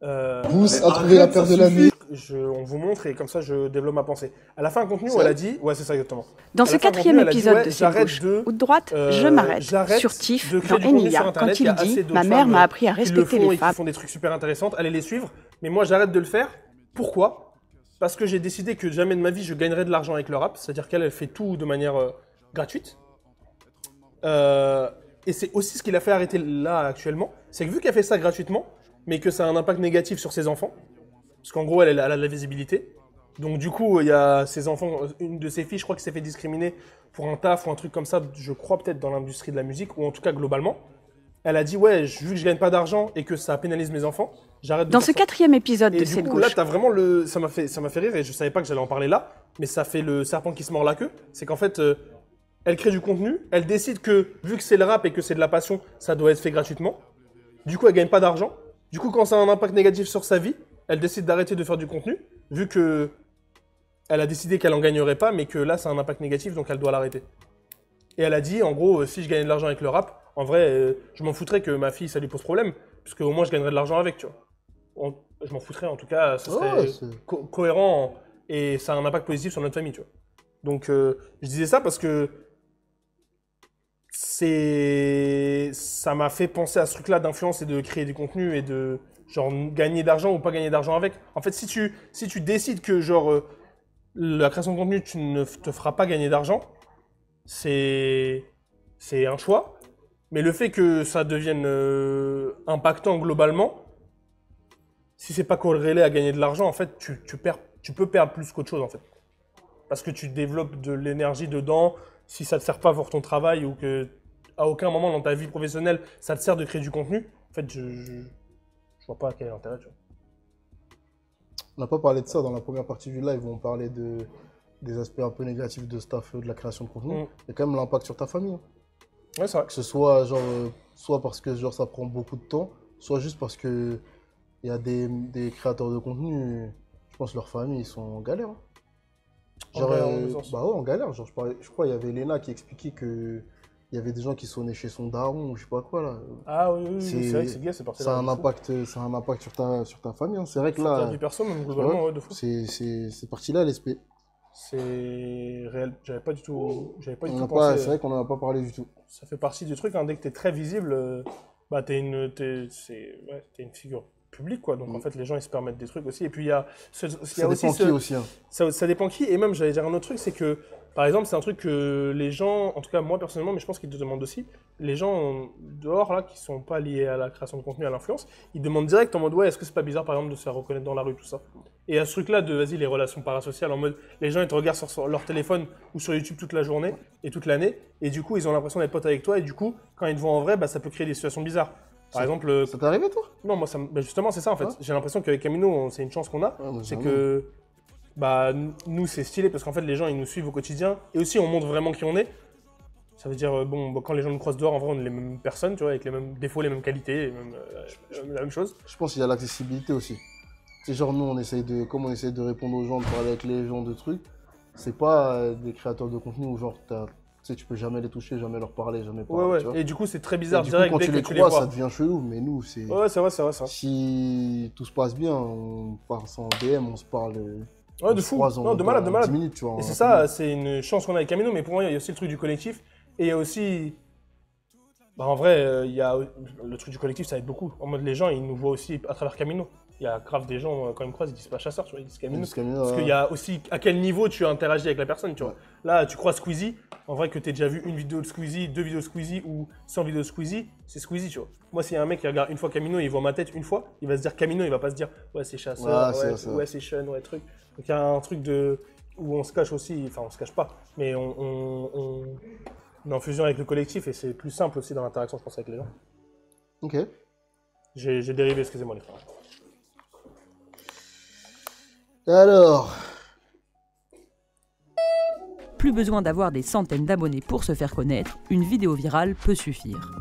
là Pousse à trouver la paire de l'année. On vous montre et comme ça je développe ma pensée. Elle a fait un contenu où elle a dit, ouais c'est ça exactement. Dans ce 4e épisode de C'est gauche ou de droite, je m'arrête sur Tiff dans Emilia quand il dit « Ma mère m'a appris à respecter les femmes ». Qui font des trucs super intéressants, allez les suivre. Mais moi j'arrête de le faire. Pourquoi? Parce que j'ai décidé que jamais de ma vie je gagnerais de l'argent avec le rap. C'est-à-dire qu'elle fait tout de manière gratuite. Et c'est aussi ce qui l'a fait arrêter là actuellement. C'est que vu qu'elle fait ça gratuitement, mais que ça a un impact négatif sur ses enfants, parce qu'en gros, elle a de la visibilité. Donc du coup, il y a ses enfants, une de ses filles, je crois, qui s'est fait discriminer pour un taf ou un truc comme ça, je crois peut-être dans l'industrie de la musique, ou en tout cas globalement. Elle a dit, ouais, vu que je gagne pas d'argent et que ça pénalise mes enfants, j'arrête de Dans faire ce 4e épisode et de du C'est coup, gauche. là, t'as vraiment ça m'a fait rire et je savais pas que j'allais en parler là, mais ça fait le serpent qui se mord la queue. C'est qu'en fait, elle crée du contenu, elle décide que, vu que c'est le rap et que c'est de la passion, ça doit être fait gratuitement. Du coup, elle gagne pas d'argent. Du coup, quand ça a un impact négatif sur sa vie, elle décide d'arrêter de faire du contenu, vu que elle a décidé qu'elle en gagnerait pas, mais que là, ça a un impact négatif, donc elle doit l'arrêter. Et elle a dit, en gros, si je gagnais de l'argent avec le rap, en vrai, je m'en foutrais que ma fille, ça lui pose problème, puisque au moins, je gagnerais de l'argent avec, tu vois. Je m'en foutrais, en tout cas, ça serait cohérent et ça a un impact positif sur notre famille, tu vois. Donc, je disais ça parce que ça m'a fait penser à ce truc-là d'influence et de créer du contenu et de genre gagner d'argent ou pas gagner d'argent avec. En fait, si tu décides que genre la création de contenu, tu ne te feras pas gagner d'argent, c'est un choix. Mais le fait que ça devienne impactant globalement, si c'est pas corrélé à gagner de l'argent, en fait, tu peux perdre plus qu'autre chose, en fait. Parce que tu développes de l'énergie dedans, si ça te sert pas pour ton travail ou que à aucun moment dans ta vie professionnelle, ça te sert de créer du contenu, en fait, je vois pas quel est l'intérêt, tu vois. On n'a pas parlé de ça dans la première partie du live où on parlait des aspects un peu négatifs de staff de la création de contenu. Il y a quand même l'impact sur ta famille. Hein. Ouais, c'est vrai. Que ce soit genre, soit parce que genre, ça prend beaucoup de temps, soit juste parce que il y a des créateurs de contenu, je pense que leur famille, ils sont en galère. Hein. Genre, bah ouais, en galère. Genre, je crois qu'il y avait Léna qui expliquait que il y avait des gens qui sonnaient chez son daron ou je sais pas quoi là. Ah oui, c'est vrai que c'est bien, c'est parti là. Ça a un impact sur ta famille. Hein. C'est vrai que là. Sur ta vie perso, même globalement, ouais, de fou. C'est parti là, l'esprit. C'est réel. J'avais pas du tout pensé. C'est vrai qu'on n'en a pas parlé du tout. Ça fait partie du truc, hein, dès que t'es très visible, bah t'es une figure publique, quoi. Donc en fait, les gens ils se permettent des trucs aussi. Et puis il y a aussi. Hein. Ça dépend qui. Et même, j'allais dire un autre truc, c'est que par exemple, c'est un truc que les gens, en tout cas moi personnellement, mais je pense qu'ils te demandent aussi, les gens dehors là qui sont pas liés à la création de contenu, à l'influence, ils demandent direct en mode ouais, est-ce que c'est pas bizarre par exemple de se faire reconnaître dans la rue, tout ça. Et à ce truc là de vas-y, les relations parasociales, en mode les gens ils te regardent sur leur téléphone ou sur YouTube toute la journée et toute l'année, et du coup ils ont l'impression d'être potes avec toi, et du coup quand ils te voient en vrai, bah ça peut créer des situations bizarres. Par exemple, ça t'est arrivé toi? Non, moi bah justement c'est ça en fait. J'ai l'impression qu'avec Camino, c'est une chance qu'on a, c'est que bah nous c'est stylé parce qu'en fait les gens ils nous suivent au quotidien et aussi on montre vraiment qui on est. Ça veut dire quand les gens nous croisent dehors, en vrai on est les mêmes personnes, tu vois, avec les mêmes défauts, les mêmes qualités, la même chose. Je pense qu'il y a l'accessibilité aussi. C'est genre nous on essaye de répondre aux gens, de parler avec les gens de trucs. C'est pas des créateurs de contenu où genre tu peux jamais les toucher, jamais leur parler, jamais parler. Ouais. Tu vois. Et du coup c'est très bizarre direct quand dès que tu les vois, ça devient chelou, mais nous c'est. Ouais, c'est vrai ça. Si tout se passe bien, on passe en DM, on se parle. Ouais, de fou. Non, de malade. 10 minutes, tu vois. Et c'est ça, c'est une chance qu'on a avec Camino, mais pour moi, il y a aussi le truc du collectif. Et il y a aussi. Bah, en vrai, il y a le truc du collectif, ça aide beaucoup. En mode, les gens, ils nous voient aussi à travers Camino. Il y a grave des gens, quand ils me croisent, ils disent pas chasseur, tu vois, ils disent Camino. Parce qu'il y a aussi à quel niveau tu interagis avec la personne, tu vois. Là, tu crois Squeezie, en vrai, que tu aies déjà vu une vidéo de Squeezie, 2 vidéos de Squeezie ou 100 vidéos de Squeezie, c'est Squeezie, tu vois. Moi, s'il y a un mec qui regarde une fois Camino, il voit ma tête une fois, il va se dire Camino, il va pas se dire ouais, c'est chasseur, ouais, c'est Sean, ouais, truc. Donc il y a un truc où on se cache aussi, enfin on se cache pas, mais on est en fusion avec le collectif et c'est plus simple aussi dans l'interaction, je pense, avec les gens. Ok. J'ai dérivé, excusez-moi les frères. Alors. Plus besoin d'avoir des centaines d'abonnés pour se faire connaître, une vidéo virale peut suffire.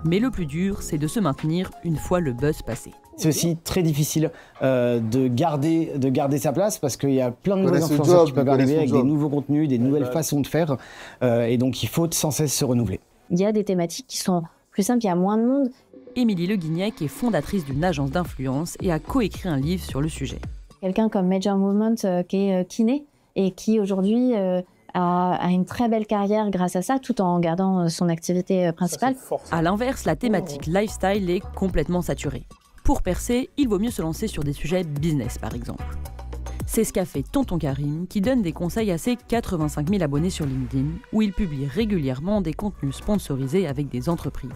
Mais le plus dur, c'est de se maintenir une fois le buzz passé. C'est aussi très difficile de garder sa place parce qu'il y a plein de nouveaux influenceurs qui peuvent arriver avec des nouveaux contenus, des nouvelles façons de faire. Et donc, il faut sans cesse se renouveler. Il y a des thématiques qui sont plus simples, il y a moins de monde. Émilie Le Guignec est fondatrice d'une agence d'influence et a coécrit un livre sur le sujet. Quelqu'un comme Major Movement qui est kiné et qui aujourd'hui a une très belle carrière grâce à ça, tout en gardant son activité principale. À l'inverse, la thématique lifestyle est complètement saturée. Pour percer, il vaut mieux se lancer sur des sujets business, par exemple. C'est ce qu'a fait Tonton Karim, qui donne des conseils à ses 85 000 abonnés sur LinkedIn, où il publie régulièrement des contenus sponsorisés avec des entreprises.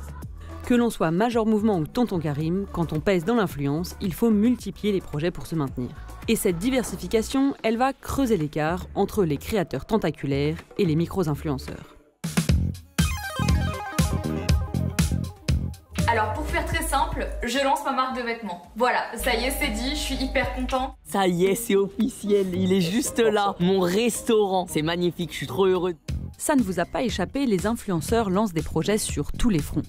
Que l'on soit Major Mouvement ou Tonton Karim, quand on pèse dans l'influence, il faut multiplier les projets pour se maintenir. Et cette diversification, elle va creuser l'écart entre les créateurs tentaculaires et les micro-influenceurs. Alors pour faire très simple, je lance ma marque de vêtements. Voilà, ça y est, c'est dit, je suis hyper content. Ça y est, c'est officiel, il est juste là, mon restaurant. C'est magnifique, je suis trop heureux. Ça ne vous a pas échappé, les influenceurs lancent des projets sur tous les fronts.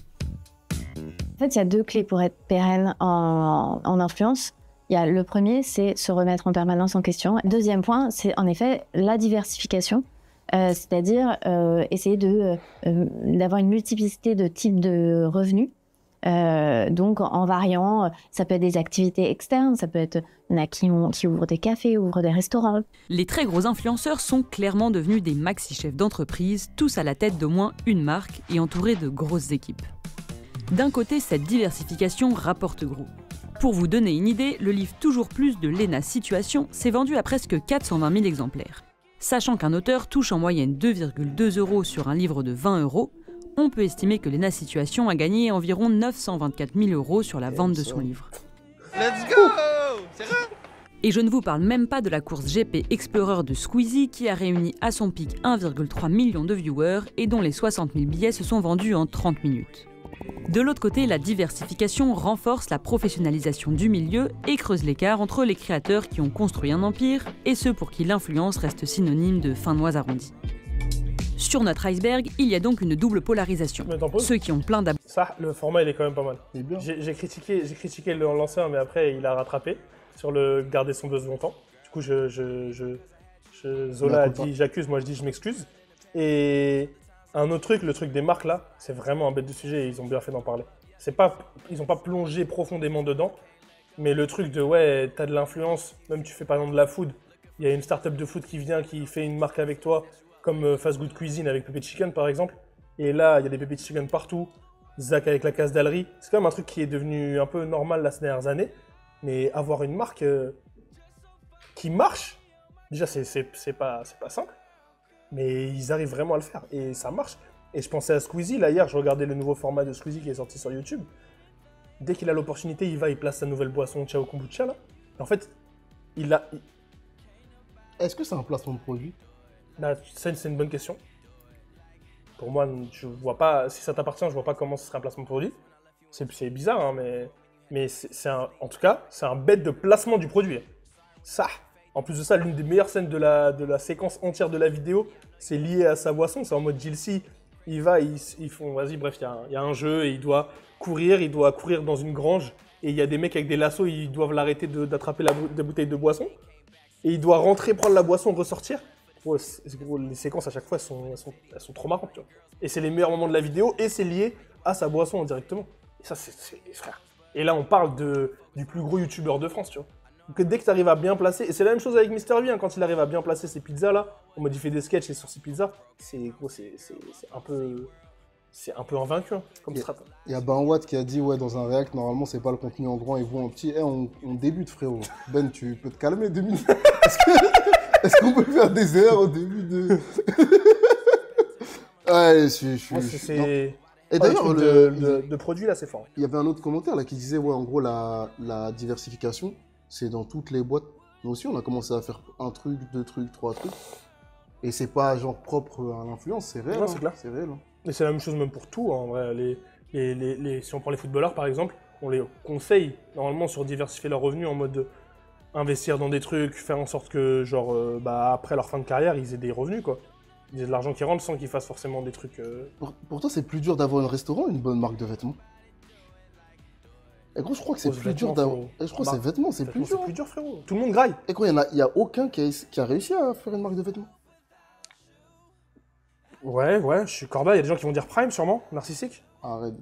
En fait, il y a 2 clés pour être pérenne en influence. Le premier, c'est se remettre en permanence en question. Deuxième point, c'est en effet la diversification, c'est-à-dire essayer d'avoir une multiplicité de types de revenus. Donc en variant, ça peut être des activités externes, ça peut être il y en a qui ouvrent des cafés, ouvrent des restaurants. Les très gros influenceurs sont clairement devenus des maxi-chefs d'entreprise, tous à la tête d'au moins une marque et entourés de grosses équipes. D'un côté, cette diversification rapporte gros. Pour vous donner une idée, le livre Toujours plus de Léna Situation s'est vendu à presque 420 000 exemplaires. Sachant qu'un auteur touche en moyenne 2,2 € sur un livre de 20 €, on peut estimer que Léna Situation a gagné environ 924 000 € sur la vente de son livre. Let's go! C'est vrai? Et je ne vous parle même pas de la course GP Explorer de Squeezie qui a réuni à son pic 1,3 million de viewers et dont les 60 000 billets se sont vendus en 30 minutes. De l'autre côté, la diversification renforce la professionnalisation du milieu et creuse l'écart entre les créateurs qui ont construit un empire et ceux pour qui l'influence reste synonyme de fin de mois arrondi. Sur notre iceberg, il y a donc une double polarisation. Ceux qui ont plein d'abonnés. Ça, le format, il est quand même pas mal. J'ai critiqué l'ancien, mais après, il a rattrapé sur le garder son buzz longtemps. Du coup, Zola a dit j'accuse, moi je dis je m'excuse. Et un autre truc, le truc des marques là, c'est vraiment un bête de sujet et ils ont bien fait d'en parler. Ils n'ont pas plongé profondément dedans, mais le truc de ouais, t'as de l'influence, même tu fais par exemple de la food, il y a une startup de food qui vient, qui fait une marque avec toi, comme Fast Good Cuisine avec Pepe Chicken par exemple, et là il y a des Pepe Chicken partout, Zach avec la Casse d'Alerie, c'est quand même un truc qui est devenu un peu normal là ces dernières années, mais avoir une marque qui marche, déjà c'est pas simple. Mais ils arrivent vraiment à le faire et ça marche. Et je pensais à Squeezie, là hier je regardais le nouveau format de Squeezie qui est sorti sur YouTube. Dès qu'il a l'opportunité, il place sa nouvelle boisson Ciao Kombucha là. Et en fait, Est-ce que c'est un placement de produit? Là, c'est une bonne question. Pour moi, je vois pas, si ça t'appartient, je vois pas comment ce serait un placement de produit. C'est bizarre, hein, mais en tout cas, c'est un bête de placement du produit. Ça. En plus de ça, l'une des meilleures scènes de la séquence entière de la vidéo, c'est lié à sa boisson. C'est en mode Jilcy, ils font, vas-y, bref, il y a un jeu et il doit courir dans une grange. Et il y a des mecs avec des lassos, ils doivent l'arrêter d'attraper la bouteille de boisson. Et il doit rentrer, prendre la boisson, ressortir. Gros, les séquences à chaque fois, elles sont trop marrantes, tu vois. Et c'est les meilleurs moments de la vidéo et c'est lié à sa boisson directement. Et ça, c'est frère. Et là, on parle du plus gros youtubeur de France, tu vois. Que dès que tu arrives à bien placer, et c'est la même chose avec MrV, hein, quand il arrive à bien placer ses pizzas là, on modifie des sketchs et sur ses pizzas, c'est un peu invaincu hein, comme strat. Il y a Ben Watt qui a dit ouais dans un react normalement c'est pas le contenu en grand et vous en petit. On débute frérot. Ben tu peux te calmer 2 minutes. Est-ce qu'on peut faire des erreurs au début de... Ouais, Et d'ailleurs de produits là c'est fort. Il y avait un autre commentaire là qui disait ouais en gros la diversification c'est dans toutes les boîtes. Nous aussi, on a commencé à faire 1 truc, 2 trucs, 3 trucs. Et c'est pas genre propre à l'influence, c'est réel. Non, c'est clair. C'est réel. Hein. Et c'est la même chose même pour tout. En vrai. Si on prend les footballeurs par exemple, on les conseille normalement sur diversifier leurs revenus en mode investir dans des trucs, faire en sorte que genre après leur fin de carrière, ils aient des revenus quoi. Ils aient de l'argent qui rentre sans qu'ils fassent forcément des trucs. Pour toi, c'est plus dur d'avoir un restaurant ou une bonne marque de vêtements? Et gros, je crois que c'est plus dur d'avoir. Je crois que c'est vêtements, c'est plus dur. C'est plus dur, frérot. Tout le monde graille. Et quoi, il y a aucun qui a réussi à faire une marque de vêtements? Ouais, je suis corda. Il y a des gens qui vont dire Prime, sûrement, narcissique. Arrête.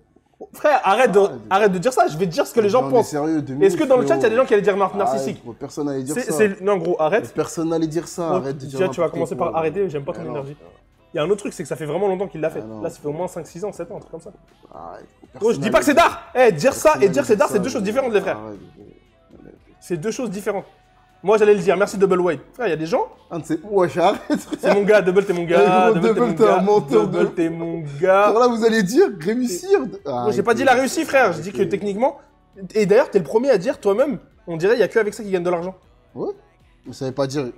Frère, arrête de dire ça. Je vais te dire ce que les gens pensent. Est-ce que dans le chat, il y a des gens qui allaient dire narcissique? Personne n'allait dire ça. Non, gros, arrête. Personne n'allait dire ça. Arrête de dire. Déjà, tu vas commencer par arrêter. J'aime pas ton énergie. Il y a un autre truc, c'est que ça fait vraiment longtemps qu'il l'a fait. Là, ça fait au moins 5-6 ans, 7 ans, un truc comme ça. Gros, je dis pas que c'est d'art. Dire ça et dire c'est d'art, c'est 2 choses différentes, les frères. C'est 2 choses différentes. Moi, j'allais le dire, merci Double White. Frère, il y a des gens. Wesh, arrête. C'est mon gars, Double, t'es mon gars. Double, t'es un menteur. Double, t'es mon gars. Alors là, vous allez dire réussir. Moi, j'ai pas dit la réussite, frère. Je dis que techniquement. Et d'ailleurs, t'es le premier à dire toi-même, on dirait, il y a que avec ça qu'ils gagnent de l'argent. Ouais. Mais ça veut pas dire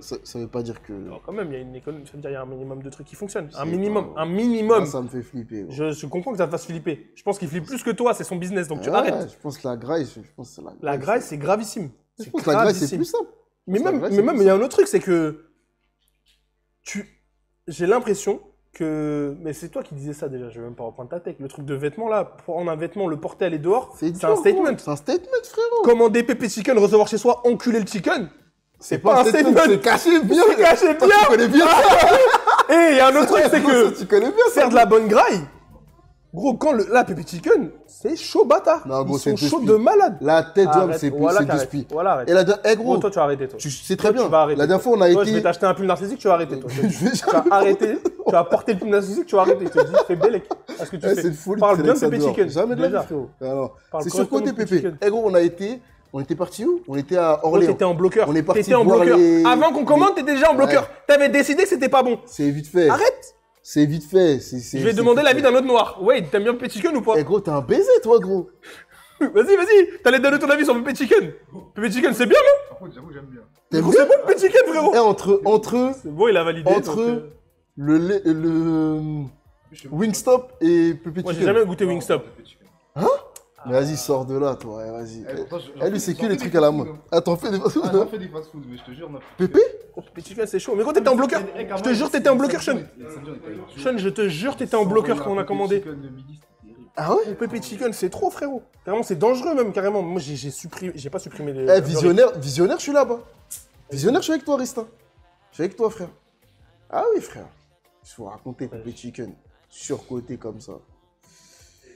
que... Non, quand même, il y a une économie, ça veut dire qu'il y a un minimum de trucs qui fonctionnent. Un minimum. Ça me fait flipper. Je comprends que ça te fasse flipper. Je pense qu'il flippe plus que toi, c'est son business, donc tu arrêtes. Je pense que la graille, La graille, c'est gravissime. Je pense que la graille, c'est plus simple. Mais même, il y a un autre truc, c'est que j'ai l'impression que... Mais c'est toi qui disais ça déjà, je vais même pas reprendre ta tech. Le truc de vêtements là, prendre un vêtement, le porter, aller dehors, c'est un statement. C'est un statement, frérot. Commander pépé chicken, recevoir chez soi, enculer le chicken. C'est pas un statement. C'est caché bien. C'est caché bien. Tu connais bien. Et il y a un autre truc, c'est que tu connais bien faire de la bonne graille. Gros, quand la pépé chicken, c'est chaud bâtard. Non, gros, ils sont chauds de malade. La tête d'homme, c'est deux spies. Voilà, arrête. Et la gros, toi, tu vas arrêter, toi. C'est très bien. Tu vas arrêter. La dernière fois, on a toi, été... je vais t'acheter un pull narcissique, tu vas arrêter, toi. Tu vas arrêter, tu vas porter le pull narcissique, tu vas arrêter. Je te dis, fais bellec. Parce que tu fais. C'est une folie. Parle bien de pépé chicken. Jamais de la vie, frérot. C'est surcoté, pépé. Eh gros, on était parti où? On était à Orléans. T'étais en bloqueur. On est parti t'étais en voir bloqueur. les... Avant qu'on commande, t'étais déjà en bloqueur. T'avais décidé que c'était pas bon. C'est vite fait. Arrête. C'est vite fait. Je vais demander l'avis d'un autre noir. Ouais, t'aimes bien Pépé Chicken ou pas? Eh gros, t'es un baiser, toi, gros. Vas-y. T'allais donner ton avis sur Pépé Chicken. Pépé Chicken, c'est bien, non? Par contre, j'avoue, j'aime bien. C'est bon, Pépé Chicken, frérot. Et entre c'est bon, il a validé. Entre le Wingstop et Pépé Chicken. Moi, j'ai jamais goûté Wingstop. Hein? Mais vas-y, sors de là, toi. Vas-y. Lui, c'est que les trucs à la mode. Attends, fais des fast-food. J'en fais des fast-food, mais je te jure. Pépé? Pépé Chicken, c'est chaud. Mais gros, t'étais en bloqueur. Je te jure, t'étais en bloqueur, Sean. Sean, je te jure, t'étais en bloqueur quand on a commandé. Ah ouais? Pépé Chicken, c'est trop, frérot. Carrément, c'est dangereux, même, carrément. Moi, j'ai pas supprimé les. Visionnaire, je suis là-bas. Visionnaire, je suis avec toi, Ristin. Je suis avec toi, frère. Ah oui, frère. Je vais vous raconter Pépé Chicken. Surcoté comme ça.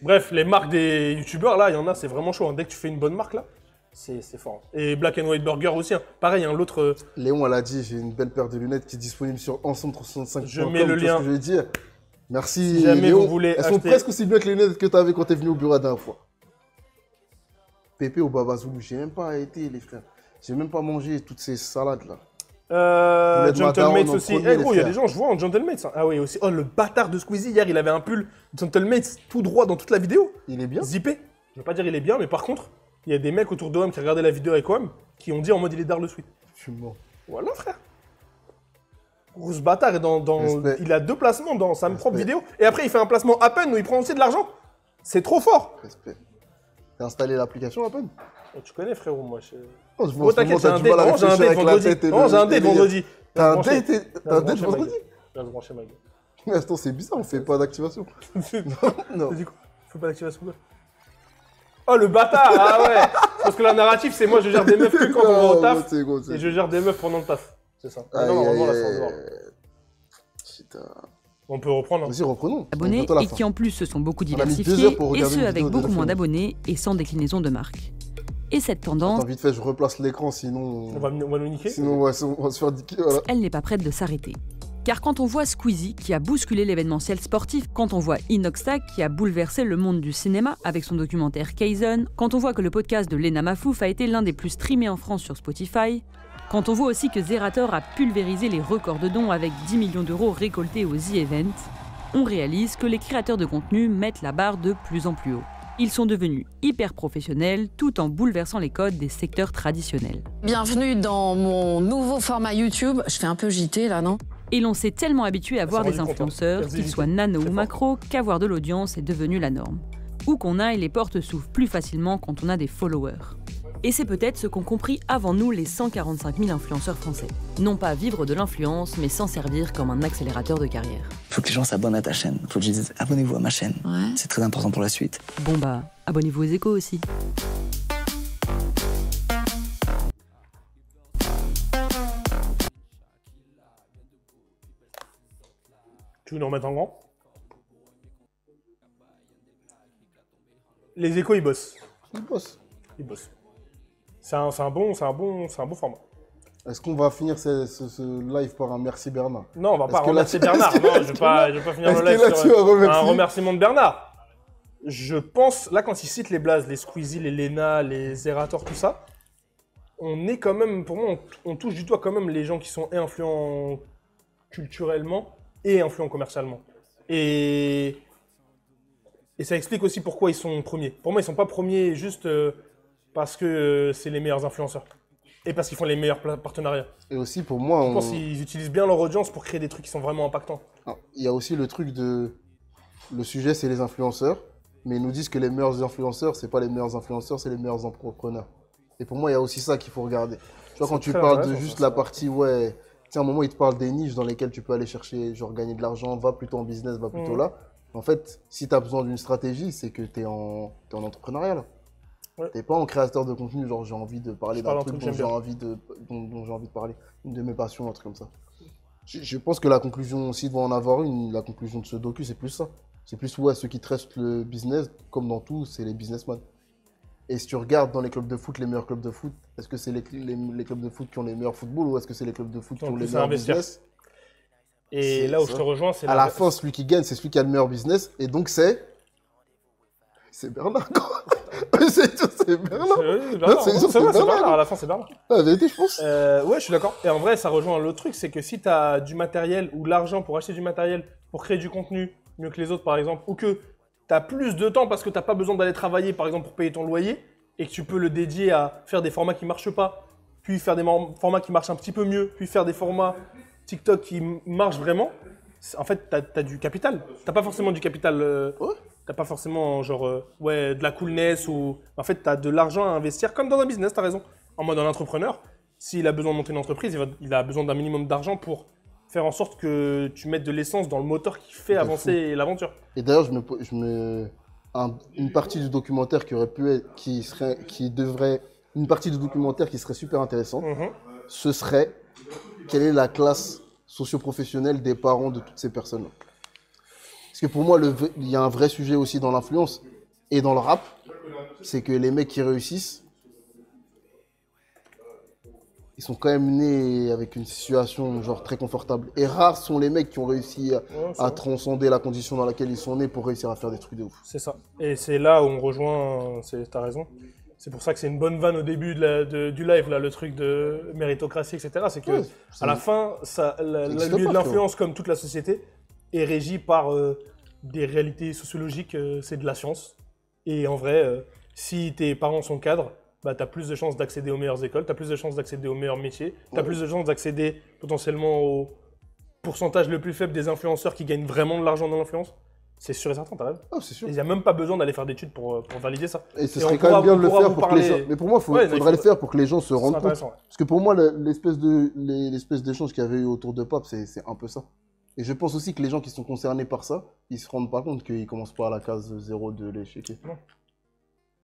Bref, les marques des youtubeurs, là, il y en a, c'est vraiment chaud. Hein. Dès que tu fais une bonne marque, là, c'est fort. Et Black and White Burger aussi. Hein. Pareil, hein, l'autre... Léon, elle a dit, j'ai une belle paire de lunettes qui est disponible sur ensemble365.com. Je mets le lien. Ce que je vais dire. Merci, si jamais Léon. Vous voulez Elles sont presque aussi bien que les lunettes que tu avais quand tu es venu au bureau la dernière fois. Pépé au Baba Zoulou, j'ai même pas été, les frères. J'ai même pas mangé toutes ces salades-là. Gentlemates aussi. Eh gros, il y a des gens, je vois en Gentlemates. Ah oui, aussi. Oh, le bâtard de Squeezie, hier, il avait un pull Gentlemates tout droit dans toute la vidéo. Il est bien. Zippé. Je veux pas dire il est bien, mais par contre, il y a des mecs autour de Homme qui regardaient la vidéo avec Homme qui ont dit en mode il est d'art le sweat. Je suis mort. Voilà, frère. Gros, ce bâtard, il a 2 placements dans sa propre vidéo. Et après, il fait un placement Appen où il prend aussi de l'argent. C'est trop fort. Respect. T'as installé l'application Appen? Tu connais, frérot, moi. Oh, t'inquiète, j'ai un date vendredi. Non, j'ai un date vendredi. T'as un date vendredi? Je viens de brancher ma gueule. Mais attends, c'est bizarre, on fait pas d'activation. Non. T'as dit quoi? On fait pas d'activation quoi? Oh, le bâtard. Ah ouais. Parce que la narrative, c'est moi, je gère des meufs que quand on va au taf. Et je gère des meufs pendant le taf. C'est ça. Normalement, là, c'est en dehors. On peut reprendre. Vas-y, reprenons. Abonnés et qui en plus se sont beaucoup diversifiés, et ce avec beaucoup moins d'abonnés et sans déclinaison de marque. Et cette tendance... Attends, vite fait, je replace l'écran, sinon... On va nous niquer. Sinon, on va se faire niquer, voilà. Elle n'est pas prête de s'arrêter. Car quand on voit Squeezie, qui a bousculé l'événementiel sportif, quand on voit Inoxtag, qui a bouleversé le monde du cinéma avec son documentaire Kaizen, quand on voit que le podcast de Lena Mafouf a été l'un des plus streamés en France sur Spotify, quand on voit aussi que Zerator a pulvérisé les records de dons avec 10 millions d'euros récoltés au The Event, on réalise que les créateurs de contenu mettent la barre de plus en plus haut. Ils sont devenus hyper professionnels tout en bouleversant les codes des secteurs traditionnels. Bienvenue dans mon nouveau format YouTube. Je fais un peu JT là, non? Et l'on s'est tellement habitué à voir des influenceurs, qu'ils soient nano ou macro, qu'avoir de l'audience est devenu la norme. Où qu'on aille, les portes s'ouvrent plus facilement quand on a des followers. Et c'est peut-être ce qu'ont compris avant nous les 145 000 influenceurs français. Non pas vivre de l'influence, mais s'en servir comme un accélérateur de carrière. Faut que les gens s'abonnent à ta chaîne. Faut que je dise abonnez-vous à ma chaîne. Ouais. C'est très important pour la suite. Bon bah, abonnez-vous aux échos aussi. Tu veux nous remettre en grand? Les échos, ils bossent. Ils bossent. C'est un bon format. Est-ce qu'on va finir ce live par un merci Bernard? Non, on va pas remercier Bernard. Non, je vais pas finir le live sur un remerciement de Bernard. Je pense, là, quand il cite les blazes, les Squeezie, les Lena, les Zerator, tout ça, on est quand même, pour moi, on touche du doigt quand même les gens qui sont influents culturellement et influents commercialement. Et ça explique aussi pourquoi ils sont premiers. Pour moi, ils sont pas premiers juste parce que c'est les meilleurs influenceurs. Et parce qu'ils font les meilleurs partenariats. Et aussi, pour moi... Je pense qu'ils utilisent bien leur audience pour créer des trucs qui sont vraiment impactants. Il y a aussi le truc de... Le sujet, c'est les influenceurs. Mais ils nous disent que les meilleurs influenceurs, c'est pas les meilleurs influenceurs, c'est les meilleurs entrepreneurs. Et pour moi, il y a aussi ça qu'il faut regarder. Tu vois, quand tu parles de juste la partie, à un moment, il te parle des niches dans lesquelles tu peux aller chercher, genre gagner de l'argent, va plutôt en business, va plutôt là. En fait, si tu as besoin d'une stratégie, c'est que tu es en entrepreneuriat là. Ouais. Tu n'es pas en créateur de contenu, genre j'ai envie de parler d'un truc dont j'ai envie de parler, une de mes passions, un truc comme ça. Je pense que la conclusion, s'il doit en avoir une, la conclusion de ce docu, c'est plus ça. C'est plus, ouais, ceux qui traitent le business, comme dans tout, c'est les businessmen. Et si tu regardes dans les clubs de foot, les meilleurs clubs de foot, est-ce que c'est les clubs de foot qui ont les meilleurs footballs ou est-ce que c'est les clubs de foot qui ont les meilleurs business? Et là où je te rejoins, c'est... À la fin, celui qui gagne, c'est celui qui a le meilleur business. Et donc, c'est Bernard, quoi. C'est Bernard. C'est Bernard. À la fin, c'est Bernard. La vérité, je pense. Ouais, je suis d'accord. Et en vrai, ça rejoint l'autre truc, c'est que si tu as du matériel ou l'argent pour acheter du matériel, pour créer du contenu mieux que les autres, par exemple, ou que tu as plus de temps parce que tu n'as pas besoin d'aller travailler, par exemple, pour payer ton loyer, et que tu peux le dédier à faire des formats qui ne marchent pas, puis faire des formats qui marchent un petit peu mieux, puis faire des formats TikTok qui marchent vraiment, en fait, tu as du capital. Tu n'as pas forcément du capital... T'as pas forcément genre de la coolness ou... En fait, t'as de l'argent à investir comme dans un business, t'as raison. En mode un entrepreneur, s'il a besoin de monter une entreprise, il a besoin d'un minimum d'argent pour faire en sorte que tu mettes de l'essence dans le moteur qui fait avancer l'aventure. Et d'ailleurs, une partie du documentaire une partie du documentaire qui serait super intéressante, ce serait quelle est la classe socio-professionnelle des parents de toutes ces personnes-là. Parce que pour moi, il y a un vrai sujet aussi dans l'influence et dans le rap, c'est que les mecs qui réussissent, ils sont quand même nés avec une situation genre très confortable. Et rares sont les mecs qui ont réussi à transcender la condition dans laquelle ils sont nés pour réussir à faire des trucs de ouf. C'est ça. Et c'est là où on rejoint, t'as raison. C'est pour ça que c'est une bonne vanne au début du live, là, le truc de méritocratie, etc. C'est que à la fin, le milieu de l'influence, comme toute la société, est régi par des réalités sociologiques, c'est de la science. Et en vrai, si tes parents sont cadres, bah, tu as plus de chances d'accéder aux meilleures écoles, tu as plus de chances d'accéder aux meilleurs métiers, tu as plus de chances d'accéder potentiellement au pourcentage le plus faible des influenceurs qui gagnent vraiment de l'argent dans l'influence. C'est sûr et certain, t'as raison. Ah, c'est sûr. Il n'y a même pas besoin d'aller faire d'études pour valider ça. Et ce serait quand même bien de le faire pour que les gens... Mais pour moi, il faudrait le faire pour que les gens se rendent compte. Ouais. Parce que pour moi, l'espèce d'échange qu'il y avait eu autour de Pape, c'est un peu ça. Et je pense aussi que les gens qui sont concernés par ça, ils se rendent pas compte qu'ils commencent pas à la case 0 de l'échec.